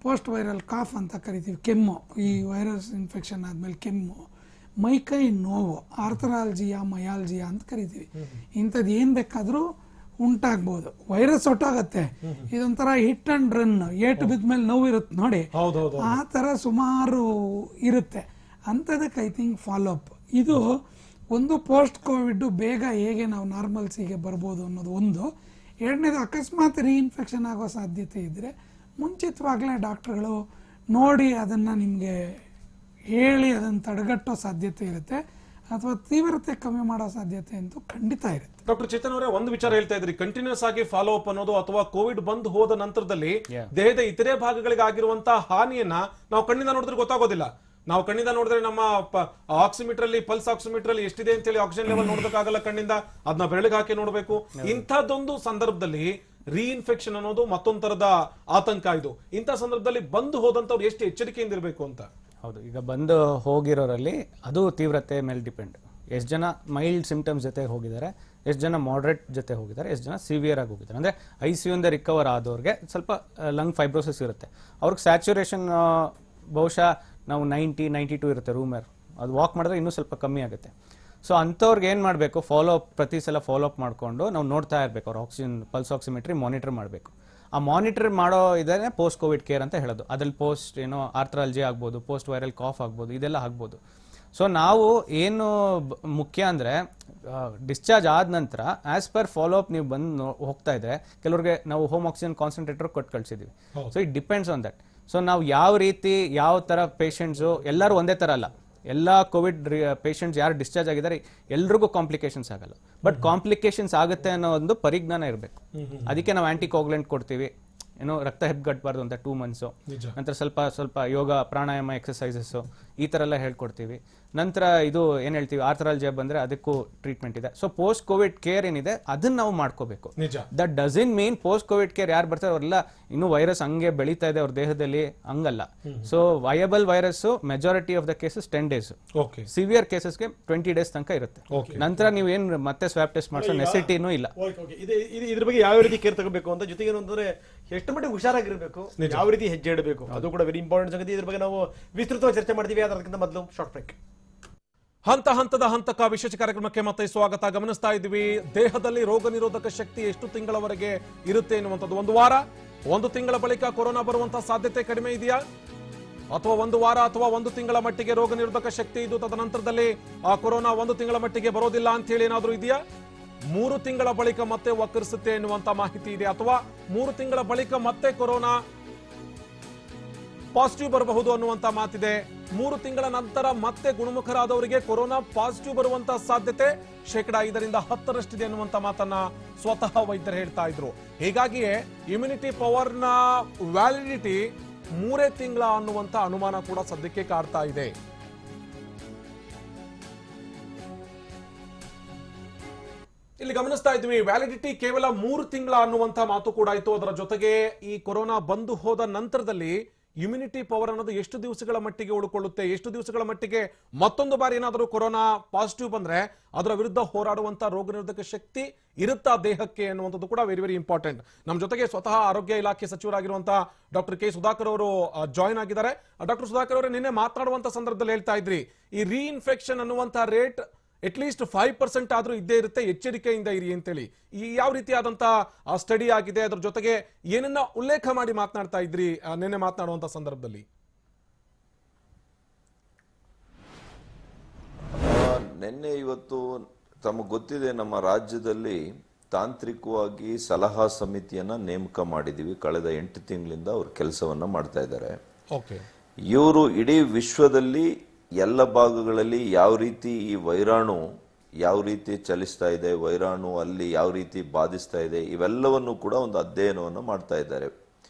ಪೋಸ್ಟ್ ವೈರಲ್ ಕಾಫ್ ಅಂತ ಕರಿತೀವಿ, ಕೆಮ್ಮು, ಈ ವೈರಸ್ ಇನ್ಫೆಕ್ಷನ್ ಆದ್ಮೇಲೆ ಕೆಮ್ಮು, ಮೈಕೈ ನೋವು, ಆರ್ಥರಾಲಜಿಯಾ ಮಯಾಲಜಿಯಾ ಅಂತ ಕರಿತೀವಿ. ಇಂಥದ್ದು ಏನ್ ಬೇಕಾದ್ರೂ ಉಂಟಾಗ್ಬೋದು. ವೈರಸ್ ಒಟ್ಟಾಗತ್ತೆ, ಇದೊಂಥರ ಹಿಟ್ ಅಂಡ್ ರನ್, ಏಟು ಬಿದ್ಮೇಲೆ ನೋವು ಇರುತ್ತೆ ನೋಡಿ, ಆ ತರ ಸುಮಾರು ಇರುತ್ತೆ. ಅಂಥದಕ್ಕೆ ಐ ಥಿಂಕ್ ಫಾಲೋ ಅಪ್ ಇದು ಒಂದು. ಪೋಸ್ಟ್ ಕೋವಿಡ್ ಬೇಗ ಹೇಗೆ ನಾವು ನಾರ್ಮಲ್ಸಿಗೆ ಬರ್ಬೋದು ಅನ್ನೋದು ಒಂದು. ಎರಡನೇದು, ಅಕಸ್ಮಾತ್ ರೀಇನ್ಫೆಕ್ಷನ್ ಆಗೋ ಸಾಧ್ಯತೆ ಇದ್ದರೆ ಮುಂಚಿತವಾಗಲೇ ಡಾಕ್ಟರ್ಗಳು ನೋಡಿ ಅದನ್ನು ನಿಮಗೆ ಹೇಳಿ ಅದನ್ನು ತಡೆಗಟ್ಟೋ ಸಾಧ್ಯತೆ ಇರುತ್ತೆ, ಅಥವಾ ತೀವ್ರತೆ ಕಮ್ಮಿ ಮಾಡೋ ಸಾಧ್ಯತೆ ಅಂತೂ ಖಂಡಿತ ಇರುತ್ತೆ. ಡಾಕ್ಟರ್ ಚೇತನ್ ಅವರೇ, ಒಂದು ವಿಚಾರ ಹೇಳ್ತಾ ಇದ್ರಿ, ಕಂಟಿನ್ಯೂಸ್ ಆಗಿ ಫಾಲೋ ಅಪ್ ಅನ್ನೋದು, ಅಥವಾ ಕೋವಿಡ್ ಬಂದು ಹೋದ ನಂತರದಲ್ಲಿ ದೇಹದ ಇತರೆ ಭಾಗಗಳಿಗೆ ಆಗಿರುವಂತಹ ಹಾನಿಯನ್ನ ನಾವು ಕಣ್ಣಿಂದ ನೋಡಿದ್ರೆ ಗೊತ್ತಾಗೋದಿಲ್ಲ. ನಾವು ಕಣ್ಣಿಂದ ನೋಡಿದ್ರೆ ನಮ್ಮ ಆಕ್ಸಿಮೀಟರ್ ಅಲ್ಲಿ, ಪಲ್ಸ್ ಆಕ್ಸಿಮೀಟರ್ ಅಲ್ಲಿ ಎಷ್ಟಿದೆ ಅಂತ ಹೇಳಿ ಆಕ್ಸಿಜನ್ ಲೆವೆಲ್ ನೋಡೋದಕ್ಕಾಗಲ್ಲ ಕಣ್ಣಿಂದ, ಅದನ್ನ ಬೆರಳಿಗೆ ಹಾಕಿ ನೋಡಬೇಕು. ಇಂಥದ್ದೊಂದು ಸಂದರ್ಭದಲ್ಲಿ ರೀಇನ್ಫೆಕ್ಷನ್ ಅನ್ನೋದು ಮತ್ತೊಂದು ತರದ ಆತಂಕ. ಇದು ಇಂಥ ಸಂದರ್ಭದಲ್ಲಿ ಬಂದು ಹೋದಂತವ್ರು ಎಷ್ಟು ಎಚ್ಚರಿಕೆಯಿಂದ ಇರಬೇಕು ಅಂತ. ಹೌದು, ಈಗ ಬಂದು ಹೋಗಿರೋರಲ್ಲಿ ಅದು ತೀವ್ರತೆ ಮೇಲೆ ಡಿಪೆಂಡ್. ಎಷ್ಟು ಜನ ಮೈಲ್ಡ್ ಸಿಂಪ್ಟಮ್ಸ್ ಜೊತೆ ಹೋಗಿದ್ದಾರೆ, ಎಷ್ಟು ಜನ ಮಾಡ್ರೇಟ್ ಜೊತೆ ಹೋಗಿದ್ದಾರೆ, ಎಷ್ಟು ಜನ ಸಿವಿಯರ್ ಆಗಿ ಹೋಗಿದ್ದಾರೆ. ಅಂದರೆ ICUಯಿಂದ ರಿಕವರ್ ಆದವ್ರಿಗೆ ಸ್ವಲ್ಪ ಲಂಗ್ ಫೈಬ್ರೋಸಿಸ್ ಇರುತ್ತೆ, ಅವ್ರಿಗೆ ಸ್ಯಾಚುರೇಷನ್ ಬಹುಶಃ ನಾವು 90-92 ಇರುತ್ತೆ ರೂಮ್ ಏರ್, ಅದು ವಾಕ್ ಮಾಡಿದ್ರೆ ಇನ್ನೂ ಸ್ವಲ್ಪ ಕಮ್ಮಿ ಆಗುತ್ತೆ. ಸೊ ಅಂಥವ್ರಿಗೆ ಏನು ಮಾಡಬೇಕು, ಪ್ರತಿ ಸಲ ಫಾಲೋ ಅಪ್ ಮಾಡಿಕೊಂಡು ನಾವು ನೋಡ್ತಾ ಇರಬೇಕು. ಅವ್ರ ಆಕ್ಸಿಜನ್ ಪಲ್ಸ್ ಆಕ್ಸಿಮೆಟ್ರಿ ಮಾನಿಟರ್ ಮಾಡಬೇಕು. ಆ ಮಾನಿಟರ್ ಮಾಡೋ ಇದನ್ನೇ ಪೋಸ್ಟ್ ಕೋವಿಡ್ ಕೇರ್ ಅಂತ ಹೇಳೋದು. ಅದ್ರಲ್ಲಿ ಪೋಸ್ಟ್ ಆರ್ಥರಾಲಜಿ ಆಗ್ಬೋದು, ಪೋಸ್ಟ್ ವೈರಲ್ ಕಾಫ್ ಆಗ್ಬೋದು, ಇದೆಲ್ಲ ಆಗ್ಬೋದು. ಸೊ ನಾವು ಏನು ಮುಖ್ಯ ಅಂದರೆ ಡಿಸ್ಚಾರ್ಜ್ ಆದ ನಂತರ ಆಸ್ ಪರ್ ಫಾಲೋ ಅಪ್ ನೀವು ಬಂದು ಹೋಗ್ತಾ ಇದ್ರೆ ಕೆಲವ್ರಿಗೆ ನಾವು ಹೋಮ್ ಆಕ್ಸಿಜನ್ ಕಾನ್ಸಂಟ್ರೇಟರ್ ಕೊಟ್ಟು ಕಳಿಸಿದ್ವಿ. So it depends on that. So ನಾವು ಯಾವ ರೀತಿ ಯಾವ ಥರ ಪೇಷಂಟ್ಸು, ಎಲ್ಲರೂ ಒಂದೇ ಥರ ಅಲ್ಲ. ಎಲ್ಲ ಕೋವಿಡ್ ಪೇಷಂಟ್ಸ್ ಯಾರು ಡಿಸ್ಚಾರ್ಜ್ ಆಗಿದ್ದಾರೆ ಎಲ್ರಿಗೂ ಕಾಂಪ್ಲಿಕೇಶನ್ಸ್ ಆಗಲ್ಲ, ಬಟ್ ಕಾಂಪ್ಲಿಕೇಶನ್ಸ್ ಆಗುತ್ತೆ ಅನ್ನೋ ಒಂದು ಪರಿಜ್ಞಾನ ಇರಬೇಕು. ಅದಕ್ಕೆ ನಾವು ಆಂಟಿಕೋಗ್ಲೆಂಟ್ ಕೊಡ್ತೀವಿ, ರಕ್ತ ಹೆಪ್ಪುಗಟ್ಟಬಾರ್ದು ಅಂತ 2 months. ನಂತರ ಸ್ವಲ್ಪ ಯೋಗ ಪ್ರಾಣಾಯಾಮ ಎಕ್ಸಸೈಸಸ್ ಈ ಥರ ಎಲ್ಲ ಹೇಳ್ಕೊಡ್ತೀವಿ. ನಂತರ ಇದು ಏನು ಹೇಳ್ತೀವಿ, ಆರ್ಥರಾಲಜಿ ಬಂದರೆ ಅದಕ್ಕೂ ಟ್ರೀಟ್ಮೆಂಟ್ ಇದೆ. ಸೊ ಪೋಸ್ಟ್ ಕೋವಿಡ್ ಕೇರ್ ಏನಿದೆ ಅದನ್ನ ನಾವು ಮಾಡ್ಕೋಬೇಕು. That doesn't mean post Covid care ಯಾರು ಬರ್ತಾರೆ ಅವರೆಲ್ಲ ಇನ್ನೂ ವೈರಸ್ ಹಂಗೆ ಬೆಳೀತಾ ಇದೆ ಅವ್ರ ದೇಹದಲ್ಲಿ, ಹಂಗಲ್ಲ. So viable virus majority of the cases 10 days, severe ಕೇಸಸ್ಗೆ 20 days ತನಕ ಇರುತ್ತೆ. ನಂತರ ನೀವು ಏನು ಮತ್ತೆ ಸ್ವಾಪ್ ಟೆಸ್ಟ್ ಮಾಡಿಸೋ ನೆಸಿಟಿನೂ ಇಲ್ಲ. ಇದ್ರ ಬಗ್ಗೆ ಯಾವ ರೀತಿ ಕೇರ್ ತಗೋಬೇಕು ಅಂತ, ಜೊತೆಗೆ ಏನಂತಂದ್ರೆ ಎಷ್ಟು ಮಟ್ಟಿಗೆ ಹುಷಾರಾಗಿರ್ಬೇಕು, ಯಾವ ರೀತಿ ಹೆಜ್ಜೆ ಇಡಬೇಕು, ಅದು ಕೂಡ ವೆರಿ ಇಂಪಾರ್ಟೆಂಟ್ ಸಂಗತಿ. ಇದ್ರ ಬಗ್ಗೆ ನಾವು ವಿಸ್ತೃತವಾಗಿ ಚರ್ಚೆ ಮಾಡ್ತೀವಿ. ಅದಕ್ಕಿಂತ ಮೊದಲು ಶಾರ್ಟ್ ಬ್ರೇಕ್. ಹಂತಕ ವಿಶೇಷ ಕಾರ್ಯಕ್ರಮಕ್ಕೆ ಮತ್ತೆ ಸ್ವಾಗತ. ಗಮನಿಸ್ತಾ ಇದ್ವಿ, ದೇಹದಲ್ಲಿ ರೋಗ ನಿರೋಧಕ ಶಕ್ತಿ ಎಷ್ಟು ತಿಂಗಳವರೆಗೆ ಇರುತ್ತೆ ಎನ್ನುವಂಥದ್ದು. 1 ವಾರ, 1 ತಿಂಗಳ ಬಳಿಕ ಕೊರೋನಾ ಬರುವಂತಹ ಸಾಧ್ಯತೆ ಕಡಿಮೆ ಇದೆಯಾ, ಅಥವಾ 1 ವಾರ ಅಥವಾ 1 ತಿಂಗಳ ಮಟ್ಟಿಗೆ ರೋಗ ನಿರೋಧಕ ಶಕ್ತಿ ಇದು, ತದನಂತರದಲ್ಲಿ ಆ ಕೊರೋನಾ 1 ತಿಂಗಳ ಮಟ್ಟಿಗೆ ಬರೋದಿಲ್ಲ ಅಂತ ಹೇಳಿ ಏನಾದ್ರೂ ಇದೆಯಾ? 3 ತಿಂಗಳ ಬಳಿಕ ಮತ್ತೆ ವಕ್ಕರಿಸುತ್ತೆ ಎನ್ನುವಂತ ಮಾಹಿತಿ ಇದೆ, ಅಥವಾ 3 ತಿಂಗಳ ಬಳಿಕ ಮತ್ತೆ ಕೊರೋನಾ ಪಾಸಿಟಿವ್ ಬರಬಹುದು ಅನ್ನುವಂತ ಮಾತಿದೆ. 3 ತಿಂಗಳ ನಂತರ ಮತ್ತೆ ಗುಣಮುಖರಾದವರಿಗೆ ಕೊರೋನಾ ಪಾಸಿಟಿವ್ ಬರುವಂತಹ ಸಾಧ್ಯತೆ 5% ಇದೆ ಅನ್ನುವಂತ ಮಾತನ್ನ ಸ್ವತಃ ವೈದ್ಯರು ಹೇಳ್ತಾ ಇದ್ರು. ಹೀಗಾಗಿಯೇ ಇಮ್ಯುನಿಟಿ ಪವರ್ನ ವ್ಯಾಲಿಡಿಟಿ 3 ತಿಂಗಳ ಅನ್ನುವಂತ ಅನುಮಾನ ಕೂಡ ಸದ್ಯಕ್ಕೆ ಕಾಡ್ತಾ ಇದೆ. ಇಲ್ಲಿ ಗಮನಿಸ್ತಾ ಇದ್ವಿ, ವ್ಯಾಲಿಡಿಟಿ ಕೇವಲ 3 ತಿಂಗಳ ಅನ್ನುವಂತ ಮಾತು ಕೂಡ ಇತ್ತು. ಅದರ ಜೊತೆಗೆ ಈ ಕೊರೋನಾ ಬಂದು ಹೋದ ನಂತರದಲ್ಲಿ ಇಮ್ಯುನಿಟಿ ಪವರ್ ಅನ್ನೋದು ಎಷ್ಟು ದಿವಸಗಳ ಮಟ್ಟಿಗೆ ಉಳ್ಕೊಳ್ಳುತ್ತೆ, ಎಷ್ಟು ದಿವಸಗಳ ಮಟ್ಟಿಗೆ ಮತ್ತೊಂದು ಬಾರಿ ಏನಾದರೂ ಕೊರೋನಾ ಪಾಸಿಟಿವ್ ಬಂದ್ರೆ ಅದರ ವಿರುದ್ಧ ಹೋರಾಡುವಂತ ರೋಗ ನಿರೋಧಕ ಶಕ್ತಿ ಇರುತ್ತಾ ದೇಹಕ್ಕೆ ಅನ್ನುವಂಥದ್ದು ಕೂಡ ವೆರಿ ವೆರಿ ಇಂಪಾರ್ಟೆಂಟ್. ನಮ್ಮ ಜೊತೆಗೆ ಸ್ವತಃ ಆರೋಗ್ಯ ಇಲಾಖೆ ಸಚಿವರಾಗಿರುವಂತಹ ಡಾಕ್ಟರ್ ಕೆ ಸುಧಾಕರ್ ಅವರು ಜಾಯಿನ್ ಆಗಿದ್ದಾರೆ. ಡಾಕ್ಟರ್ ಸುಧಾಕರ್ ಅವರೇ, ನಿನ್ನೆ ಮಾತನಾಡುವಂತ ಸಂದರ್ಭದಲ್ಲಿ ಹೇಳ್ತಾ ಇದ್ರಿ, ಈ ರೀಇನ್ಫೆಕ್ಷನ್ ಅನ್ನುವಂತಹ ರೇಟ್ ಅಟ್ಲೀಸ್ಟ್ 5% ಆದ್ರೂ ಇದ್ದೇ ಇರುತ್ತೆ, ಎಚ್ಚರಿಕೆಯಿಂದ ಇರಿ ಅಂತೇಳಿ. ಈ ಯಾವ ರೀತಿಯಾದಂತಹ ಸ್ಟಡಿ ಆಗಿದೆ, ಅದ್ರ ಜೊತೆಗೆ ಏನನ್ನ ಉಲ್ಲೇಖ ಮಾಡಿ ಮಾತನಾಡ್ತಾ ಇದ್ರಿ ನಿನ್ನೆ ಮಾತನಾಡುವಂತ ಸಂದರ್ಭದಲ್ಲಿ? ನಿನ್ನೆ ಇವತ್ತು ತಮಗೆ ಗೊತ್ತಿದೆ, ನಮ್ಮ ರಾಜ್ಯದಲ್ಲಿ ತಾಂತ್ರಿಕವಾಗಿ ಸಲಹಾ ಸಮಿತಿಯನ್ನ ನೇಮಕ ಮಾಡಿದೀವಿ. ಕಳೆದ 8 ತಿಂಗಳಿಂದ ಅವರು ಕೆಲಸವನ್ನ ಮಾಡ್ತಾ ಇದ್ದಾರೆ. ಇವರು ಇಡೀ ವಿಶ್ವದಲ್ಲಿ ಎಲ್ಲ ಭಾಗಗಳಲ್ಲಿ ಯಾವ ರೀತಿ ಈ ವೈರಾಣು ಯಾವ ರೀತಿ ಚಲಿಸ್ತಾ ಇದೆ, ವೈರಾಣು ಅಲ್ಲಿ ಯಾವ ರೀತಿ ಬಾಧಿಸ್ತಾ ಇದೆ, ಇವೆಲ್ಲವನ್ನು ಕೂಡ ಒಂದು ಅಧ್ಯಯನವನ್ನು ಮಾಡ್ತಾ ಇದ್ದಾರೆ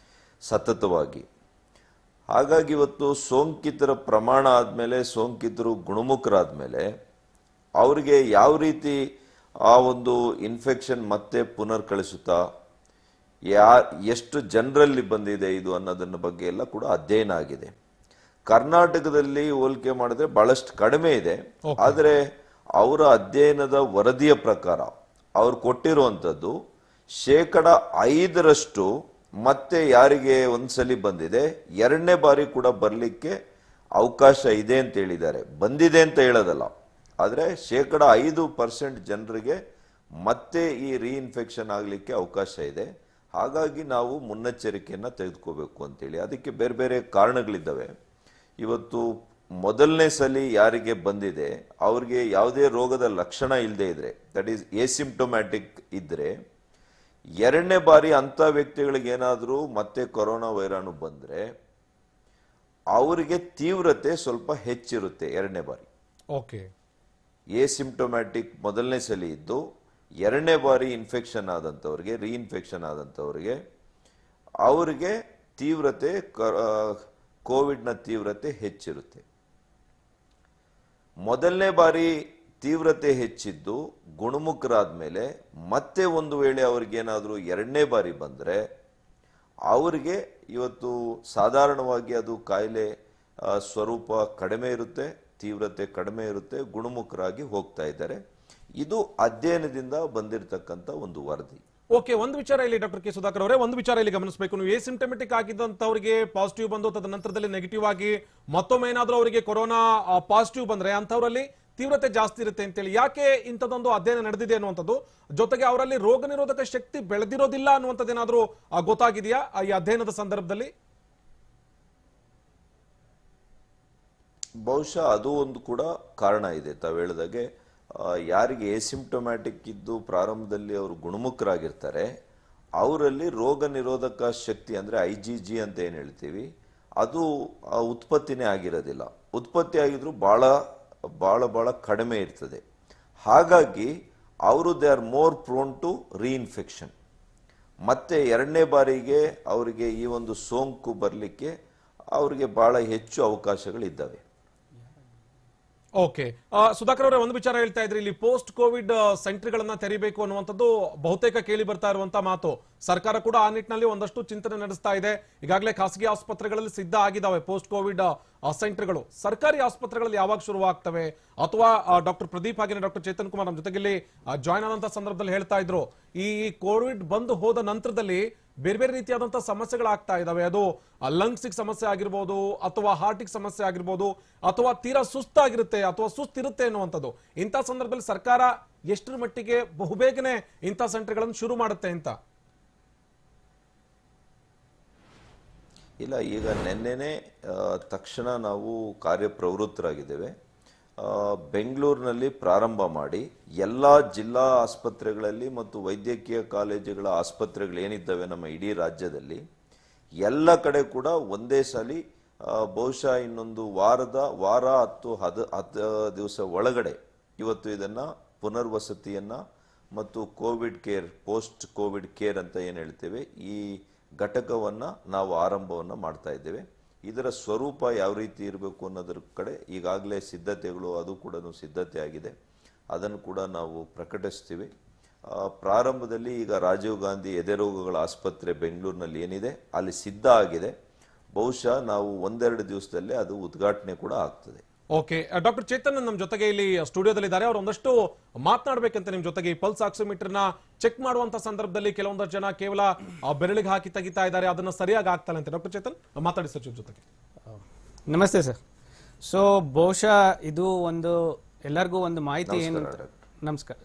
ಸತತವಾಗಿ. ಹಾಗಾಗಿ ಇವತ್ತು ಸೋಂಕಿತರ ಪ್ರಮಾಣ ಆದಮೇಲೆ, ಸೋಂಕಿತರು ಗುಣಮುಖರಾದ್ಮೇಲೆ ಅವರಿಗೆ ಯಾವ ರೀತಿ ಆ ಒಂದು ಇನ್ಫೆಕ್ಷನ್ ಮತ್ತೆ ಪುನರ್ ಕಳಿಸುತ್ತಾ, ಎಷ್ಟು ಜನರಲ್ಲಿ ಬಂದಿದೆ ಇದು ಅನ್ನೋದನ್ನ ಬಗ್ಗೆ ಎಲ್ಲ ಕೂಡ ಅಧ್ಯಯನ ಆಗಿದೆ. ಕರ್ನಾಟಕದಲ್ಲಿ ಹೋಲಿಕೆ ಮಾಡಿದ್ರೆ ಬಹಳಷ್ಟು ಕಡಿಮೆ ಇದೆ. ಆದರೆ ಅವರ ಅಧ್ಯಯನದ ವರದಿಯ ಪ್ರಕಾರ ಅವ್ರು ಕೊಟ್ಟಿರುವಂಥದ್ದು 5% ಮತ್ತೆ ಯಾರಿಗೆ ಒಂದ್ಸಲಿ ಬಂದಿದೆ ಎರಡನೇ ಬಾರಿ ಕೂಡ ಬರಲಿಕ್ಕೆ ಅವಕಾಶ ಇದೆ ಅಂತ ಹೇಳಿದ್ದಾರೆ. ಬಂದಿದೆ ಅಂತ ಹೇಳೋದಲ್ಲ, ಆದರೆ 5% ಜನರಿಗೆ ಮತ್ತೆ ಈ ರೀಇನ್ಫೆಕ್ಷನ್ ಆಗಲಿಕ್ಕೆ ಅವಕಾಶ ಇದೆ. ಹಾಗಾಗಿ ನಾವು ಮುನ್ನೆಚ್ಚರಿಕೆಯನ್ನು ತೆಗೆದುಕೋಬೇಕು ಅಂತೇಳಿ. ಅದಕ್ಕೆ ಬೇರೆ ಬೇರೆ ಕಾರಣಗಳಿದ್ದಾವೆ. ಇವತ್ತು ಮೊದಲನೇ ಸಲ ಯಾರಿಗೆ ಬಂದಿದೆ ಅವ್ರಿಗೆ ಯಾವುದೇ ರೋಗದ ಲಕ್ಷಣ ಇಲ್ಲದೆ ಇದ್ರೆ, ದಟ್ ಈಸ್ ಎಸಿಂಪ್ಟೊಮ್ಯಾಟಿಕ್ ಇದ್ರೆ, ಎರಡನೇ ಬಾರಿ ಅಂತ ವ್ಯಕ್ತಿಗಳಿಗೆ ಏನಾದರೂ ಮತ್ತೆ ಕೊರೋನಾ ವೈರಾಣು ಬಂದ್ರೆ ಅವರಿಗೆ ತೀವ್ರತೆ ಸ್ವಲ್ಪ ಹೆಚ್ಚಿರುತ್ತೆ ಎರಡನೇ ಬಾರಿ. ಓಕೆ, ಎಸಿಂಪ್ಟೊಮ್ಯಾಟಿಕ್ ಮೊದಲನೇ ಸಲ ಇದ್ದು ಎರಡನೇ ಬಾರಿ ಇನ್ಫೆಕ್ಷನ್ ಆದಂಥವ್ರಿಗೆ, ರೀಇನ್ಫೆಕ್ಷನ್ ಆದಂಥವ್ರಿಗೆ ಅವರಿಗೆ ತೀವ್ರತೆ, ಕೋವಿಡ್ನ ತೀವ್ರತೆ ಹೆಚ್ಚಿರುತ್ತೆ. ಮೊದಲನೇ ಬಾರಿ ತೀವ್ರತೆ ಹೆಚ್ಚಿದ್ದು ಗುಣಮುಖರಾದ್ಮೇಲೆ ಮತ್ತೆ ಒಂದು ವೇಳೆ ಅವ್ರಿಗೇನಾದರೂ ಎರಡನೇ ಬಾರಿ ಬಂದರೆ ಅವರಿಗೆ ಇವತ್ತು ಸಾಧಾರಣವಾಗಿ ಅದು ಕಾಯಿಲೆ ಸ್ವರೂಪ ಕಡಿಮೆ ಇರುತ್ತೆ, ತೀವ್ರತೆ ಕಡಿಮೆ ಇರುತ್ತೆ, ಗುಣಮುಖರಾಗಿ ಹೋಗ್ತಾ ಇದ್ದಾರೆ. ಇದು ಅಧ್ಯಯನದಿಂದ ಬಂದಿರತಕ್ಕಂಥ ಒಂದು ವರದಿ. ಓಕೆ, ಒಂದು ವಿಚಾರ ಇಲ್ಲಿ ಡಾಕ್ಟರ್ ಕೆ ಸುಧಾಕರ್ ಅವರೇ, ಒಂದು ವಿಚಾರ ಇಲ್ಲಿ ಗಮನಿಸಬೇಕು. ನೀವು ಎಸಿಂಪ್ಟಮೆಟಿಕ್ ಆಗಿದ್ದಂಥವ್ರಿಗೆ ಪಾಸಿಟಿವ್ ಬಂದು ತದನಂತರದಲ್ಲಿ ನೆಗೆಟಿವ್ ಆಗಿ ಮತ್ತೊಮ್ಮೆ ಏನಾದರೂ ಅವರಿಗೆ ಕೊರೋನಾ ಪಾಸಿಟಿವ್ ಬಂದ್ರೆ ಅಂಥವರಲ್ಲಿ ತೀವ್ರತೆ ಜಾಸ್ತಿ ಇರುತ್ತೆ ಅಂತೇಳಿ ಯಾಕೆ ಇಂಥದ್ದೊಂದು ಅಧ್ಯಯನ ನಡೆದಿದೆ ಅನ್ನುವಂಥದ್ದು, ಜೊತೆಗೆ ಅವರಲ್ಲಿ ರೋಗ ನಿರೋಧಕ ಶಕ್ತಿ ಬೆಳೆದಿರೋದಿಲ್ಲ ಅನ್ನುವಂಥದ್ದು ಏನಾದರೂ ಗೊತ್ತಾಗಿದೆಯಾ ಈ ಅಧ್ಯಯನದ ಸಂದರ್ಭದಲ್ಲಿ? ಬಹುಶಃ ಅದು ಒಂದು ಕೂಡ ಕಾರಣ ಇದೆ. ತಾವು ಹೇಳಿದಾಗೆ ಯಾರಿಗೆ ಎಸಿಂಪ್ಟೊಮ್ಯಾಟಿಕ್ ಇದ್ದು ಪ್ರಾರಂಭದಲ್ಲಿ ಅವರು ಗುಣಮುಖರಾಗಿರ್ತಾರೆ ಅವರಲ್ಲಿ ರೋಗ ನಿರೋಧಕ ಶಕ್ತಿ ಅಂದರೆ IgG ಅಂತ ಏನು ಹೇಳ್ತೀವಿ ಅದು ಉತ್ಪತ್ತಿನೇ ಆಗಿರೋದಿಲ್ಲ. ಉತ್ಪತ್ತಿ ಆಗಿದ್ರು ಬಹಳ ಬಹಳ ಬಹಳ ಕಡಿಮೆ ಇರ್ತದೆ. ಹಾಗಾಗಿ ಅವರು they are more prone to reinfection. ಮತ್ತೆ ಎರಡನೇ ಬಾರಿಗೆ ಅವರಿಗೆ ಈ ಒಂದು ಸೋಂಕು ಬರಲಿಕ್ಕೆ ಅವರಿಗೆ ಬಹಳ ಹೆಚ್ಚು ಅವಕಾಶಗಳಿದ್ದಾವೆ. ಓಕೆ, ಸುಧಾಕರ್ ಅವರೇ, ಒಂದು ವಿಚಾರ ಹೇಳ್ತಾ ಇದ್ರಿ, ಇಲ್ಲಿ ಪೋಸ್ಟ್ ಕೋವಿಡ್ ಸೆಂಟರ್ಗಳನ್ನ ತೆರಿಬೇಕು ಅನ್ನುವಂಥದ್ದು ಬಹುತೇಕ ಕೇಳಿ ಬರ್ತಾ ಇರುವಂತಹ ಮಾತು. ಸರ್ಕಾರ ಕೂಡ ಆ ನಿಟ್ಟಿನಲ್ಲಿ ಒಂದಷ್ಟು ಚಿಂತನೆ ನಡೆಸ್ತಾ ಇದೆ. ಈಗಾಗಲೇ ಖಾಸಗಿ ಆಸ್ಪತ್ರೆಗಳಲ್ಲಿ ಸಿದ್ಧ ಆಗಿದ್ದಾವೆ ಪೋಸ್ಟ್ ಕೋವಿಡ್ ಸೆಂಟರ್ಗಳು. ಸರ್ಕಾರಿ ಆಸ್ಪತ್ರೆಗಳಲ್ಲಿ ಯಾವಾಗ ಶುರುವಾಗ್ತವೆ? ಅಥವಾ ಡಾಕ್ಟರ್ ಪ್ರದೀಪ್ ಹಾಗೆ ಡಾಕ್ಟರ್ ಚೇತನ್ ಕುಮಾರ್ ನಮ್ಮ ಜೊತೆಗೆ ಇಲ್ಲಿ ಜಾಯ್ನ್ ಆದಂತಹ ಸಂದರ್ಭದಲ್ಲಿ ಹೇಳ್ತಾ ಇದ್ರು, ಈ ಕೋವಿಡ್ ಬಂದು ಹೋದ ನಂತರದಲ್ಲಿ ಬೇರೆ ಬೇರೆ ರೀತಿಯಾದಂತಹ ಸಮಸ್ಯೆಗಳಾಗ್ತಾ ಇದಾವೆ. ಅದು ಲಂಗ್ಸಿಗೆ ಸಮಸ್ಯೆ ಆಗಿರ್ಬೋದು, ಅಥವಾ ಹಾರ್ಟಿಗೆ ಸಮಸ್ಯೆ ಆಗಿರ್ಬೋದು, ಅಥವಾ ತೀರಾ ಸುಸ್ತಾಗಿರುತ್ತೆ ಅಥವಾ ಸುಸ್ತಿರುತ್ತೆ ಅನ್ನುವಂಥದ್ದು. ಇಂಥ ಸಂದರ್ಭದಲ್ಲಿ ಸರ್ಕಾರ ಎಷ್ಟರ ಮಟ್ಟಿಗೆ ಬಹುಬೇಗನೆ ಇಂಥ ಸೆಂಟರ್ಗಳನ್ನು ಶುರು ಮಾಡುತ್ತೆ ಅಂತ? ಇಲ್ಲ, ಈಗ ನಿನ್ನೆನೆ ತಕ್ಷಣ ನಾವು ಕಾರ್ಯಪ್ರವೃತ್ತರಾಗಿದ್ದೇವೆ. ಬೆಂಗಳೂರಿನಲ್ಲಿ ಪ್ರಾರಂಭ ಮಾಡಿ ಎಲ್ಲ ಜಿಲ್ಲಾ ಆಸ್ಪತ್ರೆಗಳಲ್ಲಿ ಮತ್ತು ವೈದ್ಯಕೀಯ ಕಾಲೇಜುಗಳ ಆಸ್ಪತ್ರೆಗಳು ಏನಿದ್ದಾವೆ ನಮ್ಮ ಇಡೀ ರಾಜ್ಯದಲ್ಲಿ ಎಲ್ಲ ಕಡೆ ಕೂಡ ಒಂದೇ ಸಲ ಬಹುಶಃ ಇನ್ನೊಂದು ವಾರ 10 ದಿವಸ ಒಳಗಡೆ ಇವತ್ತು ಇದನ್ನ ಪುನರ್ವಸತಿಯನ್ನ ಮತ್ತು Covid care, post Covid care ಅಂತ ಏನು ಹೇಳ್ತೇವೆ, ಈ ಘಟಕವನ್ನ ನಾವು ಆರಂಭವನ್ನ ಮಾಡ್ತಾ ಇದ್ದೇವೆ. ಇದರ ಸ್ವರೂಪ ಯಾವ ರೀತಿ ಇರಬೇಕು ಅನ್ನೋದ್ರ ಕಡೆ ಈಗಾಗಲೇ ಸಿದ್ಧತೆಗಳು, ಅದು ಕೂಡ ಸಿದ್ಧತೆ ಆಗಿದೆ. ಅದನ್ನು ಕೂಡ ನಾವು ಪ್ರಕಟಿಸ್ತೀವಿ. ಪ್ರಾರಂಭದಲ್ಲಿ ಈಗ ರಾಜೀವ್ ಗಾಂಧಿ ಎದೆರೋಗಗಳ ಆಸ್ಪತ್ರೆ ಬೆಂಗಳೂರಿನಲ್ಲಿ ಏನಿದೆ ಅಲ್ಲಿ ಸಿದ್ಧ ಆಗಿದೆ. ಬಹುಶಃ ನಾವು 1-2 ದಿವಸದಲ್ಲೇ ಅದು ಉದ್ಘಾಟನೆ ಕೂಡ ಆಗ್ತದೆ. ಓಕೆ, ಡಾಕ್ಟರ್ ಚೇತನ್ ನಮ್ಮ ಜೊತೆಗೆ ಇಲ್ಲಿ ಸ್ಟುಡಿಯೋದಲ್ಲಿ ಇದ್ದಾರೆ. ಅವರು ಒಂದಷ್ಟು ಮಾತನಾಡಬೇಕಂತ ನಿಮ್ ಜೊತೆಗೆ. ಈ ಪಲ್ಸ್ ಆಕ್ಸಿಮೀಟರ್ ನ ಚೆಕ್ ಮಾಡುವಂತ ಸಂದರ್ಭದಲ್ಲಿ ಕೆಲವೊಂದಷ್ಟು ಜನ ಕೇವಲ ಬೆರಳಿಗೆ ಹಾಕಿ ತೆಗಿತಾ ಇದ್ದಾರೆ, ಅದನ್ನ ಸರಿಯಾಗಿ ಆಗ್ತಲ್ಲ ಅಂತ. ಡಾಕ್ಟರ್ ಚೇತನ್ ಮಾತಾಡಿ ಸಚಿವ ಜೊತೆಗೆ. ನಮಸ್ತೆ ಸರ್. ಸೊ ಬಹುಶಃ ಇದು ಒಂದು ಎಲ್ಲರಿಗೂ ಒಂದು ಮಾಹಿತಿ ಏನು, ನಮಸ್ಕಾರ.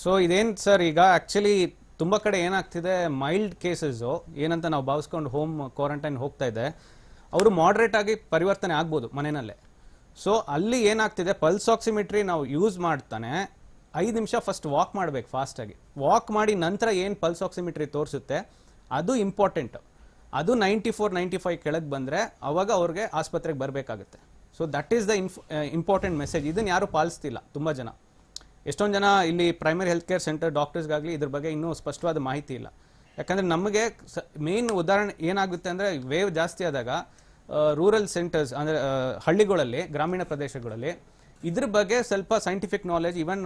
ಸೊ ಇದೇನ್ ಸರ್, ಈಗ ಆಕ್ಚುಲಿ ತುಂಬಾ ಕಡೆ ಏನಾಗ್ತಿದೆ, ಮೈಲ್ಡ್ ಕೇಸಸ್ ಏನಂತ ನಾವು ಭಾವಿಸ್ಕೊಂಡು ಹೋಮ್ ಕ್ವಾರಂಟೈನ್ ಹೋಗ್ತಾ ಇದೆ, ಅವರು ಮಾಡರೇಟ್ ಆಗಿ ಪರಿವರ್ತನೆ ಆಗ್ಬೋದು ಮನೆಯಲ್ಲೇ. ಸೊ ಅಲ್ಲಿ ಏನಾಗ್ತಿದೆ, ಪಲ್ಸ್ ಆಕ್ಸಿಮೆಟ್ರಿ ನಾವು ಯೂಸ್ ಮಾಡ್ತಾನೆ 5 ನಿಮಿಷ ಫಸ್ಟ್ ವಾಕ್ ಮಾಡ್ಬೇಕು, ಫಾಸ್ಟಾಗಿ ವಾಕ್ ಮಾಡಿ ನಂತರ ಏನು ಪಲ್ಸ್ ಆಕ್ಸಿಮೆಟ್ರಿ ತೋರಿಸುತ್ತೆ ಅದು ಇಂಪಾರ್ಟೆಂಟ್. ಅದು 94-95 ಕೆಳಗೆ ಬಂದರೆ ಅವಾಗ ಅವ್ರಿಗೆ ಆಸ್ಪತ್ರೆಗೆ ಬರಬೇಕಾಗುತ್ತೆ. So that is the important message. ಇದನ್ನು ಯಾರು ಪಾಲಿಸ್ತಿಲ್ಲ ತುಂಬ ಜನ. ಎಷ್ಟೊಂದು ಜನ ಇಲ್ಲಿ ಪ್ರೈಮರಿ ಹೆಲ್ತ್ ಕೇರ್ ಸೆಂಟರ್ ಡಾಕ್ಟರ್ಸ್ಗಾಗಲಿ ಇದ್ರ ಬಗ್ಗೆ ಇನ್ನೂ ಸ್ಪಷ್ಟವಾದ ಮಾಹಿತಿ ಇಲ್ಲ. ಯಾಕಂದರೆ ನಮಗೆ ಮೇನ್ ಉದಾಹರಣೆ ಏನಾಗುತ್ತೆ ಅಂದರೆ, ವೇವ್ ಜಾಸ್ತಿ ಆದಾಗ ರೂರಲ್ ಸೆಂಟರ್ಸ್ ಅಂದ್ರೆ ಹಳ್ಳಿಗಳಲ್ಲಿ, ಗ್ರಾಮೀಣ ಪ್ರದೇಶಗಳಲ್ಲಿ ಇದ್ರ ಬಗ್ಗೆ ಸ್ವಲ್ಪ ಸೈಂಟಿಫಿಕ್ ನಾಲೆಜ್ ಇವನ್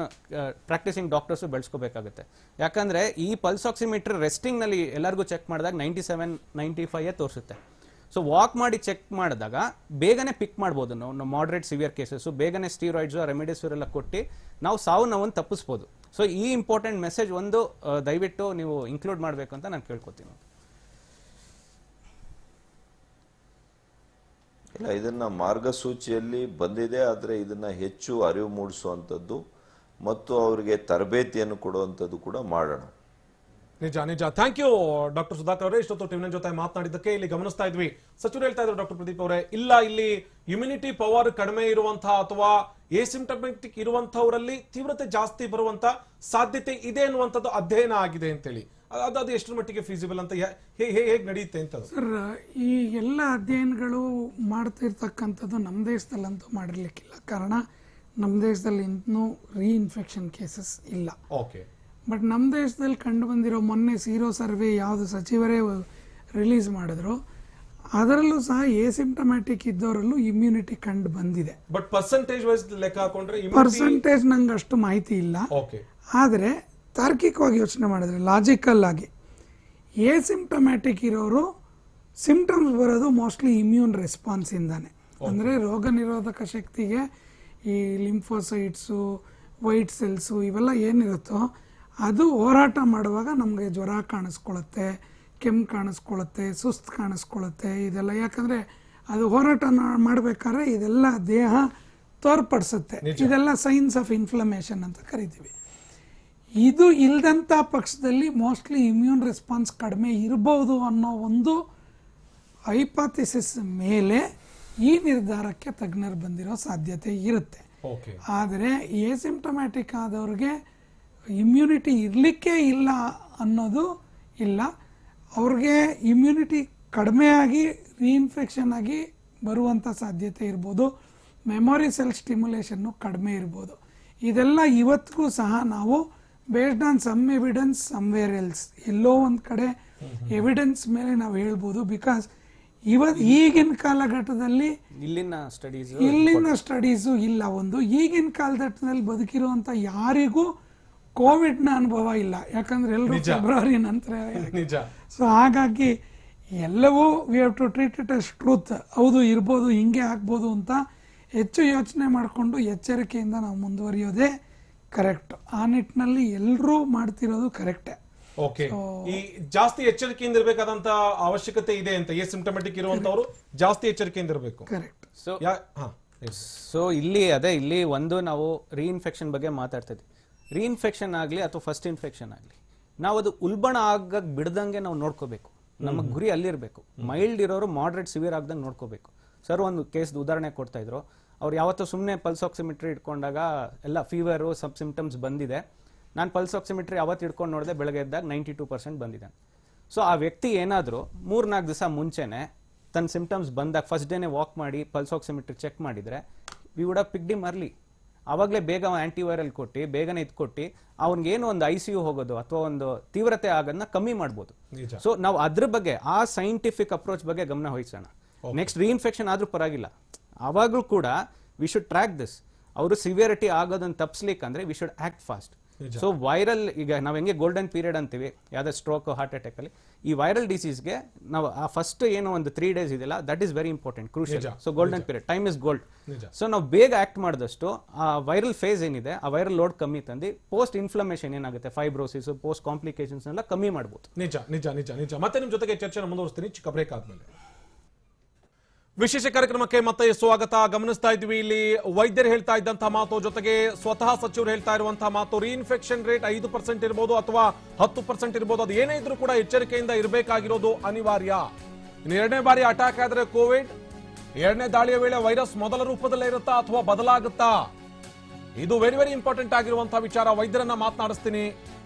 ಪ್ರಾಕ್ಟೀಸಿಂಗ್ ಡಾಕ್ಟರ್ಸ್ ಬೆಳೆಸ್ಕೋಬೇಕಾಗುತ್ತೆ. ಯಾಕಂದ್ರೆ ಈ ಪಲ್ಸ್ ಆಕ್ಸಿಮೀಟರ್ ರೆಸ್ಟಿಂಗ್ ನಲ್ಲಿ ಎಲ್ಲರಿಗೂ ಚೆಕ್ ಮಾಡಿದಾಗ 97, 95 ತೋರಿಸುತ್ತೆ. ಸೊ ವಾಕ್ ಮಾಡಿ ಚೆಕ್ ಮಾಡಿದಾಗ ಬೇಗನೆ ಪಿಕ್ ಮಾಡ್ಬೋದು ನಾವು ಮಾಡ್ರೇಟ್ ಸಿವಿಯರ್ ಕೇಸಸ್, ಬೇಗನೆ ಸ್ಟೀರಾಯ್ಡ್ಸ್ ರೆಮಿಡಿಸಿವಿರ್ ಎಲ್ಲ ಕೊಟ್ಟು ನಾವು ಸಾವು ನೋವನ್ನು ತಪ್ಪಿಸ್ಬೋದು. ಸೊ ಈ ಇಂಪಾರ್ಟೆಂಟ್ ಮೆಸೇಜ್ ಒಂದು ದಯವಿಟ್ಟು ನೀವು ಇನ್ಕ್ಲೂಡ್ ಮಾಡಬೇಕು ಅಂತ ನಾನು ಕೇಳ್ಕೊತೀನಿ. ಇಲ್ಲ, ಇದನ್ನ ಮಾರ್ಗಸೂಚಿಯಲ್ಲಿ ಬಂದಿದೆ, ಆದರೆ ಇದನ್ನ ಹೆಚ್ಚು ಅರಿವು ಮೂಡಿಸುವಂಥದ್ದು ಮತ್ತು ಅವರಿಗೆ ತರಬೇತಿಯನ್ನು ಕೊಡುವಂಥದ್ದು ಕೂಡ ಮಾಡೋಣ. ನಿಜ ನಿಜ. ಥ್ಯಾಂಕ್ ಯು ಡಾಕ್ಟರ್ ಸುಧಾಕರ್ ಅವರೇ, ಇಷ್ಟೊತ್ತು ಟಿವಿನ ಜೊತೆ ಮಾತನಾಡಿದ್ದಕ್ಕೆ. ಇಲ್ಲಿ ಗಮನಿಸ್ತಾ ಇದ್ವಿ, ಸಚಿವರು ಹೇಳ್ತಾ ಇದ್ರು ಡಾಕ್ಟರ್ ಪ್ರದೀಪ್ ಅವರೇ, ಇಲ್ಲ ಇಲ್ಲಿ ಇಮ್ಯುನಿಟಿ ಪವರ್ ಕಡಿಮೆ ಇರುವಂತಹ ಅಥವಾ ಎಸಿಂಪ್ಟಮ್ಯಾಟಿಕ್ ಇರುವಂತಹವರಲ್ಲಿ ತೀವ್ರತೆ ಜಾಸ್ತಿ ಬರುವಂತ ಸಾಧ್ಯತೆ ಇದೆ ಅನ್ನುವಂಥದ್ದು ಅಧ್ಯಯನ ಆಗಿದೆ ಅಂತೇಳಿ. ಅದು ಎಷ್ಟರ ಮಟ್ಟಿಗೆ ಫೀಸಿಬಲ್ ಅಂತ ಹೇಗೆ ನಡೆಯುತ್ತೆ ಅಂತ? ಸರ್, ಈ ಎಲ್ಲ ಅಧ್ಯಯನಗಳು ಮಾಡ್ತಿರ್ತಕ್ಕಂಥದ್ದು ನಮ್ಮ ದೇಶದಲ್ಲಂತೂ ಮಾಡಿರ್ಲಿಕ್ಕಿಲ್ಲ. ಕಾರಣ ನಮ್ಮ ದೇಶದಲ್ಲಿ ಇನ್ನೂ ರೀಇನ್ಫೆಕ್ಷನ್ ಕೇಸಸ್ ಇಲ್ಲ. ಓಕೆ. ಬಟ್ ನಮ್ಮ ದೇಶದಲ್ಲಿ ಕಂಡು ಬಂದಿರೋ ಮೊನ್ನೆ ಸೀರೋ ಸರ್ವೆ ಯಾವುದು ಸಚಿವರೇ ರಿಲೀಸ್ ಮಾಡಿದ್ರು, ಅದರಲ್ಲೂ ಸಹ ಎಸಿಂಪ್ಟಮ್ಯಾಟಿಕ್ ಇದ್ದವರಲ್ಲೂ ಇಮ್ಯುನಿಟಿ ಕಂಡು ಬಂದಿದೆ. ಬಟ್ ಪರ್ಸೆಂಟೇಜ್ ವೈಸ್ ಲೆಕ್ಕ ಹಾಕೊಂಡ್ರೆ ಪರ್ಸೆಂಟೇಜ್ ನಂಗೆ ಅಷ್ಟು ಮಾಹಿತಿ ಇಲ್ಲ. ಆದರೆ ತಾರ್ಕಿಕವಾಗಿ ಯೋಚನೆ ಮಾಡಿದ್ರೆ, ಲಾಜಿಕಲ್ ಆಗಿ ಎಸಿಂಪ್ಟಮ್ಯಾಟಿಕ್ ಇರೋರು ಸಿಂಪ್ಟಮ್ಸ್ ಬರೋದು ಮೋಸ್ಟ್ಲಿ ಇಮ್ಯೂನ್ ರೆಸ್ಪಾನ್ಸ್ ಇಂದಾನೆ. ಅಂದರೆ ರೋಗ ನಿರೋಧಕ ಶಕ್ತಿಗೆ ಈ ಲಿಂಫೋಸೈಟ್ಸು, ವೈಟ್ ಸೆಲ್ಸು ಇವೆಲ್ಲ ಏನಿರುತ್ತೋ ಅದು ಹೋರಾಟ ಮಾಡುವಾಗ ನಮಗೆ ಜ್ವರ ಕಾಣಿಸ್ಕೊಳ್ಳುತ್ತೆ, ಕೆಮ್ಮು ಕಾಣಿಸ್ಕೊಳ್ಳುತ್ತೆ, ಸುಸ್ತು ಕಾಣಿಸ್ಕೊಳ್ಳುತ್ತೆ, ಇದೆಲ್ಲ. ಯಾಕಂದರೆ ಅದು ಹೋರಾಟ ಮಾಡಬೇಕಾದ್ರೆ ಇದೆಲ್ಲ ದೇಹ ತೋರ್ಪಡಿಸುತ್ತೆ. ಇದೆಲ್ಲ ಸೈನ್ಸ್ ಆಫ್ ಇನ್ಫ್ಲಮೇಷನ್ ಅಂತ ಕರಿತೀವಿ. ಇದು ಇಲ್ದಂಥ ಪಕ್ಷದಲ್ಲಿ ಮೋಸ್ಟ್ಲಿ ಇಮ್ಯೂನ್ ರೆಸ್ಪಾನ್ಸ್ ಕಡಿಮೆ ಇರಬಹುದು ಅನ್ನೋ ಒಂದು ಹೈಪಾಥಿಸಿಸ್ ಮೇಲೆ ಈ ನಿರ್ಧಾರಕ್ಕೆ ತಜ್ಞರು ಬಂದಿರೋ ಸಾಧ್ಯತೆ ಇರುತ್ತೆ. ಆದರೆ ಎಸಿಂಪ್ಟಮ್ಯಾಟಿಕ್ ಆದವ್ರಿಗೆ ಇಮ್ಯುನಿಟಿ ಇರಲಿಕ್ಕೆ ಇಲ್ಲ ಅನ್ನೋದು ಇಲ್ಲ. ಅವ್ರಿಗೆ ಇಮ್ಯುನಿಟಿ ಕಡಿಮೆ ಆಗಿ ರೀಇನ್ಫೆಕ್ಷನ್ ಆಗಿ ಬರುವಂಥ ಸಾಧ್ಯತೆ ಇರ್ಬೋದು. ಮೆಮೊರಿ ಸೆಲ್ ಸ್ಟಿಮ್ಯುಲೇಷನ್ನು ಕಡಿಮೆ ಇರ್ಬೋದು. ಇದೆಲ್ಲ ಇವತ್ತಿಗೂ ಸಹ ನಾವು based on some evidence somewhere else, ಎಲ್ಲೋ ಒಂದು ಕಡೆ ಎವಿಡೆನ್ಸ್ ಮೇಲೆ ನಾವು ಹೇಳ್ಬೋದು. ಬಿಕಾಸ್ ಈಗಿನ ಕಾಲಘಟ್ಟದಲ್ಲಿ ಇಲ್ಲಿನ ಸ್ಟಡೀಸು ಇಲ್ಲ. ಒಂದು ಈಗಿನ ಕಾಲಘಟ್ಟದಲ್ಲಿ ಬದುಕಿರುವಂಥ ಯಾರಿಗೂ ಕೋವಿಡ್ನ ಅನುಭವ ಇಲ್ಲ. ಯಾಕಂದ್ರೆ ಎಲ್ಲರೂ ಫೆಬ್ರವರಿ ನಂತರ. ಸೊ ಹಾಗಾಗಿ ಎಲ್ಲವೂ we have to treat it as truth. ಹೌದು, ಇರ್ಬೋದು, ಹಿಂಗೆ ಆಗ್ಬೋದು ಅಂತ ಹೆಚ್ಚು ಯೋಚನೆ ಮಾಡಿಕೊಂಡು ಎಚ್ಚರಿಕೆಯಿಂದ ನಾವು ಮುಂದುವರಿಯೋದೇ ಕರೆಕ್ಟ್. ಆ ನಿಟ್ಟಿನಲ್ಲಿ ಎಲ್ಲರೂ ಮಾಡ್ತಿರೋದು ಕರೆಕ್ಟೇ. ಓಕೆ. ಈ ಜಾಸ್ತಿ ಎಚ್ಚರಿಕೆಯಿಂದ ಇರಬೇಕಾದಂತ ಅವಶ್ಯಕತೆ ಇದೆ ಅಂತ ಸಿಂಪ್ಟಮ್ಯಾಟಿಕ್ ಇರುವಂತವರು ಜಾಸ್ತಿ ಎಚ್ಚರಿಕೆಯಿಂದ ಇರಬೇಕು. ಕರೆಕ್ಟ್. ಸೊ ಇಲ್ಲಿ ಒಂದು ನಾವು ರೀಇನ್ಫೆಕ್ಷನ್ ಬಗ್ಗೆ ಮಾತಾಡ್ತಾ ಇದ್ವಿ. ರೀಇನ್ಫೆಕ್ಷನ್ ಆಗಲಿ ಅಥವಾ ಫಸ್ಟ್ ಇನ್ಫೆಕ್ಷನ್ ಆಗಲಿ, ನಾವು ಅದು ಉಲ್ಬಣ ಆಗಕ್ಕೆ ಬಿಡ್ದಂಗೆ ನಾವು ನೋಡ್ಕೋಬೇಕು. ನಮ್ಮ ಗುರಿ ಅಲ್ಲಿರಬೇಕು. ಮೈಲ್ಡ್ ಇರೋರು ಮಾಡ್ರೇಟ್ ಸಿವಿಯರ್ ಆಗ್ದಂಗೆ ನೋಡ್ಕೋಬೇಕು. ಸರ್ ಒಂದು ಕೇಸ್ ಉದಾಹರಣೆ ಕೊಡ್ತಾ ಇದ್ರು. ಅವ್ರು ಯಾವತ್ತೂ ಸುಮ್ಮನೆ ಪಲ್ಸ್ ಆಕ್ಸಿಮೆಟ್ರಿ ಇಟ್ಕೊಂಡಾಗ ಎಲ್ಲ ಫೀವರು ಸಬ್ ಸಿಂಪ್ಟಮ್ಸ್ ಬಂದಿದೆ. ನಾನು ಪಲ್ಸ್ ಆಕ್ಸಿಮೆಟ್ರಿ ಅವತ್ತು ಇಟ್ಕೊಂಡು ನೋಡಿದೆ, ಬೆಳಗ್ಗೆ ಎದ್ದಾಗ 92% ಬಂದಿದೆ. ಸೊ ಆ ವ್ಯಕ್ತಿ ಏನಾದರೂ 3-4 ದಿವಸ ಮುಂಚೆನೆ ತನ್ನ ಸಿಂಪ್ಟಮ್ಸ್ ಬಂದಾಗ ಫಸ್ಟ್ ಡೇನೆ ವಾಕ್ ಮಾಡಿ ಪಲ್ಸ್ ಆಕ್ಸಿಮೆಟ್ರಿ ಚೆಕ್ ಮಾಡಿದರೆ we would have picked him early. ಆವಾಗಲೇ ಬೇಗ ಆಂಟಿವೈರಲ್ ಕೊಟ್ಟು ಬೇಗನೆ ಕೊಟ್ಟು ಅವ್ನಿಗೇನು ಒಂದು ICU ಹೋಗೋದು ಅಥವಾ ಒಂದು ತೀವ್ರತೆ ಆಗೋದನ್ನ ಕಮ್ಮಿ ಮಾಡ್ಬೋದು. ಸೊ ನಾವು ಅದ್ರ ಬಗ್ಗೆ ಆ ಸೈಂಟಿಫಿಕ್ ಅಪ್ರೋಚ್ ಬಗ್ಗೆ ಗಮನ ವಹಿಸೋಣ. ನೆಕ್ಸ್ಟ್ ರೀಇನ್ಫೆಕ್ಷನ್ ಆದ್ರೂ ಪರವಾಗಿಲ್ಲ, ಆವಾಗಲೂ ಕೂಡ ವಿ ಶುಡ್ ಟ್ರ್ಯಾಕ್ ದಿಸ್. ಅವರು ಸಿವಿಯರಿಟಿ ಆಗೋದನ್ನ ತಪ್ಪಿಸ್ಲಿಕ್ಕೆ ಅಂದ್ರೆ we should act fast. So viral, ಈಗ ನಾವ್ ಹೆಂಗೆ ಗೋಲ್ಡನ್ ಪೀರಿಯಡ್ ಅಂತೀವಿ ಯಾವ್ದು ಸ್ಟ್ರೋಕ್ ಹಾರ್ಟ್ ಅಟ್ಯಾಕ್ ಅಲ್ಲಿ, ಈ ವೈರಲ್ ಡಿಸೀಸ್ಗೆ ನಾವು ಆ ಫಸ್ಟ್ ಏನೋ ಒಂದು 3 days ಇದೆಯಲ್ಲ, that is very important, crucial. So golden period, time is gold. So ನಾವು ಬೇಗ ಆಕ್ಟ್ ಮಾಡಿದಷ್ಟು ಆ ವೈರಲ್ ಫೇಸ್ ಏನಿದೆ ಆ ವೈರಲ್ ಲೋಡ್ ಕಮ್ಮಿ ತಂದು ಪೋಸ್ಟ್ ಇನ್ಫ್ಲಮೇಷನ್ ಏನಾಗುತ್ತೆ, ಫೈಬ್ರೋಸಿಸ್, ಪೋಸ್ಟ್ ಕಾಂಪ್ಲಿಕೇಶನ್ಸ್ ಎಲ್ಲ ಕಮ್ಮಿ ಮಾಡಬಹುದು. ನಿಜ ನಿಜ ನಿಜ ನಿಜ. ಮತ್ತೆ ನಿಮ್ ಜೊತೆಗೆ ಚರ್ಚೆನ ಮುಂದುವರಿಸ್ತೀನಿ ಚಿಕ್ಕ ಬ್ರೇಕ್ ಆದ್ಮೇಲೆ. ವಿಶೇಷ ಕಾರ್ಯಕ್ರಮಕ್ಕೆ ಮತ್ತೆ ಸ್ವಾಗತ. ಗಮನಿಸ್ತಾ ಇದ್ವಿ ಇಲ್ಲಿ ವೈದ್ಯರು ಹೇಳ್ತಾ ಇದ್ದಂತಹ ಮಾತು ಜೊತೆಗೆ ಸ್ವತಃ ಸಚಿವರು ಹೇಳ್ತಾ ಇರುವಂತಹ ಮಾತು. ರೀಇನ್ಫೆಕ್ಷನ್ ರೇಟ್ 5% ಇರಬಹುದು ಅಥವಾ 10% ಇರಬಹುದು, ಅದು ಏನೇ ಇದ್ರೂ ಕೂಡ ಎಚ್ಚರಿಕೆಯಿಂದ ಇರಬೇಕಾಗಿರೋದು ಅನಿವಾರ್ಯ. ಇನ್ನು 2ನೇ ಬಾರಿ ಅಟ್ಯಾಕ್ ಆದ್ರೆ ಕೋವಿಡ್ 2ನೇ ದಾಳಿಯ ವೇಳೆ ವೈರಸ್ ಮೊದಲ ರೂಪದಲ್ಲೇ ಇರುತ್ತಾ ಅಥವಾ ಬದಲಾಗುತ್ತಾ? ಇದು ವೆರಿ ವೆರಿ ಇಂಪಾರ್ಟೆಂಟ್ ಆಗಿರುವಂತಹ ವಿಚಾರ. ವೈದ್ಯರನ್ನ ಮಾತನಾಡಿಸ್ತೀನಿ.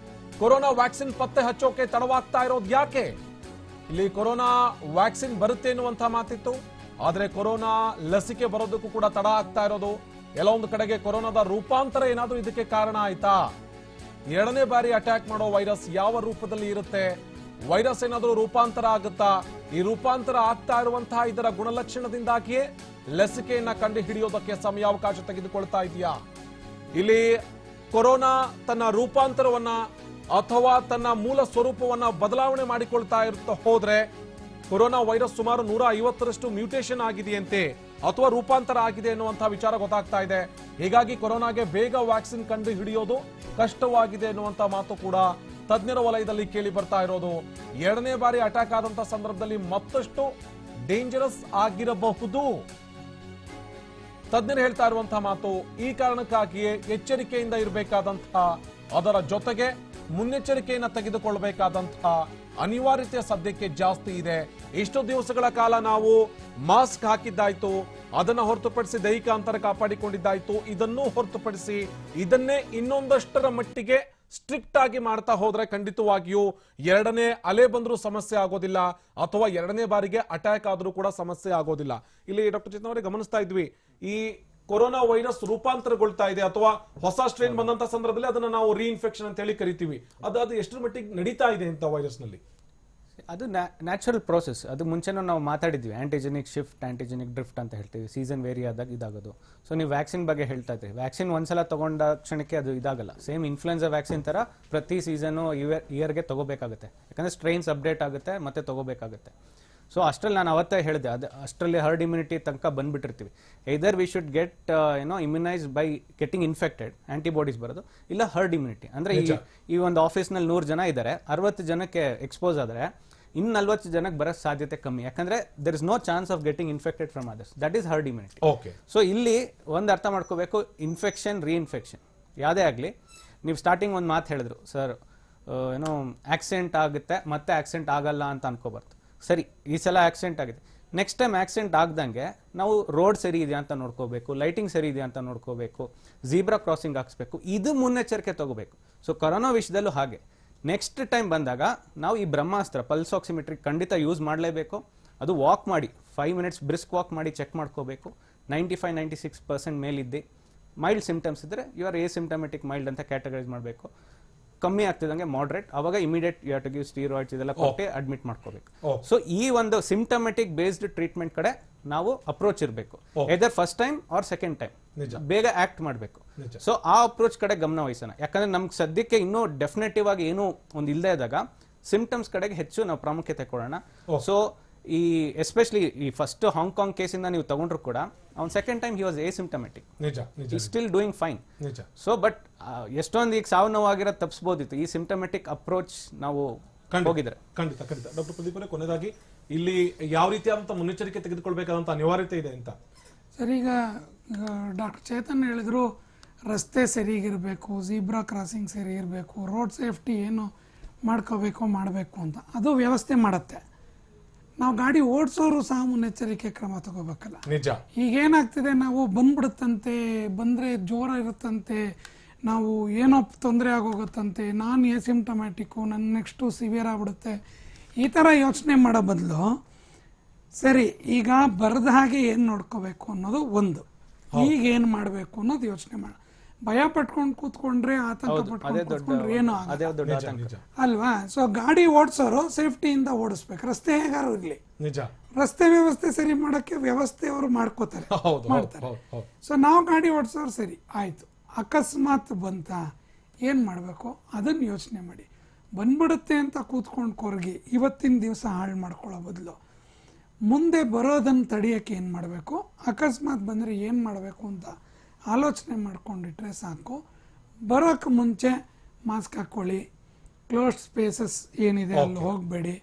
ಕೊರೋನಾ ವ್ಯಾಕ್ಸಿನ್ ಪತ್ತೆ ಹಚ್ಚೋಕೆ ತಡವಾಗ್ತಾ ಇರೋದು ಯಾಕೆ? ಇಲ್ಲಿ ಕೊರೋನಾ ವ್ಯಾಕ್ಸಿನ್ ಬರುತ್ತೆ ಎನ್ನುವಂತಹ ಮಾತಿತ್ತು, ಆದ್ರೆ ಕೊರೋನಾ ಲಸಿಕೆ ಬರೋದಕ್ಕೂ ಕೂಡ ತಡ ಆಗ್ತಾ ಇರೋದು. ಎಲ್ಲ ಒಂದು ಕಡೆಗೆ ಕೊರೋನಾದ ರೂಪಾಂತರ ಏನಾದ್ರೂ ಇದಕ್ಕೆ ಕಾರಣ ಆಯ್ತಾ? 2ನೇ ಬಾರಿ ಅಟ್ಯಾಕ್ ಮಾಡೋ ವೈರಸ್ ಯಾವ ರೂಪದಲ್ಲಿ ಇರುತ್ತೆ? ವೈರಸ್ ಏನಾದರೂ ರೂಪಾಂತರ ಆಗುತ್ತಾ? ಈ ರೂಪಾಂತರ ಆಗ್ತಾ ಇರುವಂತಹ ಇದರ ಗುಣಲಕ್ಷಣದಿಂದಾಗಿಯೇ ಲಸಿಕೆಯನ್ನ ಕಂಡು ಹಿಡಿಯೋದಕ್ಕೆ ಸಮಯಾವಕಾಶ ತೆಗೆದುಕೊಳ್ತಾ ಇದೆಯಾ? ಇಲ್ಲಿ ಕೊರೋನಾ ತನ್ನ ರೂಪಾಂತರವನ್ನ ಅಥವಾ ತನ್ನ ಮೂಲ ಸ್ವರೂಪವನ್ನ ಬದಲಾವಣೆ ಮಾಡಿಕೊಳ್ತಾ ಹೋದ್ರೆ ಕೊರೋನಾ ವೈರಸ್ ಸುಮಾರು 150ರಷ್ಟು ಮ್ಯೂಟೇಷನ್ ಆಗಿದೆಯಂತೆ ಅಥವಾ ರೂಪಾಂತರ ಆಗಿದೆ ಎನ್ನುವಂತಹ ವಿಚಾರ ಗೊತ್ತಾಗ್ತಾ ಇದೆ. ಹೀಗಾಗಿ ಕೊರೋನಾಗೆ ಬೇಗ ವ್ಯಾಕ್ಸಿನ್ ಕಂಡು ಹಿಡಿಯೋದು ಕಷ್ಟವಾಗಿದೆ ಎನ್ನುವಂತ ಮಾತು ಕೂಡ ತಜ್ಞರ ವಲಯದಲ್ಲಿ ಕೇಳಿ ಬರ್ತಾ ಇರೋದು. ಎರಡನೇ ಬಾರಿ ಅಟ್ಯಾಕ್ ಆದಂತಹ ಸಂದರ್ಭದಲ್ಲಿ ಮತ್ತಷ್ಟು ಡೇಂಜರಸ್ ಆಗಿರಬಹುದು ತಜ್ಞರು ಹೇಳ್ತಾ ಇರುವಂತಹ ಮಾತು. ಈ ಕಾರಣಕ್ಕಾಗಿಯೇ ಎಚ್ಚರಿಕೆಯಿಂದ ಇರಬೇಕಾದಂತಹ, ಅದರ ಜೊತೆಗೆ ಮುನ್ನೆಚ್ಚರಿಕೆಯನ್ನು ತೆಗೆದುಕೊಳ್ಳಬೇಕಾದಂತಹ ಅನಿವಾರ್ಯತೆ ಸದ್ಯಕ್ಕೆ ಜಾಸ್ತಿ ಇದೆ. ಇಷ್ಟು ದಿವಸಗಳ ಕಾಲ ನಾವು ಮಾಸ್ಕ್ ಹಾಕಿದ್ದಾಯ್ತು, ಅದನ್ನು ಹೊರತುಪಡಿಸಿ ದೈಹಿಕ ಅಂತರ ಕಾಪಾಡಿಕೊಂಡಿದ್ದಾಯ್ತು. ಇದನ್ನು ಹೊರತುಪಡಿಸಿ ಇದನ್ನೇ ಇನ್ನೊಂದಷ್ಟರ ಮಟ್ಟಿಗೆ ಸ್ಟ್ರಿಕ್ಟ್ ಆಗಿ ಮಾಡ್ತಾ ಹೋದ್ರೆ ಖಂಡಿತವಾಗಿಯೂ ಎರಡನೇ ಅಲೆ ಬಂದರೂ ಸಮಸ್ಯೆ ಆಗೋದಿಲ್ಲ, ಅಥವಾ ಎರಡನೇ ಬಾರಿಗೆ ಅಟ್ಯಾಕ್ ಆದರೂ ಕೂಡ ಸಮಸ್ಯೆ ಆಗೋದಿಲ್ಲ. ಇಲ್ಲಿ ಡಾಕ್ಟರ್ ಚೇತನ್ ಅವರೇ ಗಮನಿಸ್ತಾ ಇದ್ವಿ, ಈ ಕೊರೋನಾ ವೈರಸ್ ರೂಪಾಂತರಗೊಳ್ತಾ ಇದೆ ಅಥವಾ ಹೊಸ ಸ್ಟ್ರೇನ್ ಬಂದಂತ ಸಂದರ್ಭದಲ್ಲಿ ಅದನ್ನ ನಾವು ರೀಇನ್ಫೆಕ್ಷನ್ ಅಂತ ಹೇಳಿ ಕರಿತೀವಿ. ಅದು ಎಷ್ಟರ ಮಟ್ಟಿಗೆ ನಡೀತಾ ಇದೆ ಅಂತ ವೈರಸ್ ನಲ್ಲಿ? ಅದು ನ್ಯಾಚುರಲ್ ಪ್ರೋಸೆಸ್. ಅದು ಮುಂಚೆನೂ ನಾವು ಮಾತಾಡಿದ್ವಿ, ಆಂಟಿಜೆನಿಕ್ ಶಿಫ್ಟ್, ಆಂಟಿಜೆನಿಕ್ ಡ್ರಿಫ್ಟ್ ಅಂತ ಹೇಳ್ತೀವಿ. ಸೀಸನ್ ವೇರಿ ಆದಾಗ ಇದಾಗೋದು. ಸೊ ನೀವು ವ್ಯಾಕ್ಸಿನ್ ಬಗ್ಗೆ ಹೇಳ್ತಾ ಇದ್ರಿ, ವ್ಯಾಕ್ಸಿನ್ ಒಂದ್ಸಲ ತಗೊಂಡ ಕ್ಷಣಕ್ಕೆ ಅದು ಇದಾಗಲ್ಲ. ಸೇಮ್ ಇನ್ಫ್ಲುಯೆನ್ಸಾ ವ್ಯಾಕ್ಸಿನ್ ತರ ಪ್ರತಿ ಸೀಸನು ಇಯರ್ಗೆ ತಗೋಬೇಕಾಗುತ್ತೆ, ಯಾಕಂದ್ರೆ ಸ್ಟ್ರೈನ್ಸ್ ಅಪ್ಡೇಟ್ ಆಗುತ್ತೆ ಮತ್ತೆ ತಗೋಬೇಕಾಗುತ್ತೆ. ಸೊ ಅಷ್ಟರಲ್ಲಿ ನಾನು ಅವತ್ತೇ ಹೇಳಿದೆ, ಅದು ಅಷ್ಟರಲ್ಲಿ ಹರ್ಡ್ ಇಮ್ಯುನಿಟಿ ತನಕ ಬಂದ್ಬಿಟ್ಟಿರ್ತೀವಿ. Either we should get immunise by getting infected, antibodies ಬರೋದು, ಇಲ್ಲ ಹರ್ಡ್ ಇಮ್ಯುನಿಟಿ. ಅಂದ್ರೆ ಈ ಒಂದು ಆಫೀಸ್ನಲ್ಲಿ 100 ಜನ ಇದ್ದಾರೆ, 60 ಜನಕ್ಕೆ ಎಕ್ಸ್ಪೋಸ್ ಆದರೆ ಇನ್ನು 40 ಜನಕ್ಕೆ ಬರೋ ಸಾಧ್ಯತೆ ಕಮ್ಮಿ, ಯಾಕಂದ್ರೆ there is no chance of getting infected from others. That is herd immunity. So ಇಲ್ಲಿ ಒಂದು ಅರ್ಥ ಮಾಡ್ಕೋಬೇಕು, ಇನ್ಫೆಕ್ಷನ್ ರೀಇನ್ಫೆಕ್ಷನ್ ಯಾವುದೇ ಆಗಲಿ. ನೀವು ಸ್ಟಾರ್ಟಿಂಗ್ ಒಂದು ಮಾತು ಹೇಳಿದ್ರು ಸರ್, ಆಕ್ಸಿಡೆಂಟ್ ಆಗುತ್ತೆ ಮತ್ತೆ ಆಕ್ಸಿಡೆಂಟ್ ಆಗಲ್ಲ ಅಂತ ಅನ್ಕೋಬಾರ್ದು. ಸರಿ, ಈ ಸಲ ಆಕ್ಸಿಡೆಂಟ್ ಆಗಿದೆ, ನೆಕ್ಸ್ಟ್ ಟೈಮ್ ಆಕ್ಸಿಡೆಂಟ್ ಆಗ್ದಂಗೆ ನಾವು ರೋಡ್ ಸರಿ ಇದೆಯಾ ಅಂತ ನೋಡ್ಕೋಬೇಕು, ಲೈಟಿಂಗ್ ಸರಿ ಇದೆಯಾ ಅಂತ ನೋಡ್ಕೋಬೇಕು, ಜೀಬ್ರಾ ಕ್ರಾಸಿಂಗ್ ಹಾಕ್ಸ್ಬೇಕು, ಇದು ಮುನ್ನೆಚ್ಚರಿಕೆ ತಗೋಬೇಕು. ಸೊ ಕೊರೋನಾ ವಿಷಯದಲ್ಲೂ ಹಾಗೆ. ನೆಕ್ಸ್ಟ್ ಟೈಮ್ ಬಂದಾಗ ನಾವು ಈ ಬ್ರಹ್ಮಾಸ್ತ್ರ ಪಲ್ಸ್ ಆಕ್ಸಿಮೆಟ್ರಿ ಖಂಡಿತ ಯೂಸ್ ಮಾಡಲೇಬೇಕು. ಅದು ವಾಕ್ ಮಾಡಿ 5 ಮಿನಿಟ್ಸ್ ಬ್ರಿಸ್ಕ್ ವಾಕ್ ಮಾಡಿ ಚೆಕ್ ಮಾಡ್ಕೋಬೇಕು. 95-96% ಮೇಲಿದ್ದೆ ಮೈಲ್ಡ್ ಸಿಂಪ್ಟಮ್ಸ್ ಇದ್ರೆ ಯು ಆರ್ ಸಿಂಪ್ಟಮೆಟಿಕ್ ಮೈಲ್ಡ್ ಅಂತ ಕ್ಯಾಟಗರೈಸ್ ಮಾಡಬೇಕು. ಕಮ್ಮಿ ಆಗ್ತಿದಂಗೆ ಮಾಡರೇಟ್, ಅವಾಗ immediate you have to give steroids ಇದೆಲ್ಲ ಕೊಟ್ಟು ಅಡ್ಮಿಟ್ ಮಾಡ್ಕೋಬೇಕು. ಸೊ ಈ ಒಂದು ಸಿಂಪ್ಟಮೆಟಿಕ್ ಬೇಸ್ಡ್ ಟ್ರೀಟ್ಮೆಂಟ್ ಕಡೆ ನಾವು ಅಪ್ರೋಚ್ ಇರಬೇಕು, either first time or second time ಬೇಗ ಆಕ್ಟ್ ಮಾಡಬೇಕು. ಸೊ ಆ ಅಪ್ರೋಚ್ ಕಡೆ ಗಮನ ವಹಿಸೋಣ, ಯಾಕಂದ್ರೆ ನಮ್ಗೆ ಸದ್ಯಕ್ಕೆ ಇನ್ನೂ ಡೆಫಿನೆಟಿವ್ ಆಗಿ ಏನೂ ಒಂದು ಇಲ್ಲದೆ ಇದ್ದಾಗ ಸಿಂಪ್ಟಮ್ಸ್ ಕಡೆಗೆ ಹೆಚ್ಚು ನಾವು ಪ್ರಾಮುಖ್ಯತೆ ಕೊಡೋಣ. ಸೊ ಈ ಎಸ್ಪೆಷಲಿ ಈ ಫಸ್ಟ್ ಹಾಂಗ್ಕಾಂಗ್ ಕೇಸಿಂದ ನೀವು ತಗೊಂಡ್ರು ಕೂಡ ಅವ್ನು second time he was asymptomatic, still doing fine. So but ಎಷ್ಟೊಂದು ಈಗ ಸಾವು ನೋವಾಗಿರೋದು ತಪ್ಪಿಸಬಹುದಿತ್ತು ಈ ಸಿಂಪ್ಟಮೆಟಿಕ್ ಅಪ್ರೋಚ್ ನಾವು ಹೋಗಿದ್ರೆ. ಖಂಡಿತ ಖಂಡಿತ. ಡಾಕ್ಟರ್ ಪ್ರದೀಪ್ ಅವರೇ, ಕೊನೆಯದಾಗಿ ಇಲ್ಲಿ ಯಾವ ರೀತಿಯಾದಂತ ಮುನ್ನೆಚ್ಚರಿಕೆ ತೆಗೆದುಕೊಳ್ಬೇಕಾದಂತ ಅನಿವಾರ್ಯತೆ ಇದೆ ಅಂತ? ಸರ್, ಈಗ ಡಾಕ್ಟರ್ ಚೇತನ್ ಹೇಳಿದ್ರು ರಸ್ತೆ ಸರಿಗಿರಬೇಕು, ಜೀಬ್ರಾ ಕ್ರಾಸಿಂಗ್ ಸರಿ ಇರಬೇಕು, ರೋಡ್ ಸೇಫ್ಟಿ ಏನು ಮಾಡ್ಕೋಬೇಕು ಮಾಡಬೇಕು ಅಂತ ಅದು ವ್ಯವಸ್ಥೆ ಮಾಡುತ್ತೆ. ನಾವು ಗಾಡಿ ಓಡಿಸೋರು ಸಹ ಮುನ್ನೆಚ್ಚರಿಕೆ ಕ್ರಮ ತಗೋಬೇಕಲ್ಲ. ನಿಜ. ಈಗೇನಾಗ್ತಿದೆ, ನಾವು ಬಂದ್ಬಿಡುತ್ತಂತೆ, ಬಂದರೆ ಜೋರ ಇರುತ್ತಂತೆ, ನಾವು ಏನೋ ತೊಂದರೆ ಆಗೋಗುತ್ತಂತೆ, ನಾನು ಎಸಿಂಪ್ಟಮ್ಯಾಟಿಕ್ಕು, ನನ್ನ ನೆಕ್ಸ್ಟು ಸಿವಿಯರ್ ಆಗ್ಬಿಡುತ್ತೆ, ಈ ಥರ ಯೋಚನೆ ಮಾಡೋ ಬದಲು ಸರಿ ಈಗ ಬರದ ಹಾಗೆ ಏನು ನೋಡ್ಕೋಬೇಕು ಅನ್ನೋದು ಒಂದು, ಈಗ ಏನು ಮಾಡಬೇಕು ಅನ್ನೋದು ಯೋಚನೆ ಮಾಡ. ಭಯ ಪಟ್ಕೊಂಡು ಕೂತ್ಕೊಂಡ್ರೆ, ಆತಂಕ ಪಟ್ಕೊಂಡು ಕೂತ್ಕೊಂಡ್ರೆ ಏನೋ ಅಲ್ವಾ. ಸೊ ಗಾಡಿ ಓಡಿಸೋರು ಸೇಫ್ಟಿಯಿಂದ ಓಡಿಸ್ಬೇಕು, ರಸ್ತೆ ಹೇಗಾರು ಇರ್ಲಿ. ರಸ್ತೆ ವ್ಯವಸ್ಥೆ ಸರಿ ಮಾಡಕ್ಕೆ ವ್ಯವಸ್ಥೆಯವರು ಮಾಡ್ಕೋತಾರೆ, ಮಾಡ್ತಾರೆ. ಸೊ ನಾವು ಗಾಡಿ ಓಡಿಸೋರು ಸರಿ ಆಯ್ತು, ಅಕಸ್ಮಾತ್ ಬಂತ ಏನ್ ಮಾಡಬೇಕು ಅದನ್ನ ಯೋಚನೆ ಮಾಡಿ. ಬಂದ್ಬಿಡುತ್ತೆ ಅಂತ ಕೂತ್ಕೊಂಡು ಕೊರಗಿ ಇವತ್ತಿನ ದಿವಸ ಹಾಳು ಮಾಡ್ಕೊಳ್ಳೋ ಬದಲು ಮುಂದೆ ಬರೋದನ್ನು ತಡೆಯೋಕ್ಕೆ ಏನು ಮಾಡಬೇಕು, ಅಕಸ್ಮಾತ್ ಬಂದರೆ ಏನು ಮಾಡಬೇಕು ಅಂತ ಆಲೋಚನೆ ಮಾಡ್ಕೊಂಡಿಟ್ರೆ ಸಾಕು. ಬರೋಕ್ಕೆ ಮುಂಚೆ ಮಾಸ್ಕ್ ಹಾಕ್ಕೊಳ್ಳಿ, ಕ್ಲೋಸ್ಡ್ ಸ್ಪೇಸಸ್ ಏನಿದೆ ಅಲ್ಲಿ ಹೋಗಬೇಡಿ,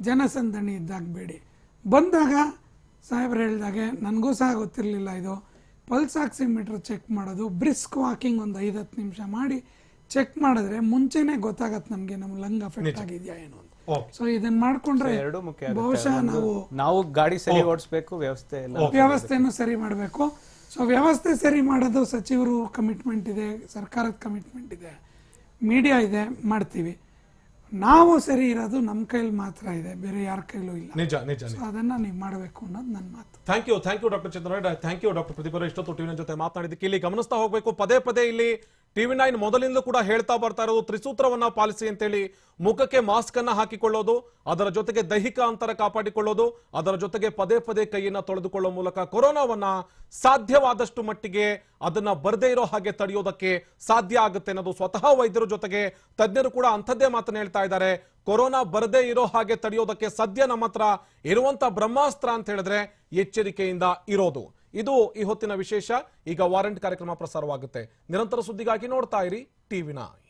ಜನಸಂದಣಿ ಇದ್ದಾಗಬೇಡಿ. ಬಂದಾಗ ಸಾಹೇಬ್ರು ಹೇಳಿದಾಗೆ ನನಗೂ ಸಹ ಗೊತ್ತಿರಲಿಲ್ಲ, ಇದು ಪಲ್ಸ್ ಆಕ್ಸಿಮೀಟರ್ ಚೆಕ್ ಮಾಡೋದು, ಬ್ರಿಸ್ಕ್ ವಾಕಿಂಗ್ ಒಂದು 5-10 ನಿಮಿಷ ಮಾಡಿ ಚೆಕ್ ಮಾಡಿದ್ರೆ ಮುಂಚೆನೆ ಗೊತ್ತಾಗತ್ತೆ ನಮಗೆ ನಮ್ಮ ಲಂಗ್ ಅಫೆಕ್ಟ್ ಆಗಿದೆಯಾ ಏನು ಅಂತ. ಸೊ ಇದನ್ನ ಮಾಡ್ಕೊಂಡ್ರೆ ಬಹುಶಃ ನಾವು ಗಾಡಿ ಸರಿ ಓಡಿಸಬೇಕು, ವ್ಯವಸ್ಥೆನೂ ಸರಿ ಮಾಡಬೇಕು. ಸೊ ವ್ಯವಸ್ಥೆ ಸರಿ ಮಾಡೋದು ಸಚಿವರು ಕಮಿಟ್ಮೆಂಟ್ ಇದೆ, ಸರ್ಕಾರದ ಕಮಿಟ್ಮೆಂಟ್ ಇದೆ, ಮೀಡಿಯಾ ಇದೆ, ಮಾಡ್ತೀವಿ. ನಾವು ಸರಿ ಇರೋದು ನಮ್ಮ ಕೈಲಿ ಮಾತ್ರ ಇದೆ, ಬೇರೆ ಯಾರ ಕೈಲೂ ಇಲ್ಲ. ನಿಜ ನಿಜ. ಅದನ್ನ ನೀವು ಮಾಡಬೇಕು ಅನ್ನೋದು ನನ್ನ ಮಾತು. Thank you doctor Chandra. Thank you doctor Pradeep ಅವರೇ, ಇಷ್ಟೊತ್ತು ಟಿವಿನ ಜೊತೆ ಮಾತನಾಡಿದ್ದಕ್ಕೆ. ಇಲ್ಲಿ ಗಮನಿಸ್ತಾ ಹೋಗಬೇಕು, ಪದೇ ಪದೇ ಇಲ್ಲಿ TV9 ಮೊದಲಿಂದಲೂ ಕೂಡ ಹೇಳ್ತಾ ಬರ್ತಾ ಇರೋದು ತ್ರಿಸೂತ್ರವನ್ನ ಪಾಲಿಸಿ ಅಂತೇಳಿ. ಮುಖಕ್ಕೆ ಮಾಸ್ಕ್ ಅನ್ನ ಹಾಕಿಕೊಳ್ಳೋದು, ಅದರ ಜೊತೆಗೆ ದೈಹಿಕ ಅಂತರ ಕಾಪಾಡಿಕೊಳ್ಳೋದು, ಅದರ ಜೊತೆಗೆ ಪದೇ ಪದೇ ಕೈಯನ್ನ ತೊಳೆದುಕೊಳ್ಳುವ ಮೂಲಕ ಕೊರೋನಾವನ್ನ ಸಾಧ್ಯವಾದಷ್ಟು ಮಟ್ಟಿಗೆ ಅದನ್ನ ಬರದೇ ಇರೋ ಹಾಗೆ ತಡೆಯೋದಕ್ಕೆ ಸಾಧ್ಯ ಆಗುತ್ತೆ ಅನ್ನೋದು ಸ್ವತಃ ವೈದ್ಯರ ಜೊತೆಗೆ ತಜ್ಞರು ಕೂಡ ಅಂಥದ್ದೇ ಮಾತನ್ನ ಹೇಳ್ತಾ ಇದ್ದಾರೆ. ಕೊರೋನಾ ಬರದೇ ಇರೋ ಹಾಗೆ ತಡೆಯೋದಕ್ಕೆ ಸದ್ಯ ನಮ್ಮ ಹತ್ರ ಇರುವಂತ ಬ್ರಹ್ಮಾಸ್ತ್ರ ಅಂತ ಹೇಳಿದ್ರೆ ಎಚ್ಚರಿಕೆಯಿಂದ ಇರೋದು. ಇದು ಈ ಹೊತ್ತಿನ ವಿಶೇಷ. ಈಗ ವಾರಂಟ್ ಕಾರ್ಯಕ್ರಮ ಪ್ರಸಾರವಾಗುತ್ತೆ. ನಿರಂತರ ಸುದ್ದಿಗಾಗಿ ನೋಡ್ತಾ ಇರಿ TV9.